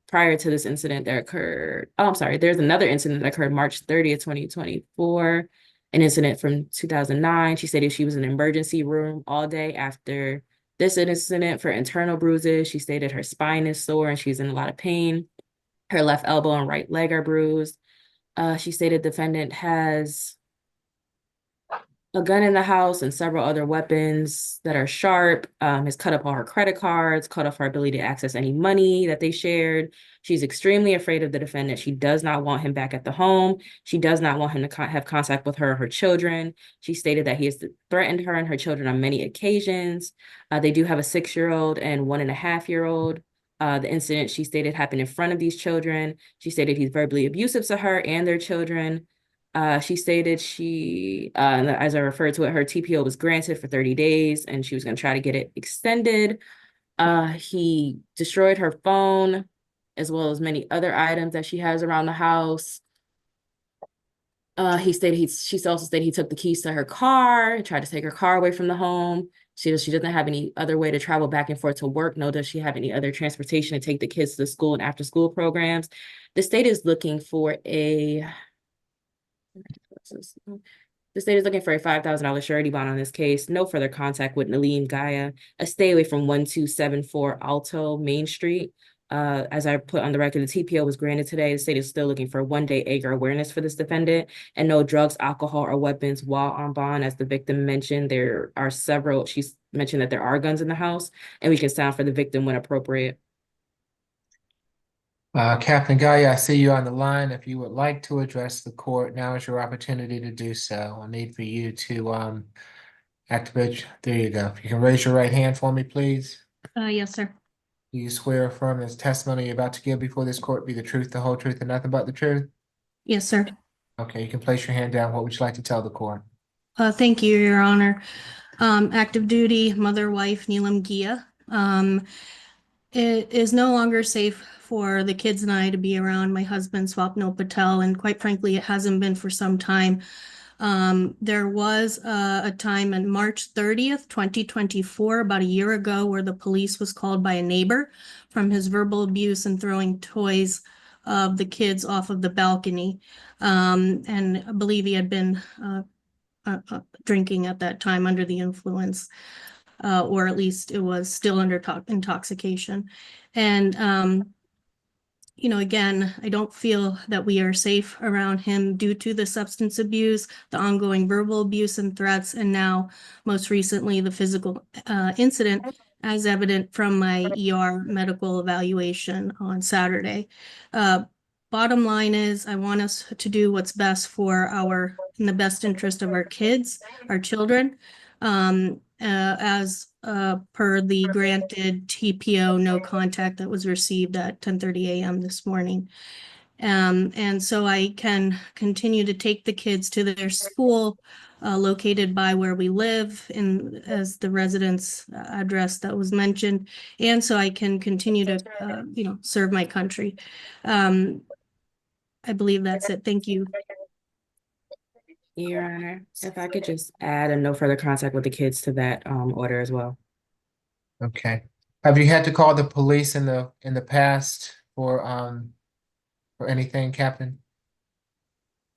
Prior to this incident that occurred, there's another incident that occurred March 30th, 2024, an incident from 2009. She stated she was in an emergency room all day after this incident for internal bruises. She stated her spine is sore and she's in a lot of pain. Her left elbow and right leg are bruised. She stated defendant has a gun in the house and several other weapons that are sharp, has cut up all her credit cards, cut off her ability to access any money that they shared. She's extremely afraid of the defendant. She does not want him back at the home. She does not want him to have contact with her or her children. She stated that he has threatened her and her children on many occasions. They do have a 6-year-old and 1.5-year-old. The incident, she stated, happened in front of these children. She stated he's verbally abusive to her and their children. She stated as I referred to it, her TPO was granted for 30 days and she was going to try to get it extended. He destroyed her phone, as well as many other items that she has around the house. She also stated he took the keys to her car, tried to take her car away from the home. She doesn't have any other way to travel back and forth to work, nor does she have any other transportation to take the kids to the school and after school programs. The state is looking for a $5,000 surety bond on this case. No further contact with Naleen Gaia. A stay away from 1274 Alto Main Street. As I put on the record, the TPO was granted today. The state is still looking for 1-day anger awareness for this defendant, and no drugs, alcohol, or weapons while on bond. As the victim mentioned, there are several. She's mentioned that there are guns in the house, and we can sound for the victim when appropriate. Captain Gaia, I see you on the line. If you would like to address the court, now is your opportunity to do so. I'll need for you to activate. There you go. If you can raise your right hand for me, please. Yes, sir. Do you swear or affirm this testimony you're about to give before this court be the truth, the whole truth, and nothing but the truth? Yes, sir. Okay, you can place your hand down. What would you like to tell the court? Thank you, Your Honor. Active duty mother, wife, Neelam Gia. It is no longer safe for the kids and I to be around my husband, Swapnil Patel, and quite frankly, it hasn't been for some time. There was a time on March 30th, 2024, about a year ago, where the police was called by a neighbor from his verbal abuse and throwing toys of the kids off of the balcony. And I believe he had been drinking at that time under the influence, or at least it was still under intoxication. And you know, again, I don't feel that we are safe around him due to the substance abuse, the ongoing verbal abuse and threats, and now most recently the physical incident, as evident from my ER medical evaluation on Saturday. Bottom line is, I want us to do what's best for in the best interest of our kids, our children, as per the granted TPO no contact that was received at 10:30 a.m. this morning. And so I can continue to take the kids to their school located by where we live as the residence address that was mentioned. And so I can continue to, serve my country. I believe that's it. Thank you. Your Honor, if I could just add a no further contact with the kids to that order as well. Okay. Have you had to call the police in the past for anything, Captain?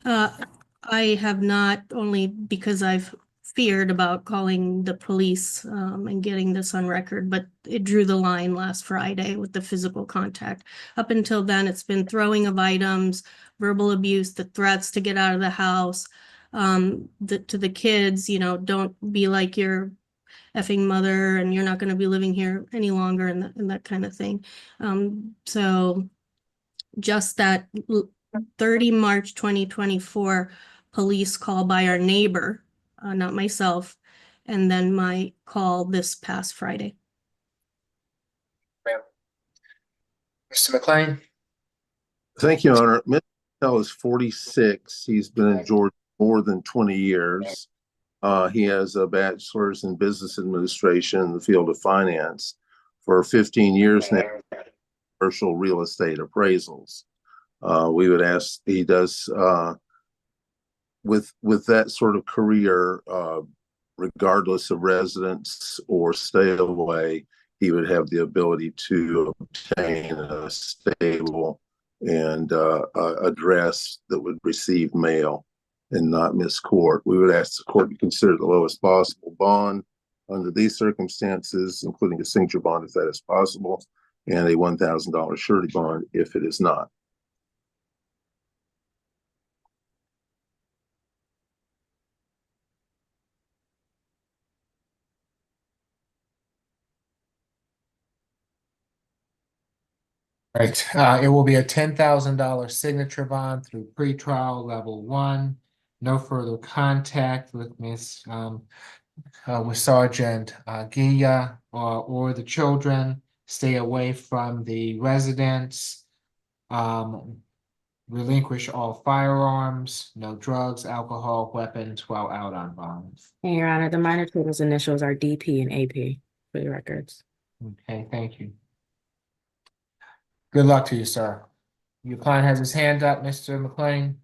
I have not, only because I've feared about calling the police and getting this on record, but it drew the line last Friday with the physical contact. Up until then, it's been throwing of items, verbal abuse, the threats to get out of the house, to the kids, don't be like your effing mother and you're not going to be living here any longer, and that kind of thing. So just that 30 March 2024 police call by our neighbor, not myself, and then my call this past Friday. Mr. McLean? Thank you, Your Honor. Mr. Patel is 46. He's been in Georgia more than 20 years. He has a bachelor's in business administration in the field of finance for 15 years now, commercial real estate appraisals. We would ask, he does, with that sort of career, regardless of residence or stay away, he would have the ability to obtain a stable and address that would receive mail and not miss court. We would ask the court to consider the lowest possible bond under these circumstances, including a signature bond if that is possible, and a $1,000 surety bond if it is not. Right. It will be a $10,000 signature bond through pretrial level 1. No further contact with with Sergeant Gia or the children. Stay away from the residence. Relinquish all firearms. No drugs, alcohol, weapons while out on bond. Your Honor, the minor children's initials are DP and AP for the records. Okay, thank you. Good luck to you, sir. Your client has his hand up, Mr. McLean.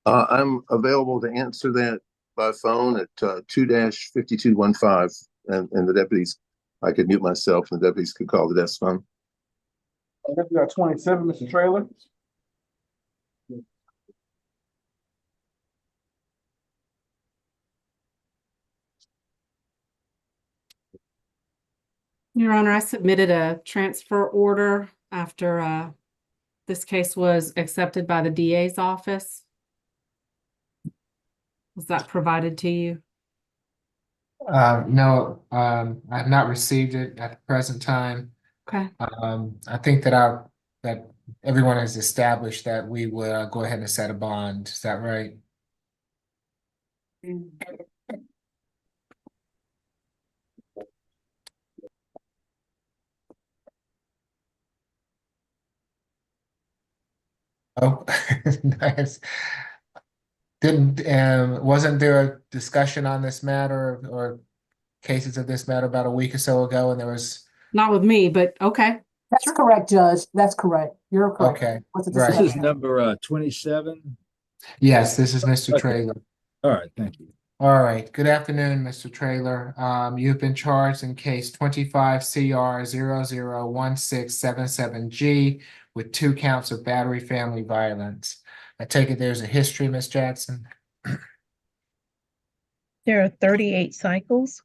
I'm available to answer that by phone at 2-5215, and the deputies, I could mute myself and the deputies could call the desk phone. I guess we got 27, Mr. Trailer. Your Honor, I submitted a transfer order after this case was accepted by the DA's office. Was that provided to you? No, I've not received it at the present time. Okay. I think that everyone has established that we will go ahead and set a bond. Is that right? Oh, nice. Wasn't there a discussion on this matter or cases of this matter about a week or so ago, and there was? Not with me, but okay. That's correct, Judge. That's correct. You're correct. Okay, What's the right. This is discussion? number 27. Yes, this is Mr. Okay. Trailer. All right, thank you. All right, good afternoon, Mr. Trailer. You've been charged in case 25 CR 001677G with 2 counts of battery family violence. I take it there's a history, Ms. Jackson? There are 38 cycles.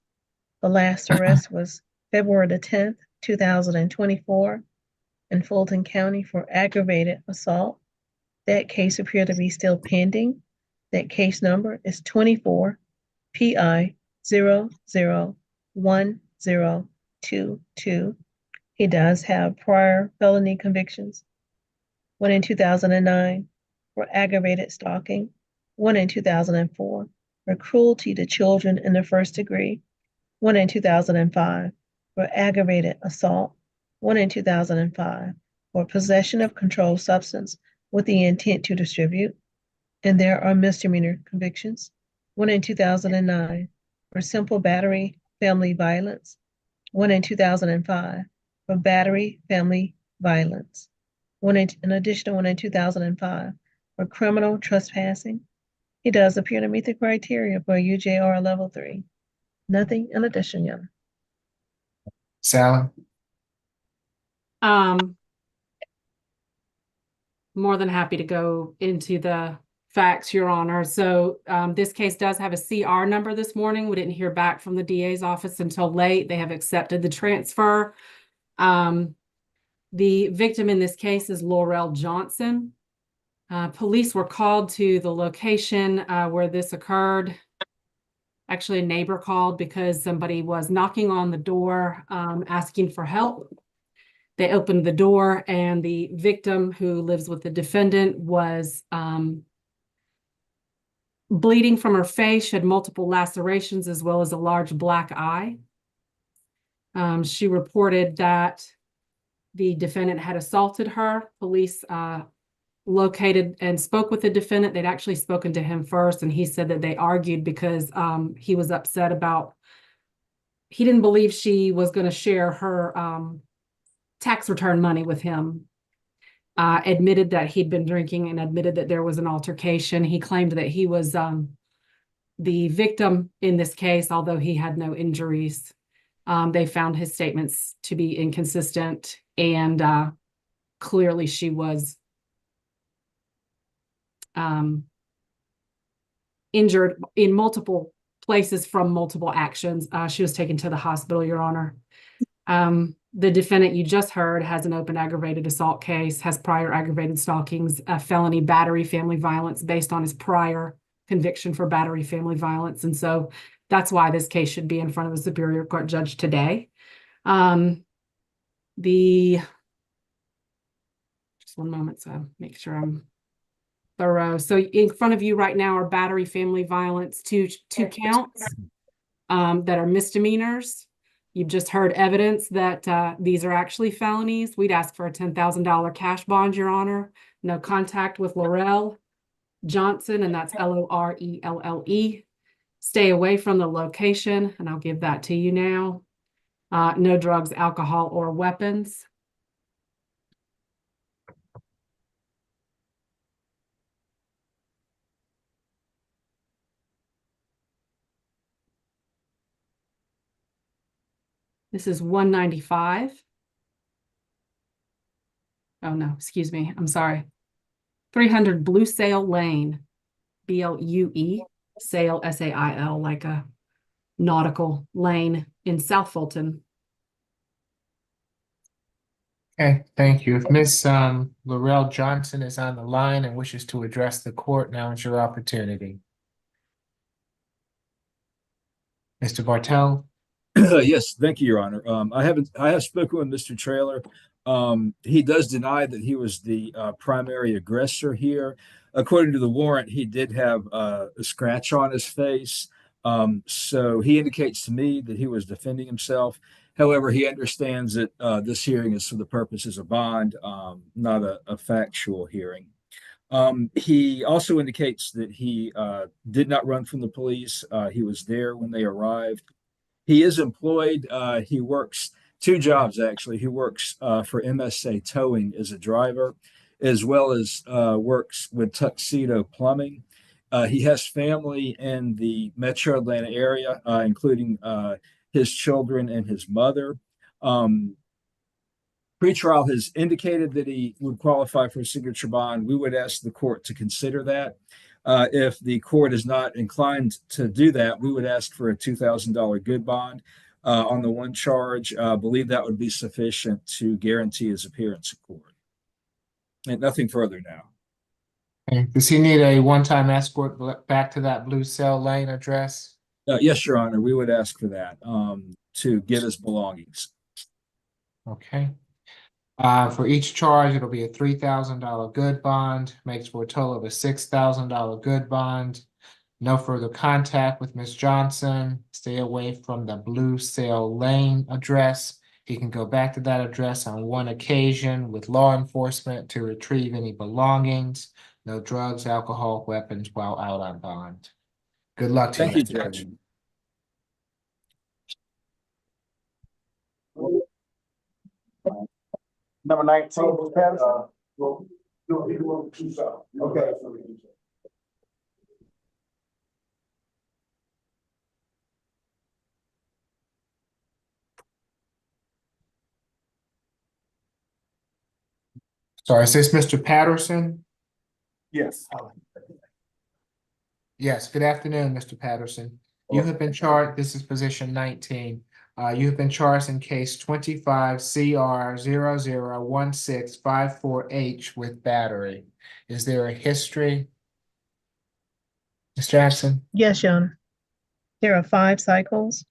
The last arrest was February the 10th, 2024 in Fulton County for aggravated assault. That case appeared to be still pending. That case number is 24 PI 001022. He does have prior felony convictions. 1 in 2009 for aggravated stalking, 1 in 2004 for cruelty to children in the first degree, 1 in 2005 for aggravated assault, 1 in 2005 for possession of controlled substance with the intent to distribute, and there are misdemeanor convictions, 1 in 2009 for simple battery family violence, 1 in 2005 for battery family violence, an additional 1 in 2005 for criminal trespassing. He does appear to meet the criteria for UJR level 3. Nothing in addition, Your Honor. Sally? More than happy to go into the facts, Your Honor. So this case does have a CR number this morning. We didn't hear back from the DA's office until late. They have accepted the transfer. The victim in this case is Laurel Johnson. Police were called to the location where this occurred. Actually, a neighbor called because somebody was knocking on the door asking for help. They opened the door and the victim, who lives with the defendant, was bleeding from her face. She had multiple lacerations as well as a large black eye. She reported that the defendant had assaulted her. Police located and spoke with the defendant. They'd actually spoken to him first, and he said that they argued because he was upset about, he didn't believe she was going to share her tax return money with him. Admitted that he'd been drinking and admitted that there was an altercation. He claimed that he was the victim in this case, although he had no injuries. They found his statements to be inconsistent, and clearly she was injured in multiple places from multiple actions. She was taken to the hospital, Your Honor. The defendant you just heard has an open aggravated assault case, has prior aggravated stalkings, a felony battery family violence based on his prior conviction for battery family violence. And so that's why this case should be in front of a Superior Court judge today. Just one moment, so make sure I'm thorough. So in front of you right now are battery family violence, two counts that are misdemeanors. You've just heard evidence that these are actually felonies. We'd ask for a $10,000 cash bond, Your Honor. No contact with Laurel Johnson, and that's Lorelle. Stay away from the location, and I'll give that to you now. No drugs, alcohol, or weapons. This is 195. Oh, no, excuse me. I'm sorry. 300 Blue Sail Lane, BLUE, Sail, SAIL, like a nautical lane in South Fulton. Okay, thank you. If Miss Laurel Johnson is on the line and wishes to address the court, now is your opportunity. Mr. Bartel? Yes, thank you, Your Honor. I have spoken with Mr. Trailer. He does deny that he was the primary aggressor here. According to the warrant, he did have a scratch on his face. So he indicates to me that he was defending himself. However, he understands that this hearing is for the purposes of bond, not a factual hearing. He also indicates that he did not run from the police. He was there when they arrived. He is employed. He works two jobs, actually. He works for MSA Towing as a driver, as well as works with Tuxedo Plumbing. He has family in the metro Atlanta area, including his children and his mother. Pretrial has indicated that he would qualify for a signature bond. We would ask the court to consider that. If the court is not inclined to do that, we would ask for a $2,000 good bond on the one charge. I believe that would be sufficient to guarantee his appearance in court. And nothing further now. Okay. Does he need a one-time escort back to that Blue Cell Lane address? Yes, Your Honor, we would ask for that to get his belongings. Okay. For each charge, it'll be a $3,000 good bond, makes for a total of a $6,000 good bond. No further contact with Ms. Johnson. Stay away from the Blue Sail Lane address. He can go back to that address on one occasion with law enforcement to retrieve any belongings. No drugs, alcohol, weapons while out on bond. Good luck to you, Thank you, Mr. Judge. Number 19, Patterson. Okay. Sorry, is this Mr. Patterson? Yes. Yes, good afternoon, Mr. Patterson. You have been charged, this is position 19. You have been charged in case 25 CR 001654H with battery. Is there a history? Ms. Jackson? Yes, Your Honor. There are 5 cycles.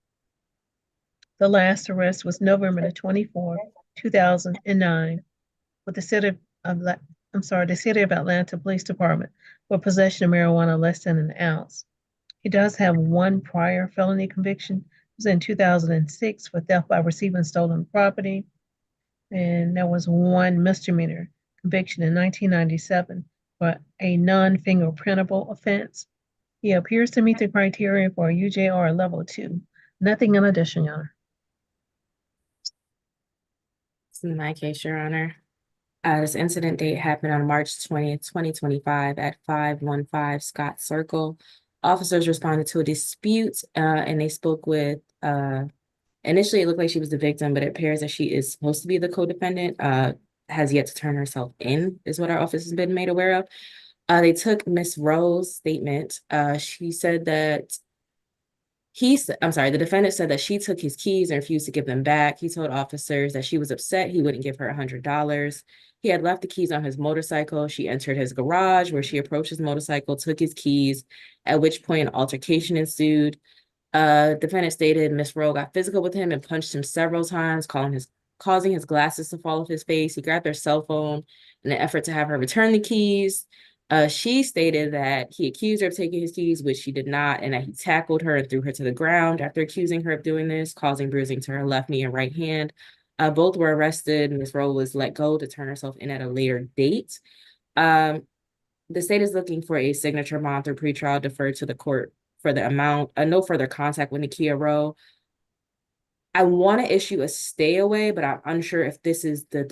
The last arrest was November the 24th, 2009, with the City of Atlanta Police Department for possession of marijuana less than an ounce. He does have 1 prior felony conviction. It was in 2006 for theft by receiving stolen property. And there was 1 misdemeanor conviction in 1997 for a non-fingerprintable offense. He appears to meet the criteria for a UJR level 2. Nothing in addition, Your Honor. In my case, Your Honor, this incident date happened on March 20th, 2025 at 515 Scott Circle. Officers responded to a dispute and they spoke with, initially it looked like she was the victim, but it appears that she is supposed to be the co-defendant, has yet to turn herself in, is what our office has been made aware of. They took Miss Rowe's statement. She said that the defendant said that she took his keys and refused to give them back. He told officers that she was upset he wouldn't give her $100. He had left the keys on his motorcycle. She entered his garage where she approached his motorcycle, took his keys, at which point an altercation ensued. Defendant stated Miss Rowe got physical with him and punched him several times, causing his glasses to fall off his face. He grabbed her cell phone in an effort to have her return the keys. She stated that he accused her of taking his keys, which she did not, and that he tackled her and threw her to the ground after accusing her of doing this, causing bruising to her left knee and right hand. Both were arrested. Ms. Rowe was let go to turn herself in at a later date. The state is looking for a signature bond through pretrial deferred to the court for the amount. No further contact with Nakia Rowe. I want to issue a stay away, but I'm unsure if this is the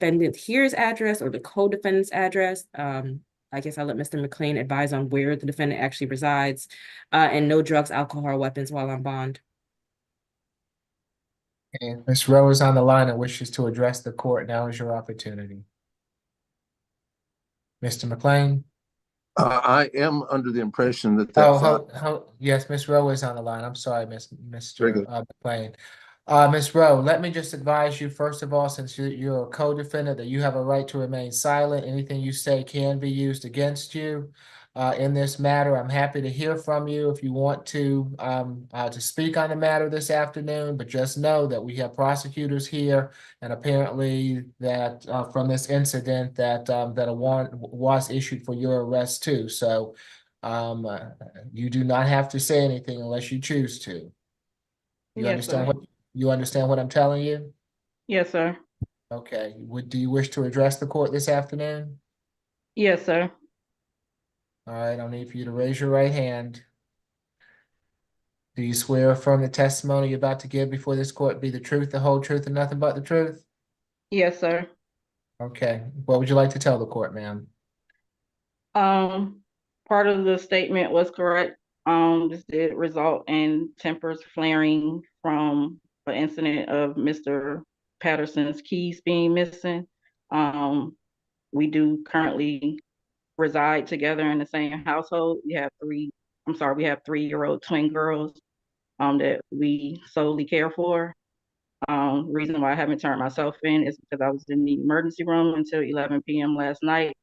defendant here's address or the co-defendant's address. I guess I'll let Mr. McLean advise on where the defendant actually resides, and no drugs, alcohol, or weapons while on bond. And Ms. Rowe is on the line and wishes to address the court. Now is your opportunity. Mr. McLean? I am under the impression that Yes, Ms. Rowe is on the line. I'm sorry, Very Mr. good. McLean. Ms. Rowe, let me just advise you, first of all, since you're a co-defendant, that you have a right to remain silent. Anything you say can be used against you in this matter. I'm happy to hear from you if you want to speak on the matter this afternoon, but just know that we have prosecutors here, and apparently that from this incident that a warrant was issued for your arrest too. So you do not have to say anything unless you choose to. Yes, sir. You understand what I'm telling you? Yes, sir. Okay. Do you wish to address the court this afternoon? Yes, sir. All right, I'll need for you to raise your right hand. Do you swear or affirm the testimony you're about to give before this court be the truth, the whole truth, and nothing but the truth? Yes, sir. Okay. What would you like to tell the court, ma'am? Part of the statement was correct. This did result in tempers flaring from an incident of Mr. Patterson's keys being missing. We do currently reside together in the same household. We have 3-year-old twin girls that we solely care for. Reason why I haven't turned myself in is because I was in the emergency room until 11 p.m. last night.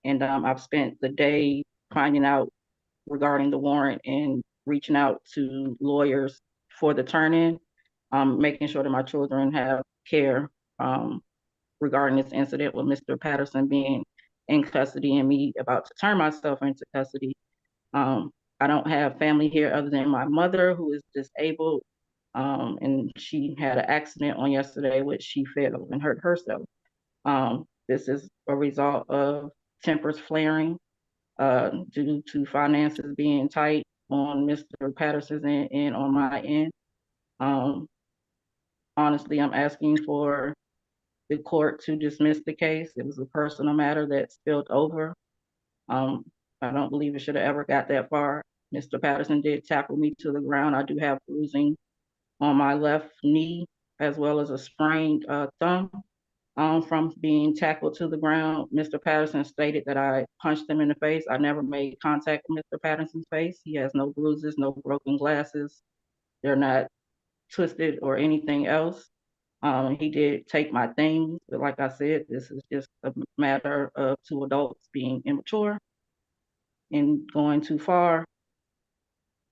And I've spent the day finding out regarding the warrant and reaching out to lawyers for the turn-in, making sure that my children have care regarding this incident with Mr. Patterson being in custody and me about to turn myself into custody. I don't have family here other than my mother, who is disabled, and she had an accident on yesterday, which she fell and hurt herself. This is a result of tempers flaring due to finances being tight on Mr. Patterson's end and on my end. Honestly, I'm asking for the court to dismiss the case. It was a personal matter that spilled over. I don't believe it should have ever got that far. Mr. Patterson did tackle me to the ground. I do have bruising on my left knee, as well as a sprained thumb from being tackled to the ground. Mr. Patterson stated that I punched him in the face. I never made contact with Mr. Patterson's face. He has no bruises, no broken glasses. They're not twisted or anything else. He did take my things, but like I said, this is just a matter of two adults being immature and going too far.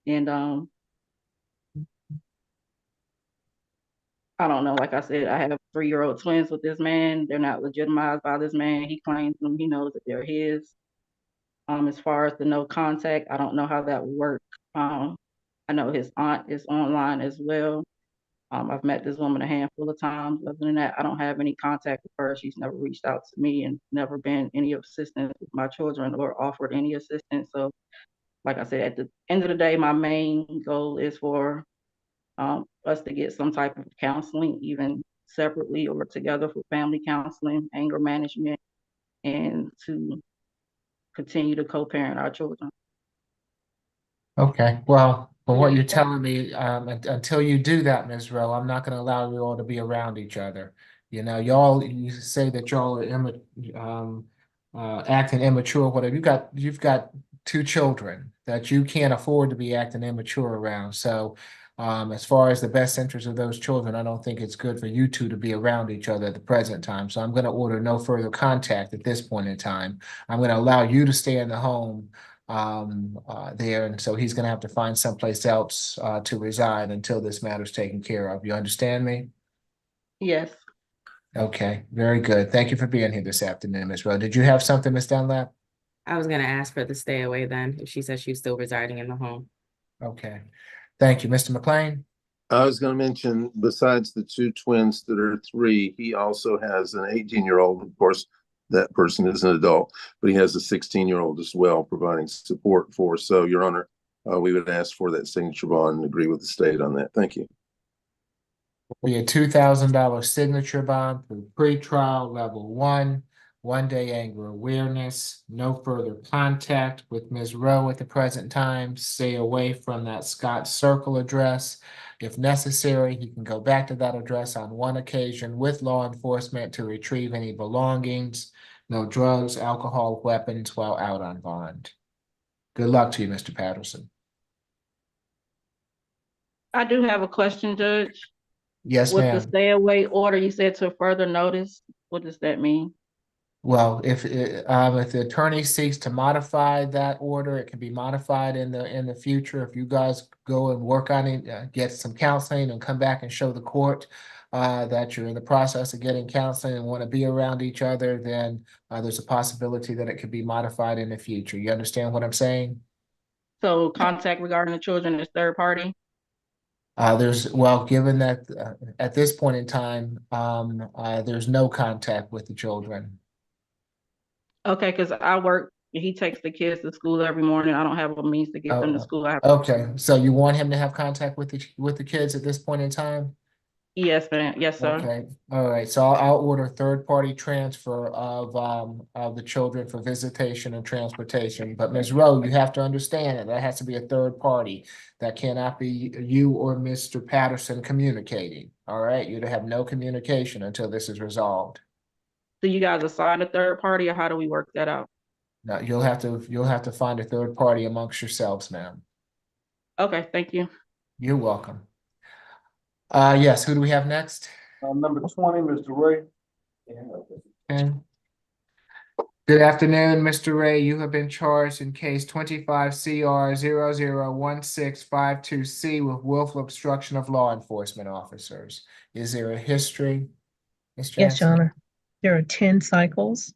And I don't know, like I said, I have 3-year-old twins with this man. They're not legitimized by this man. He claims them, he knows that they're his. As far as the no contact, I don't know how that would work. I know his aunt is online as well. I've met this woman a handful of times. Other than that, I don't have any contact with her. She's never reached out to me and never been any assistance with my children or offered any assistance. So, like I said, at the end of the day, my main goal is for us to get some type of counseling, even separately or together, for family counseling, anger management, and to continue to co-parent our children. Okay, well, from what you're telling me, until you do that, Ms. Rowe, I'm not going to allow you all to be around each other. You know, you say that y'all are acting immature, whatever. You've got 2 children that you can't afford to be acting immature around. So, as far as the best interest of those children, I don't think it's good for you two to be around each other at the present time. So I'm going to order no further contact at this point in time. I'm going to allow you to stay in the home there, and so he's going to have to find someplace else to reside until this matter's taken care of. You understand me? Yes. Okay, very good. Thank you for being here this afternoon, Ms. Rowe. Did you have something, Ms. Dunlap? I was going to ask for the stay away then, if she said she's still residing in the home. Okay, thank you. Mr. McLean? I was going to mention, besides the 2 twins that are 3, he also has an 18-year-old. Of course, that person is an adult, but he has a 16-year-old as well, providing support for. So, Your Honor, we would ask for that signature bond and agree with the state on that. Thank you. be a $2,000 signature bond for pretrial level 1 day anger awareness, no further contact with Ms. Rowe at the present time. Stay away from that Scott Circle address. If necessary, he can go back to that address on one occasion with law enforcement to retrieve any belongings. No drugs, alcohol, weapons while out on bond. Good luck to you, Mr. Patterson. I do have a question, Judge. Yes, With the ma'am. stay away order, you said to further notice. What does that mean? Well, if the attorney seeks to modify that order, it can be modified in the future. If you guys go and work on it, get some counseling and come back and show the court that you're in the process of getting counseling and want to be around each other, then there's a possibility that it could be modified in the future. You understand what I'm saying? So contact regarding the children is third party? Given that at this point in time, there's no contact with the children. Okay, because I work, he takes the kids to school every morning. I don't have a means to get them to school. I have Okay, so you want him to have contact with the kids at this point in time? Yes, ma'am. Yes, sir. Okay, all right, so I'll order third-party transfer of the children for visitation and transportation. But Ms. Rowe, you have to understand that has to be a third party. That cannot be you or Mr. Patterson communicating. All right, you'd have no communication until this is resolved. So you guys assign a third party, or how do we work that out? Now, you'll have to find a third party amongst yourselves, ma'am. Okay, thank you. You're welcome. Yes, who do we have next? Number 20, Mr. Ray. Okay. Good afternoon, Mr. Ray. You have been charged in case 25 CR 001652C with willful obstruction of law enforcement officers. Is there a history, Ms. Yes, Jackson? Your Honor. There are 10 cycles.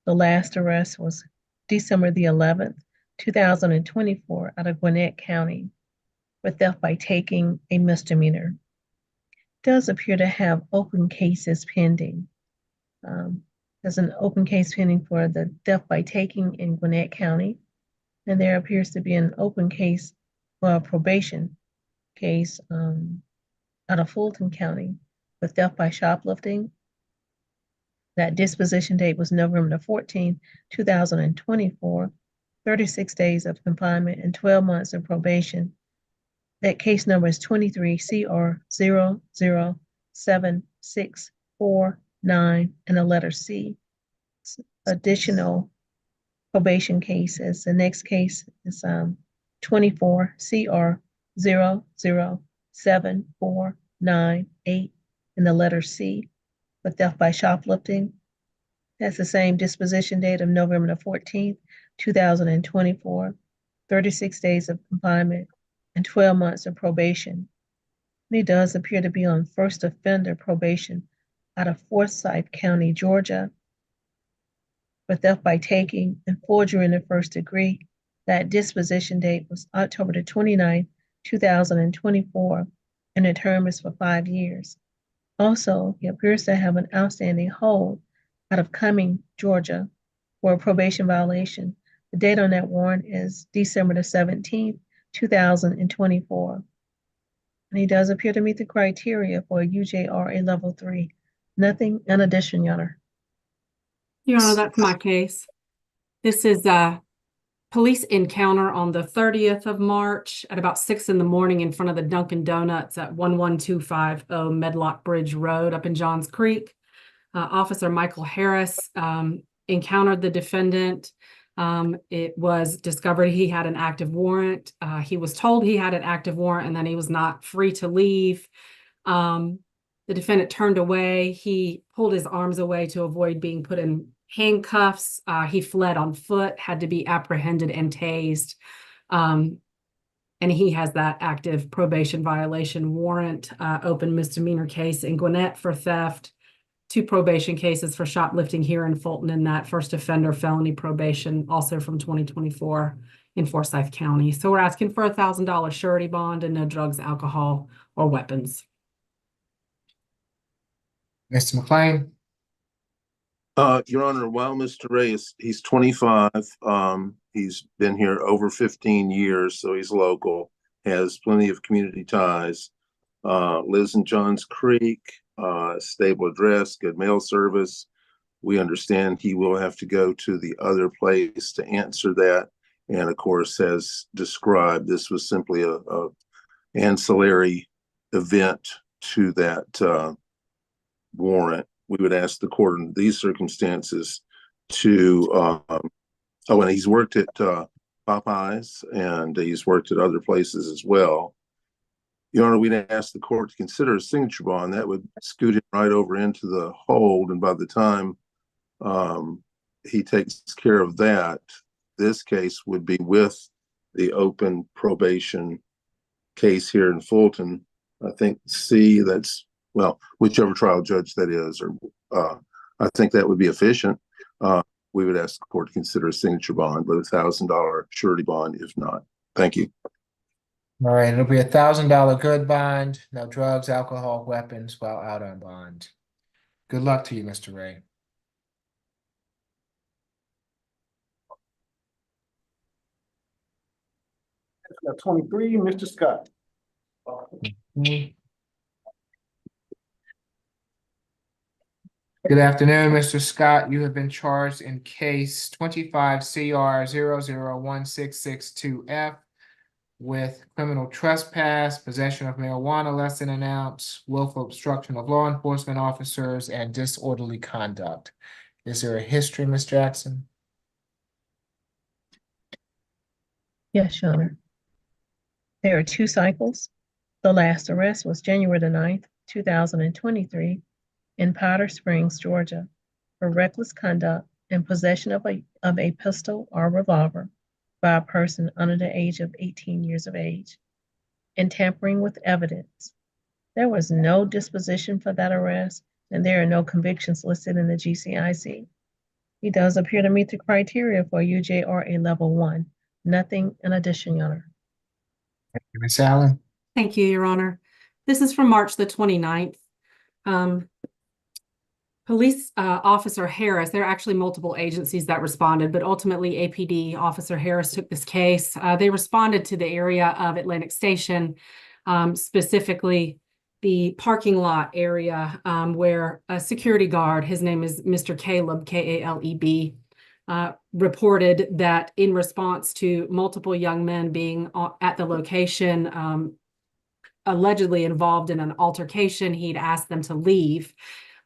The last arrest was December the 11th, 2024 out of Gwinnett County for theft by taking a misdemeanor. Does appear to have open cases pending. There's an open case pending for the theft by taking in Gwinnett County, and there appears to be an open case for a probation case out of Fulton County for theft by shoplifting. That disposition date was November 14, 2024, 36 days of confinement and 12 months of probation. That case number is 23 CR 007649 and the letter C. Additional probation cases. The next case is 24 CR 007498 and the letter C for theft by shoplifting. That's the same disposition date of November the 14th, 2024, 36 days of confinement and 12 months of probation. And he does appear to be on first offender probation out of Forsyth County, Georgia, for theft by taking and forgery in the first degree. That disposition date was October the 29th, 2024, and the term is for 5 years. Also, he appears to have an outstanding hold out of Cumming, Georgia, for a probation violation. The date on that warrant is December the 17th, 2024. And he does appear to meet the criteria for a UJRA level 3. Nothing in addition, Your Honor. Your Honor, that's my case. This is a police encounter on the 30th of March at about 6 in the morning in front of the Dunkin' Donuts at 11250 Medlock Bridge Road up in Johns Creek. Officer Michael Harris encountered the defendant. It was discovered he had an active warrant. He was told he had an active warrant and then he was not free to leave. The defendant turned away. He pulled his arms away to avoid being put in handcuffs. He fled on foot, had to be apprehended and tased. And he has that active probation violation warrant, open misdemeanor case in Gwinnett for theft, 2 probation cases for shoplifting here in Fulton, and that first offender felony probation also from 2024 in Forsyth County. So we're asking for $1,000 surety bond and no drugs, alcohol, or weapons. Mr. McLean? Your Honor, while Mr. Ray he's 25, he's been here over 15 years, so he's local, has plenty of community ties. lives in Johns Creek, stable address, good mail service. We understand he will have to go to the other place to answer that. And of course, as described, this was simply a ancillary event to that warrant. We would ask the court in these circumstances to, and he's worked at Popeyes and he's worked at other places as well. Your Honor, we'd ask the court to consider a signature bond. That would scoot him right over into the hold. And by the time he takes care of that, this case would be with the open probation case here in Fulton. I think whichever trial judge that is, or I think that would be efficient. We would ask the court to consider a signature bond with $1,000 surety bond if not. Thank you. All right, it'll be $1,000 good bond, no drugs, alcohol, weapons while out on bond. Good luck to you, Mr. Ray. Got 23, Mr. Scott. Good afternoon, Mr. Scott. You have been charged in case 25 CR 001662F with criminal trespass, possession of marijuana less than an ounce, willful obstruction of law enforcement officers, and disorderly conduct. Is there a history, Ms. Jackson? Yes, Your Honor. There are 2 cycles. The last arrest was January the 9th, 2023 in Powder Springs, Georgia, for reckless conduct and possession of a pistol or revolver by a person under the age of 18 years of age, and tampering with evidence. There was no disposition for that arrest, and there are no convictions listed in the GCIC. He does appear to meet the criteria for UJRA level 1. Nothing in addition, Your Honor. Thank you, Ms. Allen. Thank you, Your Honor. This is from March the 29th. Police Officer Harris, there are actually multiple agencies that responded, but ultimately APD Officer Harris took this case. They responded to the area of Atlantic Station, specifically the parking lot area where a security guard, his name is Mr. Caleb, K-A-L-E-B, reported that in response to multiple young men being at the location, allegedly involved in an altercation, he'd asked them to leave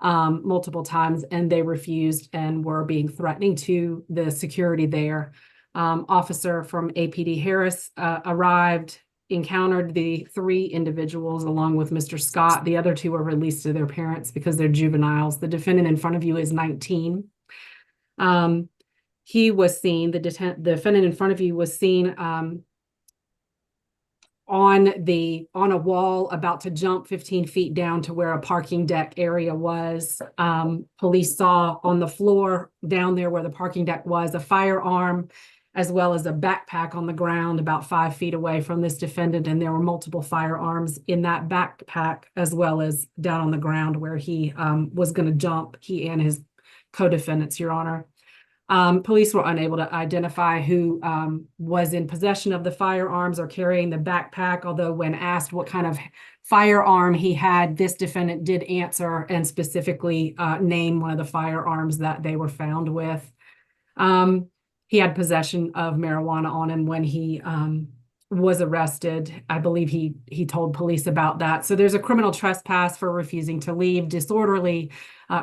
multiple times, and they refused and were being threatening to the security there. Officer from APD Harris arrived, encountered the 3 individuals along with Mr. Scott. The other 2 were released to their parents because they're juveniles. The defendant in front of you is 19. He was seen, the defendant in front of you was seen on a wall about to jump 15 feet down to where a parking deck area was. Police saw on the floor down there where the parking deck was a firearm as well as a backpack on the ground about 5 feet away from this defendant, and there were multiple firearms in that backpack as well as down on the ground where he was going to jump, he and his co-defendants, Your Honor. Police were unable to identify who was in possession of the firearms or carrying the backpack, although when asked what kind of firearm he had, this defendant did answer and specifically name one of the firearms that they were found with. He had possession of marijuana on him when he was arrested. I believe he told police about that. So there's a criminal trespass for refusing to leave, disorderly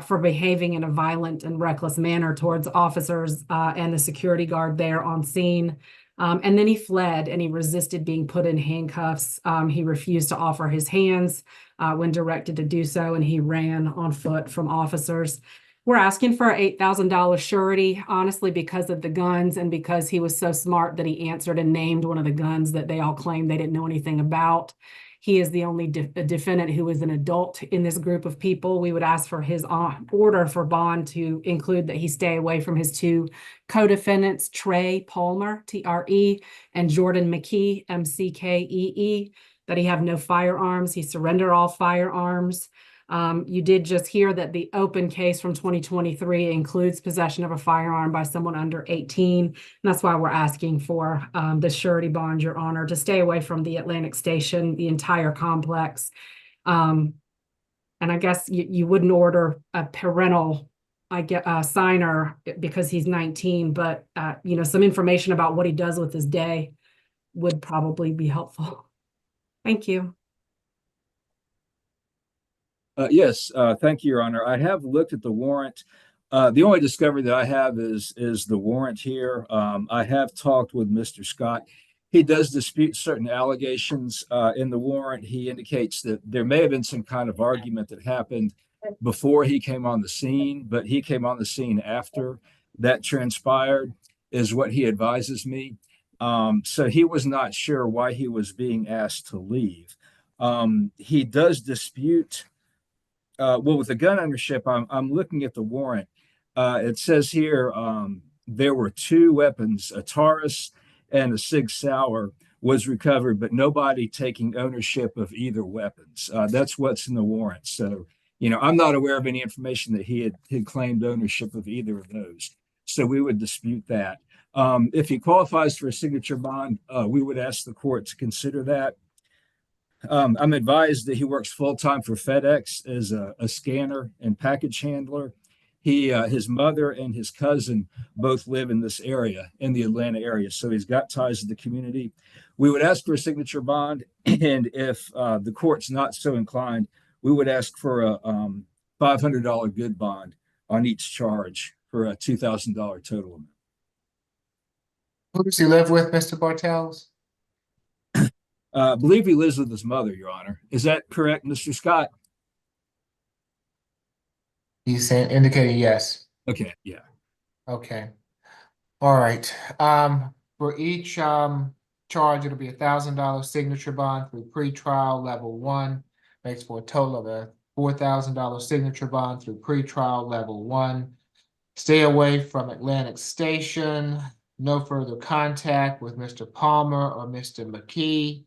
for behaving in a violent and reckless manner towards officers and the security guard there on scene. And then he fled and he resisted being put in handcuffs. He refused to offer his hands when directed to do so, and he ran on foot from officers. We're asking for an $8,000 surety, honestly, because of the guns and because he was so smart that he answered and named one of the guns that they all claimed they didn't know anything about. He is the only defendant who is an adult in this group of people. We would ask for his order for bond to include that he stay away from his 2 co-defendants, Trey Palmer, T-R-E, and Jordan McGee, M-C-K-E-E, that he have no firearms. He surrendered all firearms. You did just hear that the open case from 2023 includes possession of a firearm by someone under 18. And that's why we're asking for the surety bond, Your Honor, to stay away from the Atlantic Station, the entire complex, And I guess you wouldn't order a parental, signer because he's 19, but some information about what he does with his day would probably be helpful. Thank you. Yes, thank you, Your Honor. I have looked at the warrant. The only discovery that I have is the warrant here. I have talked with Mr. Scott. He does dispute certain allegations in the warrant. He indicates that there may have been some kind of argument that happened before he came on the scene, but he came on the scene after that transpired, is what he advises me. So he was not sure why he was being asked to leave. He does dispute. With the gun ownership, I'm looking at the warrant. It says here there were 2 weapons, a Taurus and a Sig Sauer was recovered, but nobody taking ownership of either weapons. That's what's in the warrant. So, I'm not aware of any information that he had claimed ownership of either of those. So we would dispute that. If he qualifies for a signature bond, we would ask the court to consider that. I'm advised that he works full-time for FedEx as a scanner and package handler. His mother and his cousin both live in this area, in the Atlanta area, so he's got ties to the community. We would ask for a signature bond, and if the court's not so inclined, we would ask for a $500 good bond on each charge for a $2,000 total amount. Who does he live with, Mr. Bartels? I believe he lives with his mother, Your Honor. Is that correct, Mr. Scott? He's indicating yes. Okay, yeah. Okay. All right. For each charge, it'll be $1,000 signature bond through pretrial level 1, makes for a total of a $4,000 signature bond through pretrial level 1. Stay away from Atlantic Station. No further contact with Mr. Palmer or Mr. McGee.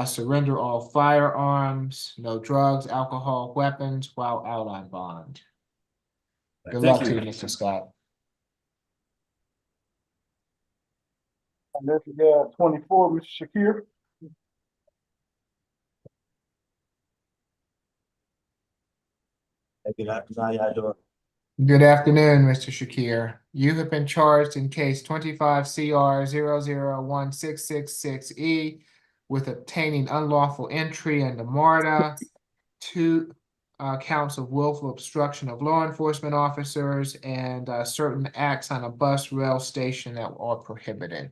Surrender all firearms, no drugs, alcohol, weapons while out on bond. Good luck to you, Mr. Scott. And then we got 24, Mr. Shakir. Good afternoon, Mr. Shakir. You have been charged in case 25 CR 0016666E with obtaining unlawful entry into MARTA, 2 counts of willful obstruction of law enforcement officers, and certain acts on a bus rail station that are prohibited.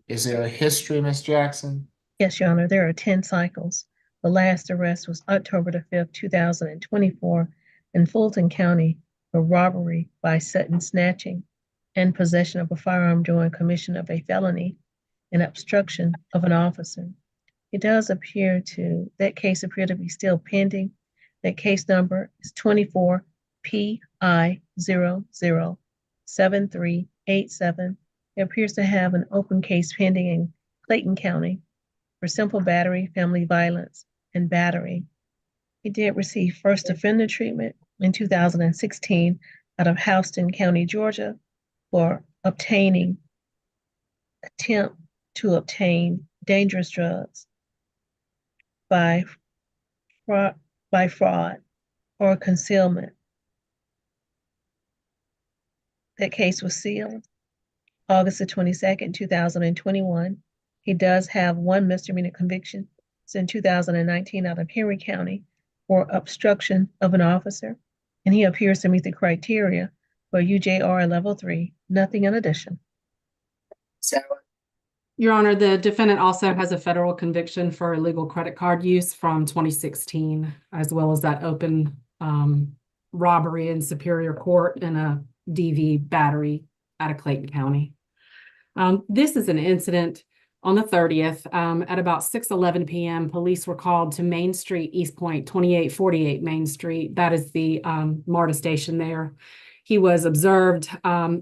Is there a history, Ms. Jackson? Yes, Your Honor, there are 10 cycles. The last arrest was October the 5th, 2024 in Fulton County for robbery by sudden snatching and possession of a firearm during commission of a felony and obstruction of an officer. It does appear that case appear to be still pending. That case number is 24 PI007387. It appears to have an open case pending in Clayton County for simple battery, family violence, and battery. He did receive first offender treatment in 2016 out of Houston County, Georgia, for attempt to obtain dangerous drugs by fraud or concealment. That case was sealed August the 22nd, 2021. He does have 1 misdemeanor conviction since 2019 out of Henry County for obstruction of an officer, and he appears to meet the criteria for UJR level 3, nothing in addition. Your Honor, the defendant also has a federal conviction for illegal credit card use from 2016, as well as that open robbery in Superior Court and a DV battery out of Clayton County. This is an incident on the 30th. At about 6:11 p.m., police were called to Main Street, East Point, 2848 Main Street. That is the MARTA station there. He was observed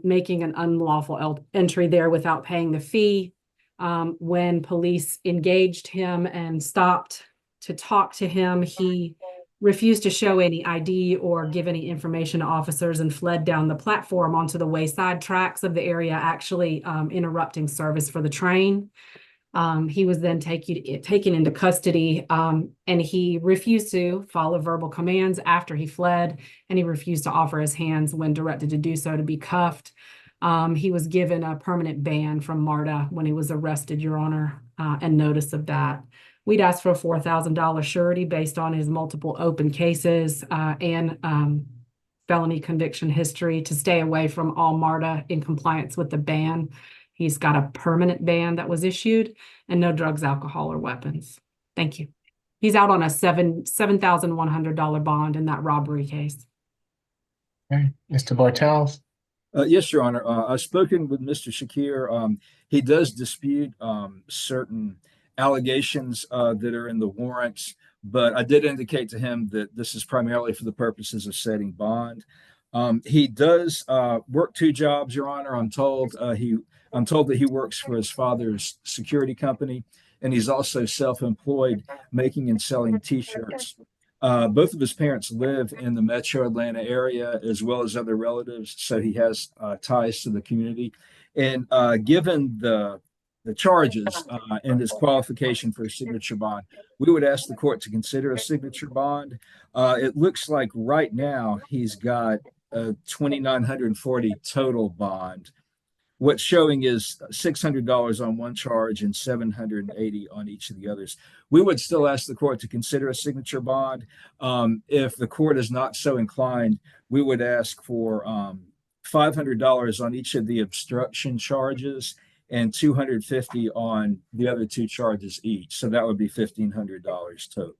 making an unlawful entry there without paying the fee. When police engaged him and stopped to talk to him, he refused to show any ID or give any information to officers and fled down the platform onto the wayside tracks of the area, actually interrupting service for the train. He was then taken into custody, and he refused to follow verbal commands after he fled, and he refused to offer his hands when directed to do so, to be cuffed. He was given a permanent ban from MARTA when he was arrested, Your Honor, and notice of that. We'd asked for a $4,000 surety based on his multiple open cases and felony conviction history to stay away from all MARTA in compliance with the ban. He's got a permanent ban that was issued and no drugs, alcohol, or weapons. Thank you. He's out on a $7,100 bond in that robbery case. Okay, Mr. Bartels. Yes, Your Honor. I've spoken with Mr. Shakir. He does dispute certain allegations that are in the warrants, but I did indicate to him that this is primarily for the purposes of setting bond. He does work 2 jobs, Your Honor. I'm told that he works for his father's security company, and he's also self-employed, making and selling T-shirts. Both of his parents live in the metro Atlanta area, as well as other relatives, so he has ties to the community. And given the charges and his qualification for a signature bond, we would ask the court to consider a signature bond. It looks like right now he's got a $2,940 total bond. What's showing is $600 on one charge and $780 on each of the others. We would still ask the court to consider a signature bond. If the court is not so inclined, we would ask for $500 on each of the obstruction charges and $250 on the other 2 charges each. So that would be $1,500 total.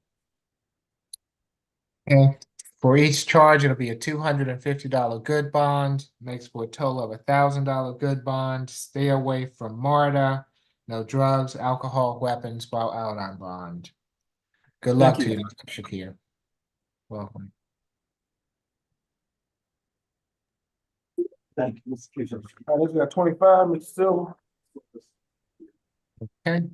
Okay. For each charge, it'll be a $250 good bond, makes for a total of $1,000 good bond. Stay away from MARTA, no drugs, alcohol, weapons while out on bond. Good luck to you, Mr. Shakir. Welcome. Thank you, Mr. Keisha. All right, we got 25, Mr. Silva. Okay.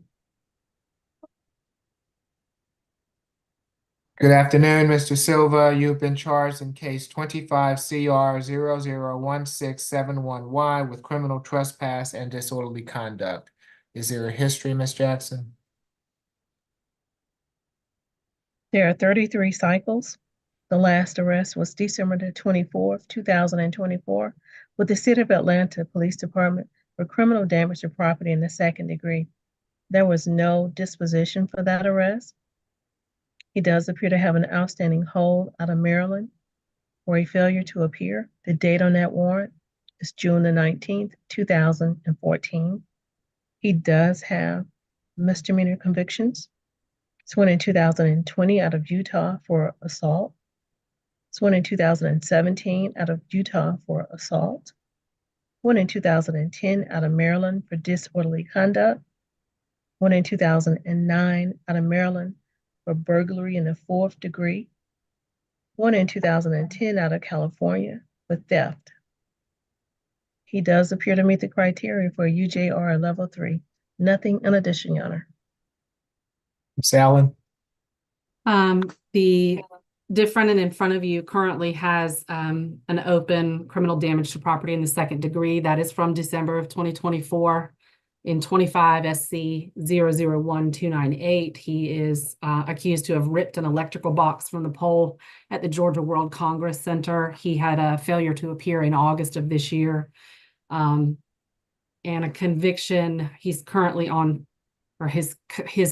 Good afternoon, Mr. Silva. You've been charged in case 25 CR 001671Y with criminal trespass and disorderly conduct. Is there a history, Ms. Jackson? There are 33 cycles. The last arrest was December the 24th, 2024, with the City of Atlanta Police Department for criminal damage to property in the 2nd degree. There was no disposition for that arrest. He does appear to have an outstanding hold out of Maryland for a failure to appear. The date on that warrant is June the 19th, 2014. He does have misdemeanor convictions. It's one in 2020 out of Utah for assault. It's one in 2017 out of Utah for assault. One in 2010 out of Maryland for disorderly conduct. One in 2009 out of Maryland for burglary in the 4th degree. One in 2010 out of California for theft. He does appear to meet the criteria for a UJR level 3. Nothing in addition, Your Honor. Ms. Allen? The defendant in front of you currently has an open criminal damage to property in the 2nd degree. That is from December of 2024. In 25 SC 001298, he is accused to have ripped an electrical box from the pole at the Georgia World Congress Center. He had a failure to appear in August of this year, and a conviction. He's currently on, or his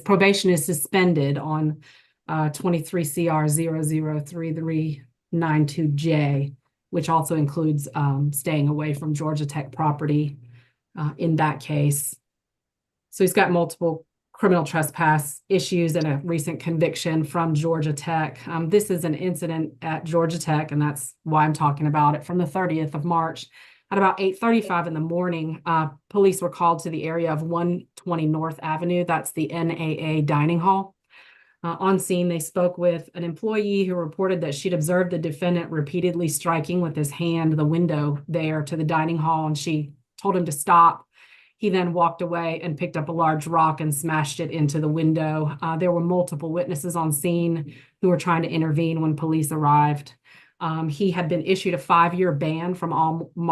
probation is suspended on 23 CR 003392J, which also includes staying away from Georgia Tech property in that case. So he's got multiple criminal trespass issues and a recent conviction from Georgia Tech. This is an incident at Georgia Tech, and that's why I'm talking about it, from the 30th of March. At about 8:35 in the morning, police were called to the area of 120 North Avenue. That's the NAA dining hall. On scene, they spoke with an employee who reported that she'd observed the defendant repeatedly striking with his hand the window there to the dining hall, and she told him to stop. He then walked away and picked up a large rock and smashed it into the window. There were multiple witnesses on scene who were trying to intervene when police arrived. He had been issued a 5-year ban from all from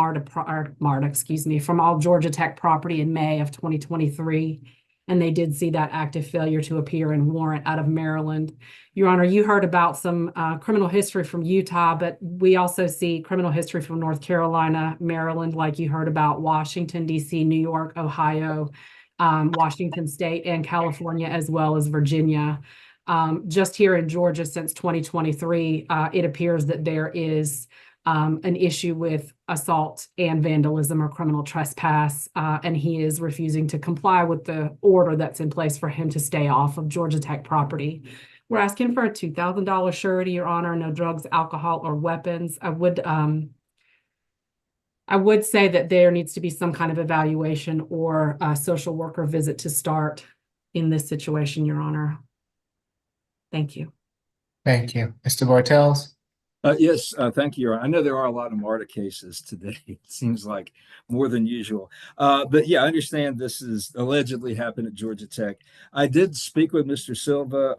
all Georgia Tech property in May of 2023. and they did see that active failure to appear and warrant out of Maryland. Your Honor, you heard about some criminal history from Utah, but we also see criminal history from North Carolina, Maryland, like you heard about Washington, D.C., New York, Ohio, Washington State, and California, as well as Virginia. Just here in Georgia since 2023, it appears that there is an issue with assault and vandalism or criminal trespass, and he is refusing to comply with the order that's in place for him to stay off of Georgia Tech property. We're asking for a $2,000 surety, Your Honor, no drugs, alcohol, or weapons. I would say that there needs to be some kind of evaluation or a social worker visit to start in this situation, Your Honor. Thank you. Thank you. Mr. Bartels? Yes, thank you, Your Honor. I know there are a lot of MARTA cases today. It seems like more than usual. But yeah, I understand this is allegedly happened at Georgia Tech. I did speak with Mr. Silva,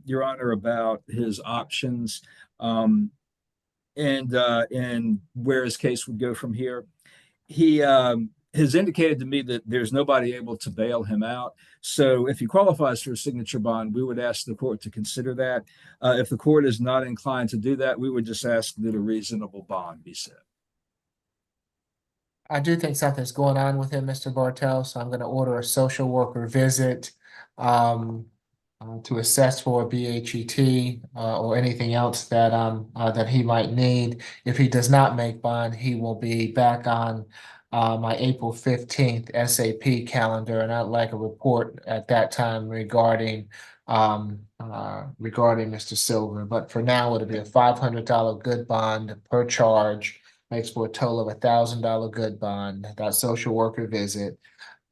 Your Honor, about his options and where his case would go from here. He has indicated to me that there's nobody able to bail him out. So if he qualifies for a signature bond, we would ask the court to consider that. If the court is not inclined to do that, we would just ask that a reasonable bond be set. I do think something's going on with him, Mr. Bartel, so I'm going to order a social worker visit to assess for a BHET or anything else that that he might need. If he does not make bond, he will be back on my April 15th SAP calendar, and I'd like a report at that time regarding Mr. Silver. But for now, it'll be a $500 good bond per charge, makes for a total of $1,000 good bond. That social worker visit.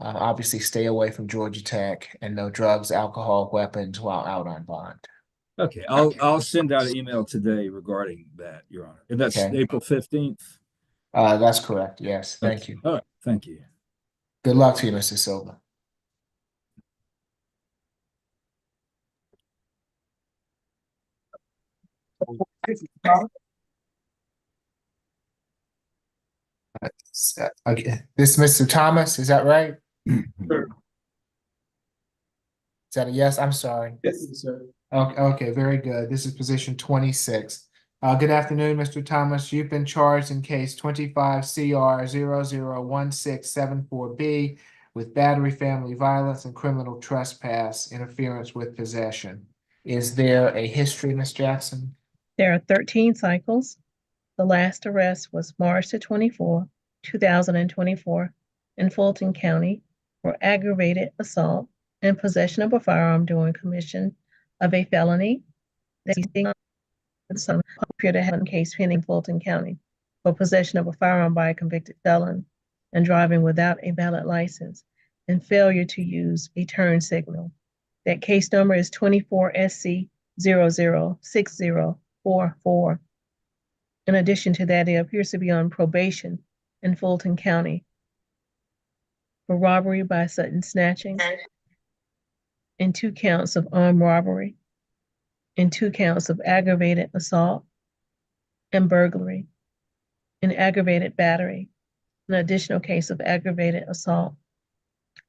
Obviously, stay away from Georgia Tech, and no drugs, alcohol, weapons while out on bond. Okay, I'll send out an email today regarding that, Your Honor. And that's Okay. April 15th. That's correct. Yes. Thank you. All right. Thank you. Good luck to you, Mr. Silva. Okay. This is Mr. Thomas, is that right? Sure. Is that a yes? I'm sorry. Yes, sir. Okay, very good. This is position 26. Good afternoon, Mr. Thomas. You've been charged in case 25 CR 001674B with battery, family violence, and criminal trespass, interference with possession. Is there a history, Ms. Jackson? There are 13 cycles. The last arrest was March 24, 2024 in Fulton County for aggravated assault and possession of a firearm during commission of a felony. Some appear to have a case pending Fulton County for possession of a firearm by a convicted felon and driving without a valid license and failure to use a turn signal. That case number is 24 SC 006044. In addition to that, he appears to be on probation in Fulton County for robbery by sudden snatching and 2 counts of armed robbery and 2 counts of aggravated assault and burglary and aggravated battery, an additional case of aggravated assault.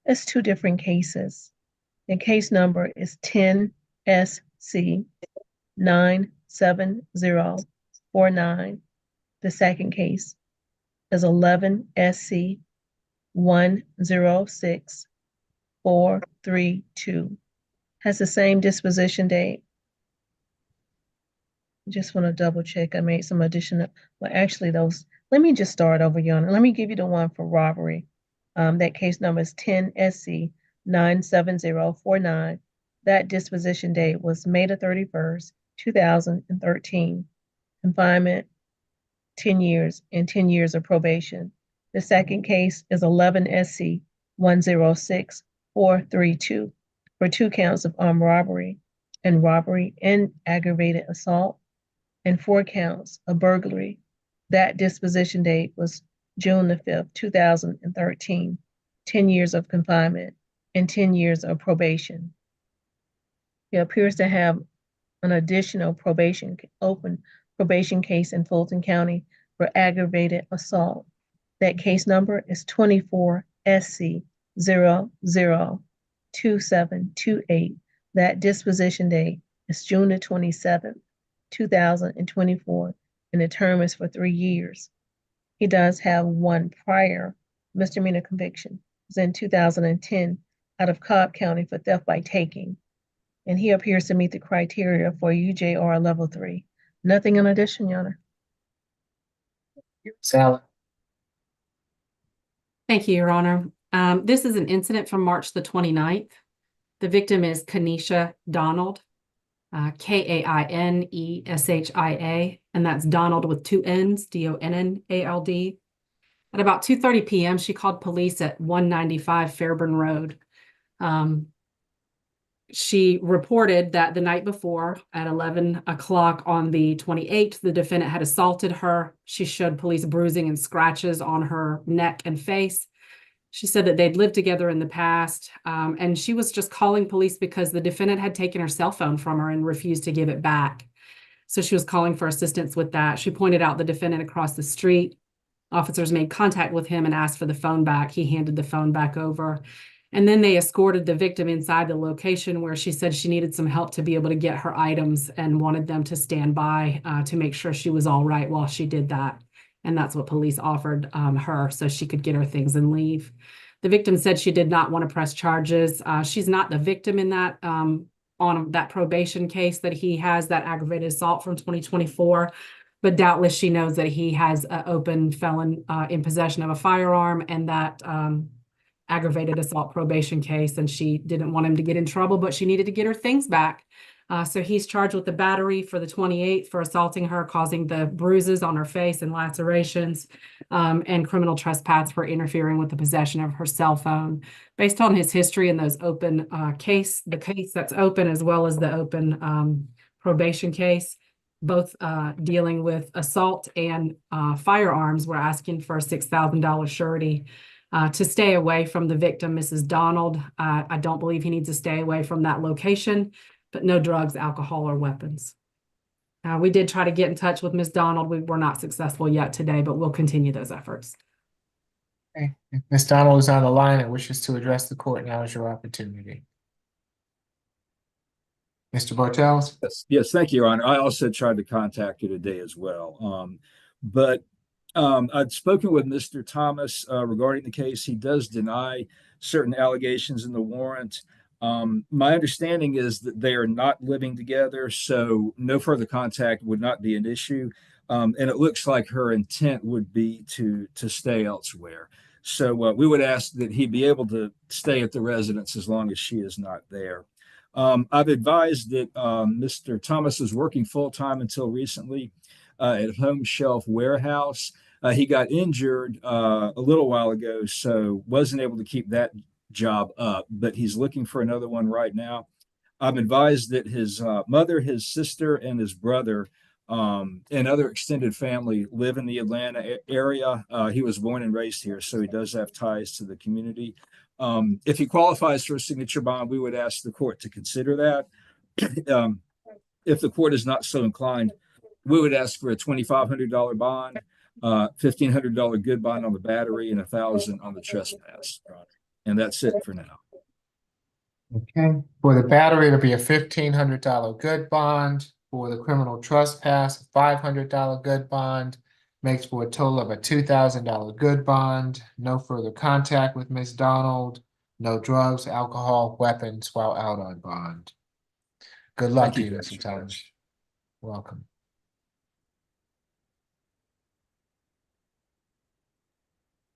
It's 2 different cases. The case number is 10 SC 97049. The second case is 11 SC 106432. Has the same disposition date. Just want to double check. I made some additional, well, actually those, let me just start over, Your Honor. Let me give you the one for robbery. That case number is 10 SC 97049. That disposition date was May 31st, 2013. Confinement, 10 years and 10 years of probation. The second case is 11 SC 106432 for 2 counts of armed robbery and aggravated assault and 4 counts of burglary. That disposition date was June 5th, 2013. 10 years of confinement and 10 years of probation. He appears to have an additional open probation case in Fulton County for aggravated assault. That case number is 24 SC 2728. That disposition date is June the 27th, 2024, and the term is for 3 years. He does have one prior misdemeanor conviction. It was in 2010 out of Cobb County for theft by taking. And he appears to meet the criteria for UJR level 3. Nothing in addition, Your Honor. Sally. Thank you, Your Honor. This is an incident from March the 29th. The victim is Kanisha Donald, Kaineshia, and that's Donald with 2 N's, Donnald. At about 2:30 p.m., she called police at 195 Fairburn Road. She reported that the night before at 11 o'clock on the 28th, the defendant had assaulted her. She showed police bruising and scratches on her neck and face. She said that they'd lived together in the past, and she was just calling police because the defendant had taken her cell phone from her and refused to give it back. So she was calling for assistance with that. She pointed out the defendant across the street. Officers made contact with him and asked for the phone back. He handed the phone back over. And then they escorted the victim inside the location where she said she needed some help to be able to get her items and wanted them to stand by to make sure she was all right while she did that. And that's what police offered her so she could get her things and leave. The victim said she did not want to press charges. She's not the victim in that on that probation case that he has, that aggravated assault from 2024. But doubtless she knows that he has an open felon in possession of a firearm and that aggravated assault probation case, and she didn't want him to get in trouble, but she needed to get her things back. So he's charged with the battery for the 28th for assaulting her, causing the bruises on her face and lacerations, and criminal trespass for interfering with the possession of her cell phone. Based on his history in those open the case that's open as well as the open probation case, both dealing with assault and firearms, we're asking for a $6,000 surety to stay away from the victim, Mrs. Donald. I don't believe he needs to stay away from that location, but no drugs, alcohol, or weapons. We did try to get in touch with Ms. Donald. We were not successful yet today, but we'll continue those efforts. Okay. If Ms. Donald is on the line and wishes to address the court, now is your opportunity. Mr. Bartels? Yes, thank you, Your Honor. I also tried to contact you today as well. I'd spoken with Mr. Thomas regarding the case. He does deny certain allegations in the warrant. My understanding is that they are not living together, so no further contact would not be an issue. And it looks like her intent would be to stay elsewhere. So we would ask that he be able to stay at the residence as long as she is not there. I've advised that Mr. Thomas is working full-time until recently at Home Shelf Warehouse. He got injured a little while ago, so wasn't able to keep that job up, but he's looking for another one right now. I'm advised that his mother, his sister, and his brother and other extended family live in the Atlanta area. He was born and raised here, so he does have ties to the community. If he qualifies for a signature bond, we would ask the court to consider that. If the court is not so inclined, we would ask for a $2,500 bond, $1,500 good bond on the battery, and $1,000 on the trespass. And that's it for now. Okay. For the battery, it'll be a $1,500 good bond. For the criminal trespass, a $500 good bond. Makes for a total of a $2,000 good bond. No further contact with Ms. Donald. No drugs, alcohol, weapons while out on bond. Good luck to you, Mr. Thomas. Welcome.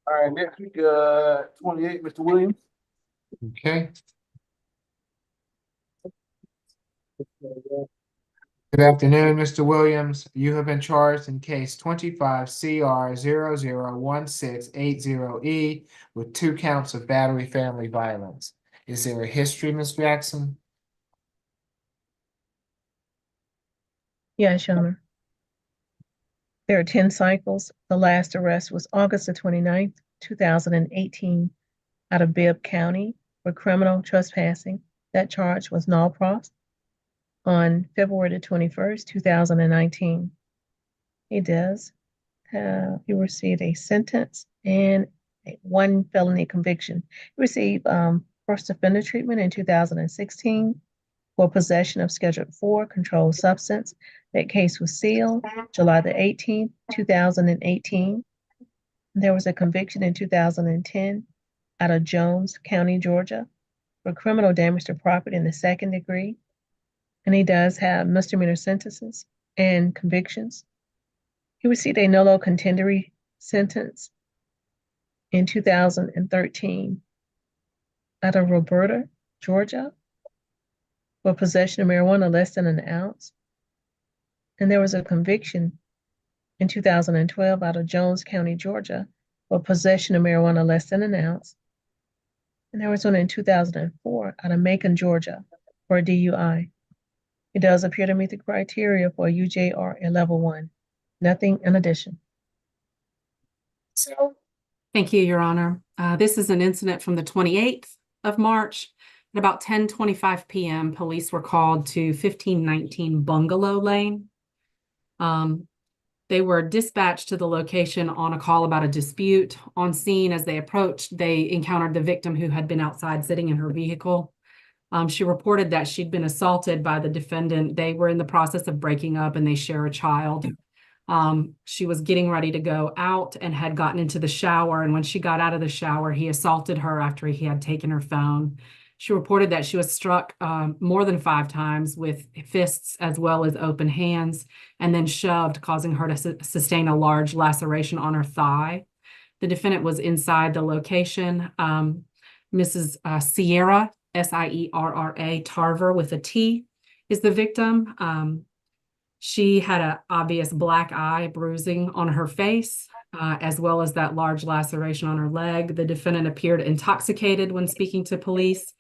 All right, next week, 28, Mr. Williams. Okay. Good afternoon, Mr. Williams. You have been charged in case 25 CR 001680E with 2 counts of battery family violence. Is there a history, Ms. Jackson? Yes, Your Honor. There are 10 cycles. The last arrest was August the 29th, 2018, out of Bibb County for criminal trespassing. That charge was null pros. On February the 21st, 2019. He received a sentence and 1 felony conviction. He received first offender treatment in 2016 for possession of Schedule 4 controlled substance. That case was sealed July the 18th, 2018. There was a conviction in 2010 out of Jones County, Georgia, for criminal damage to property in the second degree. And he does have misdemeanor sentences and convictions. He received a nolo contendere sentence in 2013 out of Roberta, Georgia, for possession of marijuana less than an ounce. And there was a conviction in 2012 out of Jones County, Georgia, for possession of marijuana less than an ounce. And there was one in 2004 out of Macon, Georgia, for a DUI. It does appear to meet the criteria for a UJR at level 1. Nothing in addition. Thank you, Your Honor. This is an incident from the 28th of March. At about 10:25 p.m., police were called to 1519 Bungalow Lane. They were dispatched to the location on a call about a dispute. On scene, as they approached, they encountered the victim who had been outside sitting in her vehicle. She reported that she'd been assaulted by the defendant. They were in the process of breaking up and they share a child. She was getting ready to go out and had gotten into the shower. And when she got out of the shower, he assaulted her after he had taken her phone. She reported that she was struck more than 5 times with fists as well as open hands, and then shoved, causing her to sustain a large laceration on her thigh. The defendant was inside the location. Mrs. Sierra, Sierra Tarver with a T, is the victim. She had an obvious black eye bruising on her face, as well as that large laceration on her leg. The defendant appeared intoxicated when speaking to police.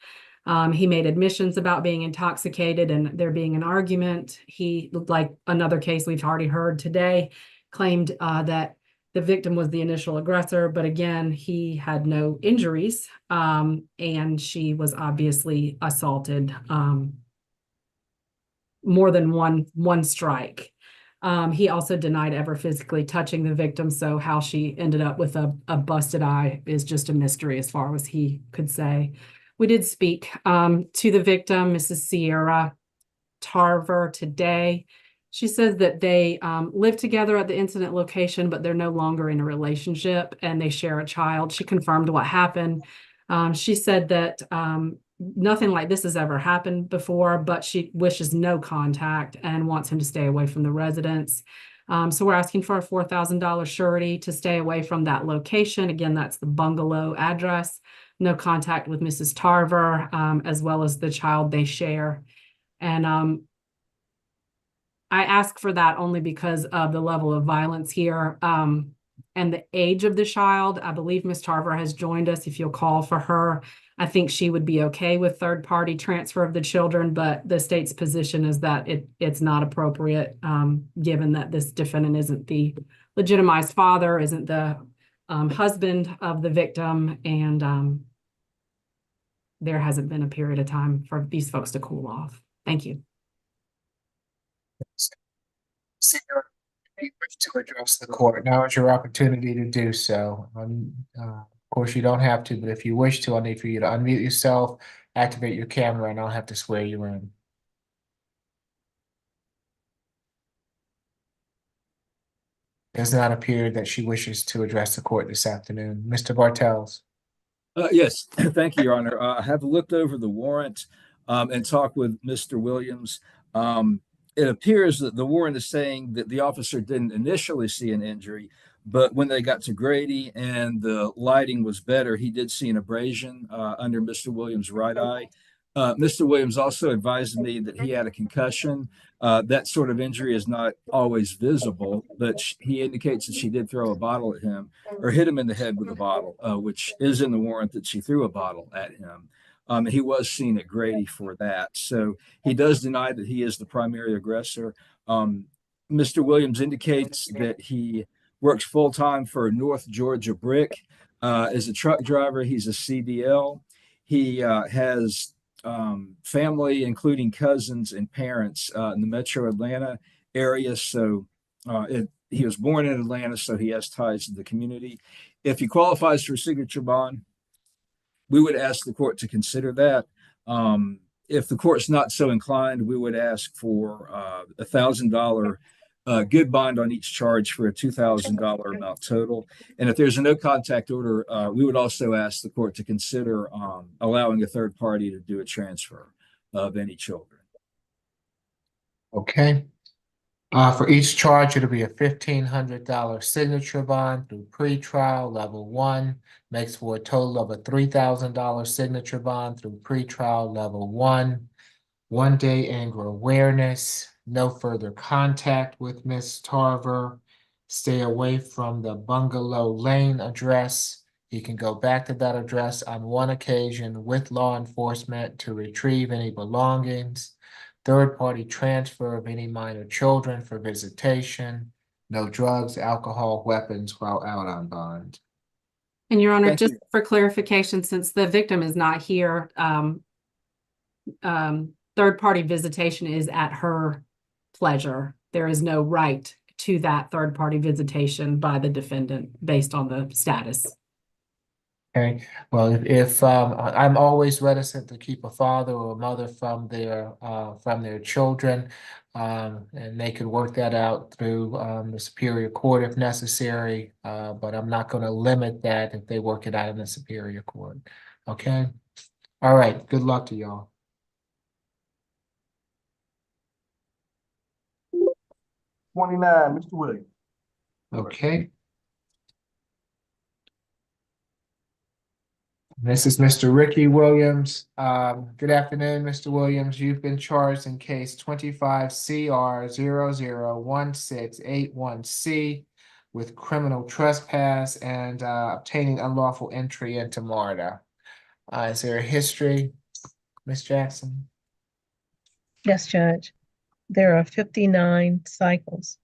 He made admissions about being intoxicated and there being an argument. He, like another case we've already heard today, claimed that the victim was the initial aggressor, but again, he had no injuries, and she was obviously assaulted more than one strike. He also denied ever physically touching the victim, so how she ended up with a busted eye is just a mystery as far as he could say. We did speak to the victim, Mrs. Sierra Tarver, today. She says that they live together at the incident location, but they're no longer in a relationship and they share a child. She confirmed what happened. She said that nothing like this has ever happened before, but she wishes no contact and wants him to stay away from the residence. So we're asking for a $4,000 surety to stay away from that location. Again, that's the bungalow address. No contact with Mrs. Tarver, as well as the child they share. And I ask for that only because of the level of violence here and the age of the child. I believe Ms. Tarver has joined us. If you'll call for her, I think she would be okay with third-party transfer of the children, but the state's position is that it's not appropriate, given that this defendant isn't the legitimized father, isn't the husband of the victim, and there hasn't been a period of time for these folks to cool off. Thank you. Senior, if you wish to address the court, now is your opportunity to do so. Of course, you don't have to, but if you wish to, I'll need for you to unmute yourself, activate your camera, and I'll have to swear you in. Does not appear that she wishes to address the court this afternoon. Mr. Bartels. Yes, thank you, Your Honor. I have looked over the warrant and talked with Mr. Williams. It appears that the warrant is saying that the officer didn't initially see an injury, but when they got to Grady and the lighting was better, he did see an abrasion under Mr. Williams' right eye. Mr. Williams also advised me that he had a concussion. That sort of injury is not always visible, but he indicates that she did throw a bottle at him or hit him in the head with a bottle, which is in the warrant that she threw a bottle at him. He was seen at Grady for that. So he does deny that he is the primary aggressor. Mr. Williams indicates that he works full-time for North Georgia Brick as a truck driver. He's a CDL. He has family, including cousins and parents in the metro Atlanta area. So he was born in Atlanta, so he has ties to the community. If he qualifies for a signature bond, we would ask the court to consider that. If the court's not so inclined, we would ask for $1,000 good bond on each charge for a $2,000 amount total. And if there's a no contact order, we would also ask the court to consider allowing a third party to do a transfer of any children. Okay. For each charge, it'll be a $1,500 signature bond through pretrial level 1, makes for a total of a $3,000 signature bond through pretrial level 1. 1 day anger awareness, no further contact with Ms. Tarver, stay away from the Bungalow Lane address. He can go back to that address on one occasion with law enforcement to retrieve any belongings. Third-party transfer of any minor children for visitation. No drugs, alcohol, weapons while out on bond. And Your Honor, Thank just you. for clarification, since the victim is not here, third-party visitation is at her pleasure. There is no right to that third-party visitation by the defendant based on the status. Okay, well, if I'm always reticent to keep a father or a mother from their children, and they could work that out through the Superior Court if necessary, but I'm not going to limit that if they work it out in the Superior Court. Okay, all right. Good luck to y'all. Mr. Williams. Okay. This is Mr. Ricky Williams. Good afternoon, Mr. Williams. You've been charged in case 25 CR 001681C with criminal trespass and obtaining unlawful entry into MARTA. Is there a history, Ms. Jackson? Yes, Judge. There are 59 cycles.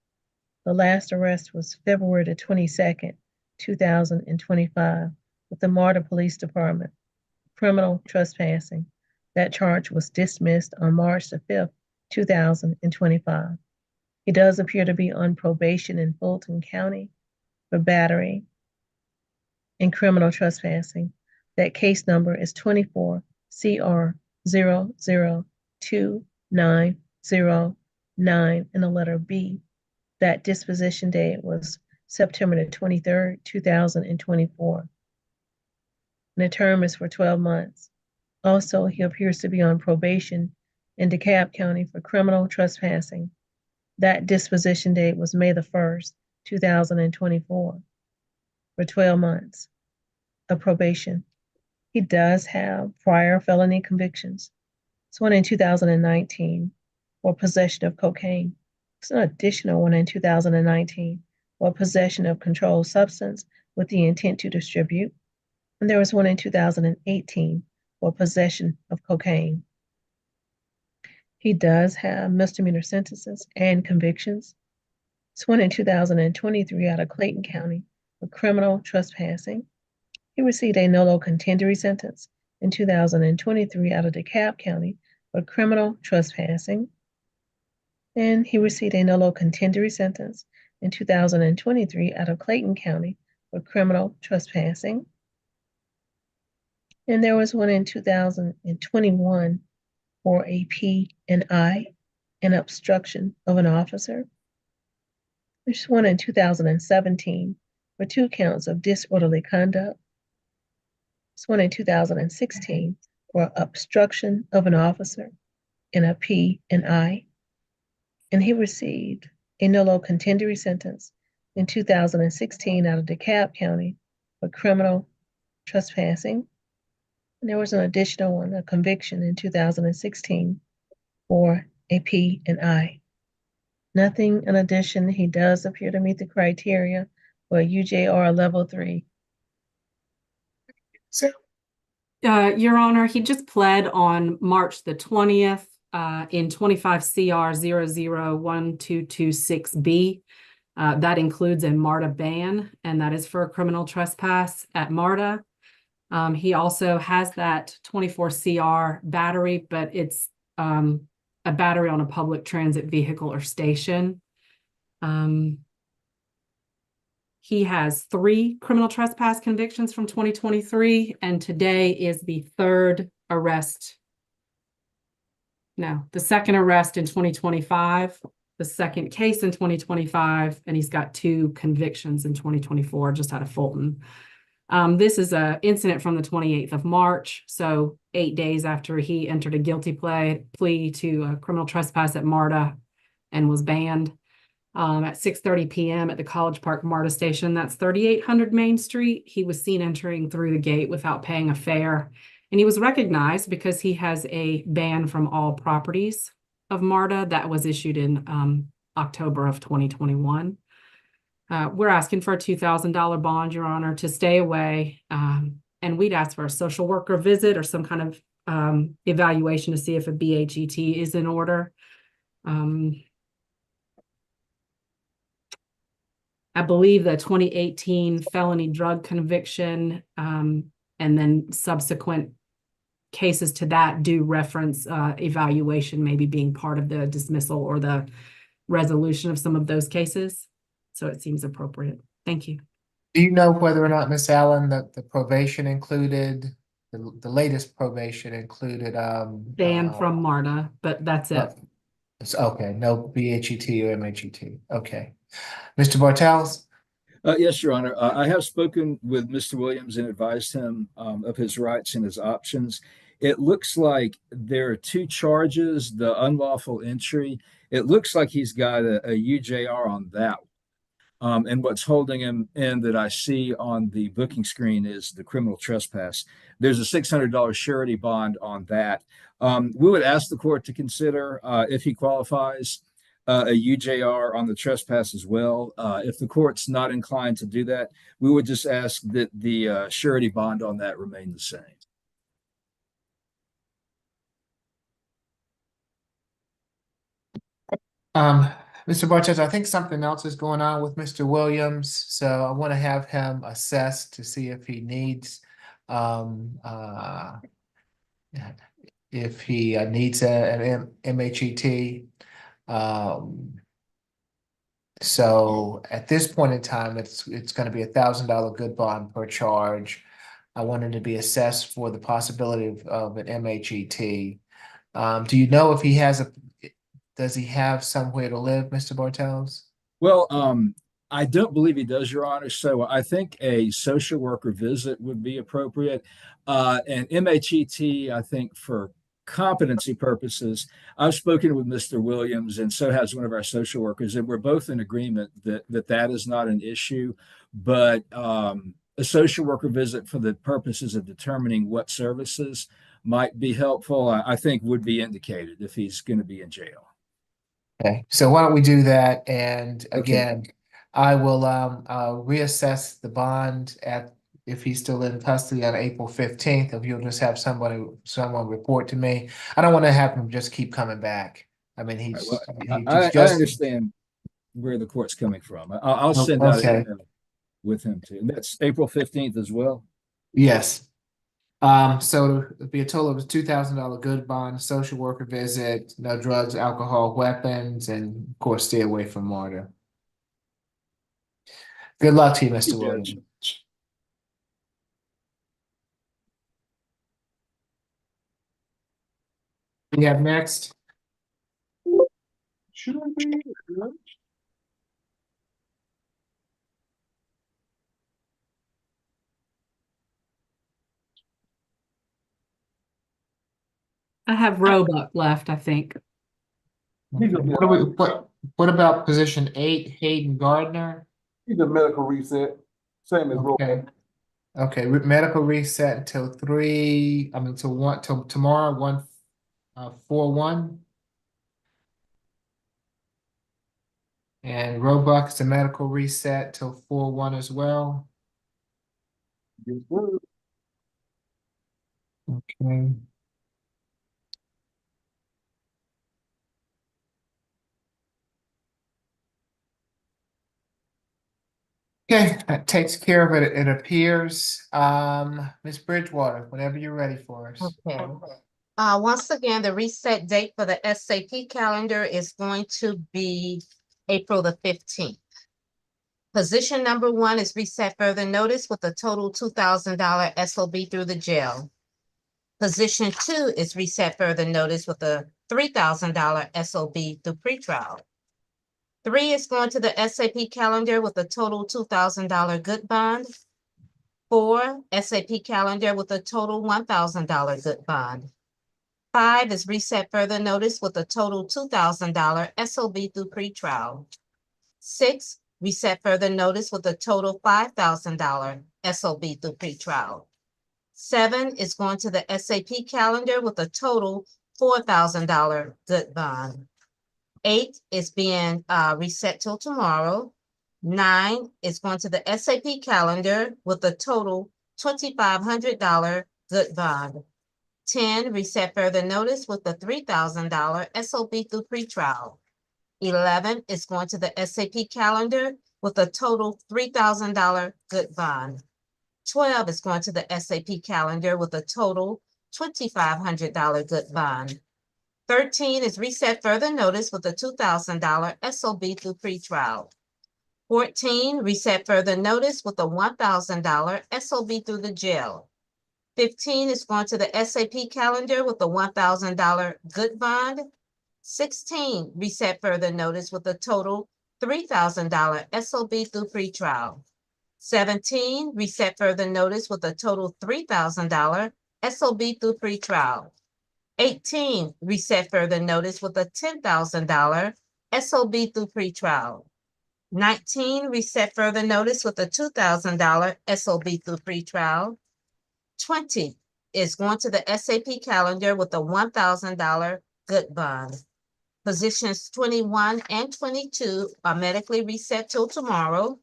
The last arrest was February the 22nd, 2025, with the MARTA Police Department, criminal trespassing. That charge was dismissed on March the 5th, 2025. He does appear to be on probation in Fulton County for battery and criminal trespassing. That case number is 24 CR 002909 and the letter B. That disposition date was September the 23rd, 2024. And the term is for 12 months. Also, he appears to be on probation in DeKalb County for criminal trespassing. That disposition date was May the 1st, 2024, for 12 months of probation. He does have prior felony convictions. It's one in 2019 for possession of cocaine. It's an additional one in 2019 for possession of controlled substance with the intent to distribute. And there was one in 2018 for possession of cocaine. He does have misdemeanor sentences and convictions. It's one in 2023 out of Clayton County for criminal trespassing. He received a nolo contendere sentence in 2023 out of DeKalb County for criminal trespassing. And he received a nolo contendere sentence in 2023 out of Clayton County for criminal trespassing. And there was one in 2021 for a P&I, an obstruction of an officer. There's one in 2017 for 2 counts of disorderly conduct. There's one in 2016 for obstruction of an officer in a P&I. And he received a nolo contendere sentence in 2016 out of DeKalb County for criminal trespassing. And there was an additional one, a conviction in 2016 for a P&I. Nothing in addition. He does appear to meet the criteria for UJR level 3. So, Your Honor, he just pled on March the 20th in 25 CR 001226B. That includes a MARTA ban, and that is for a criminal trespass at MARTA. He also has that 24 CR battery, but it's a battery on a public transit vehicle or station. He has 3 criminal trespass convictions from 2023, and today is the third arrest. No, the second arrest in 2025, the second case in 2025, and he's got 2 convictions in 2024, just out of Fulton. This is an incident from the 28th of March, so 8 days after he entered a guilty plea to a criminal trespass at MARTA and was banned. At 6:30 p.m. at the College Park MARTA station, that's 3800 Main Street. He was seen entering through the gate without paying a fare, and he was recognized because he has a ban from all properties of MARTA that was issued in October of 2021. We're asking for a $2,000 bond, Your Honor, to stay away, and we'd ask for a social worker visit or some kind of evaluation to see if a BHET is in order. I believe the 2018 felony drug conviction and then subsequent cases to that do reference evaluation maybe being part of the dismissal or the resolution of some of those cases. So it seems appropriate. Thank you. Do you know whether or not, Miss Allen, that the probation included, the latest probation included Ban from MARTA, but that's it. It's okay, no BHET or MHET. Okay. Mr. Bartels? Yes, Your Honor. I have spoken with Mr. Williams and advised him of his rights and his options. It looks like there are 2 charges, the unlawful entry. It looks like he's got a UJR on that one. And what's holding him in that I see on the booking screen is the criminal trespass. There's a $600 surety bond on that. We would ask the court to consider if he qualifies a UJR on the trespass as well. If the court's not inclined to do that, we would just ask that the surety bond on that remain the same. Mr. Bartels, I think something else is going on with Mr. Williams, so I want to have him assessed to see if he needs an MHET. So at this point in time, it's going to be $1,000 good bond per charge. I want him to be assessed for the possibility of an MHET. Do you know if he has does he have somewhere to live, Mr. Bartels? Well, I don't believe he does, Your Honor. So I think a social worker visit would be appropriate. And MHET, I think for competency purposes, I've spoken with Mr. Williams and so has one of our social workers, and we're both in agreement that is not an issue. But a social worker visit for the purposes of determining what services might be helpful, I think would be indicated if he's going to be in jail. Okay, so why don't we do that? And again, I will reassess the bond if he's still in custody on April 15th. If you'll just have someone report to me. I don't want to have him just keep coming back. I mean, I understand where the court's coming from. I'll send out an email with him too. And that's April 15th as well. Yes. So it'd be a total of a $2,000 good bond, social worker visit, no drugs, alcohol, weapons, and of course, stay away from MARTA. Good luck to you, Mr. Williams. We have next. Should be. I have Roebuck left, I think. What about position 8, Hayden Gardner? He's a medical reset, same as Okay. Okay, medical reset until 3, I mean, till tomorrow, 1/4/1. And Roebuck is a medical reset till 4/1 as well. Okay. Okay, that takes care of it, it appears. Ms. Bridgewater, whenever you're ready for us. Okay. Once again, the reset date for the SAP calendar is going to be April the 15th. Position number 1 is reset further notice with a total $2,000 SOB through the jail. Position 2 is reset further notice with a $3,000 SOB through pretrial. 3 is going to the SAP calendar with a total $2,000 good bond. 4, SAP calendar with a total $1,000 good bond. 5 is reset further notice with a total $2,000 SOB through pretrial. 6, reset further notice with a total $5,000 SOB through pretrial. 7 is going to the SAP calendar with a total $4,000 good bond. 8 is being reset till tomorrow. 9 is going to the SAP calendar with a total $2,500 good bond. 10, reset further notice with a $3,000 SOB through pretrial. 11 is going to the SAP calendar with a total $3,000 good bond. 12 is going to the SAP calendar with a total $2,500 good bond. 13 is reset further notice with a $2,000 SOB through pretrial. 14, reset further notice with a $1,000 SOB through the jail. 15 is going to the SAP calendar with a $1,000 good bond. 16, reset further notice with a total $3,000 SOB through pretrial. 17, reset further notice with a total $3,000 SOB through pretrial. 18, reset further notice with a $10,000 SOB through pretrial. 19, reset further notice with a $2,000 SOB through pretrial. 20 is going to the SAP calendar with a $1,000 good bond. Positions 21 and 22 are medically reset till tomorrow.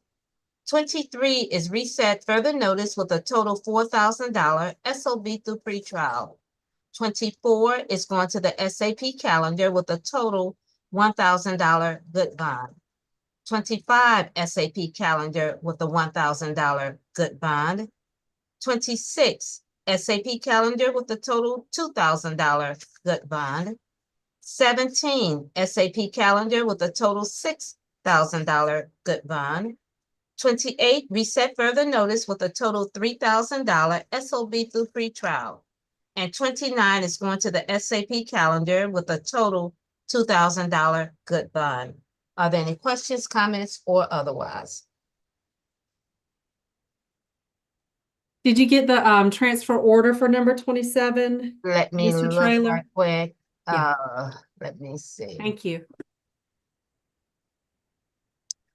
23 is reset further notice with a total $4,000 SOB through pretrial. 24 is going to the SAP calendar with a total $1,000 good bond. 25 SAP calendar with a $1,000 good bond. 26 SAP calendar with a total $2,000 good bond. 17 SAP calendar with a total $6,000 good bond. 28 reset further notice with a total $3,000 SOB through pretrial. And 29 is going to the SAP calendar with a total $2,000 good bond. Are there any questions, comments, or otherwise? Did you get the transfer order for number 27? Let me Mr. look Trailer? right quick. Yeah. Let me see. Thank you.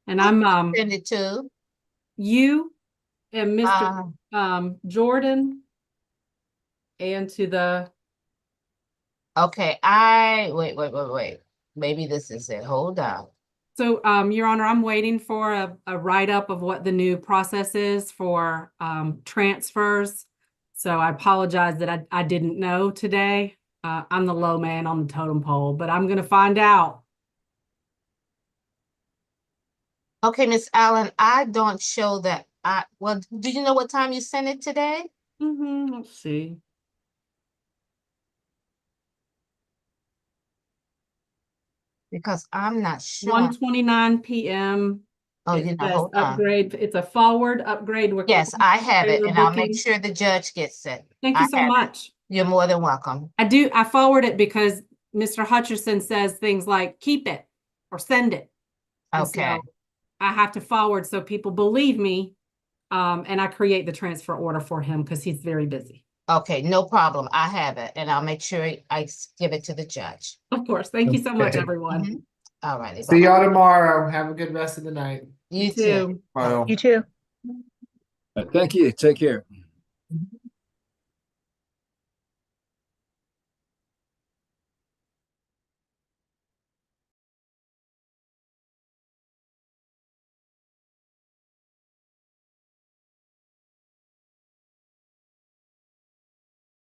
And I'm Send it to you and Mr. Jordan and to the okay, wait. Maybe this is it. Hold on. So, Your Honor, I'm waiting for a write-up of what the new process is for transfers. So I apologize that I didn't know today. I'm the low man on the totem pole, but I'm going to find out. Okay, Miss Allen, I don't show that. Well, do you know what time you sent it today? Let's see. Because I'm not sure. 1:29 p.m. Oh, It you know, says hold on. upgrade. It's a forward upgrade. Yes, I have it, and I'll make booking. sure the judge gets it. Thank you I so have it. much. You're more than welcome. I forward it because Mr. Hutcherson says things like keep it or send it. And Okay. so I have to forward so people believe me. And I create the transfer order for him because he's very busy. Okay, no problem. I have it, and I'll make sure I give it to the judge. Of course. Thank you so much, Okay. everyone. All righty. See y'all tomorrow. Have a good rest of the night. You too. Bye. You too. Thank you. Take care. Mhm.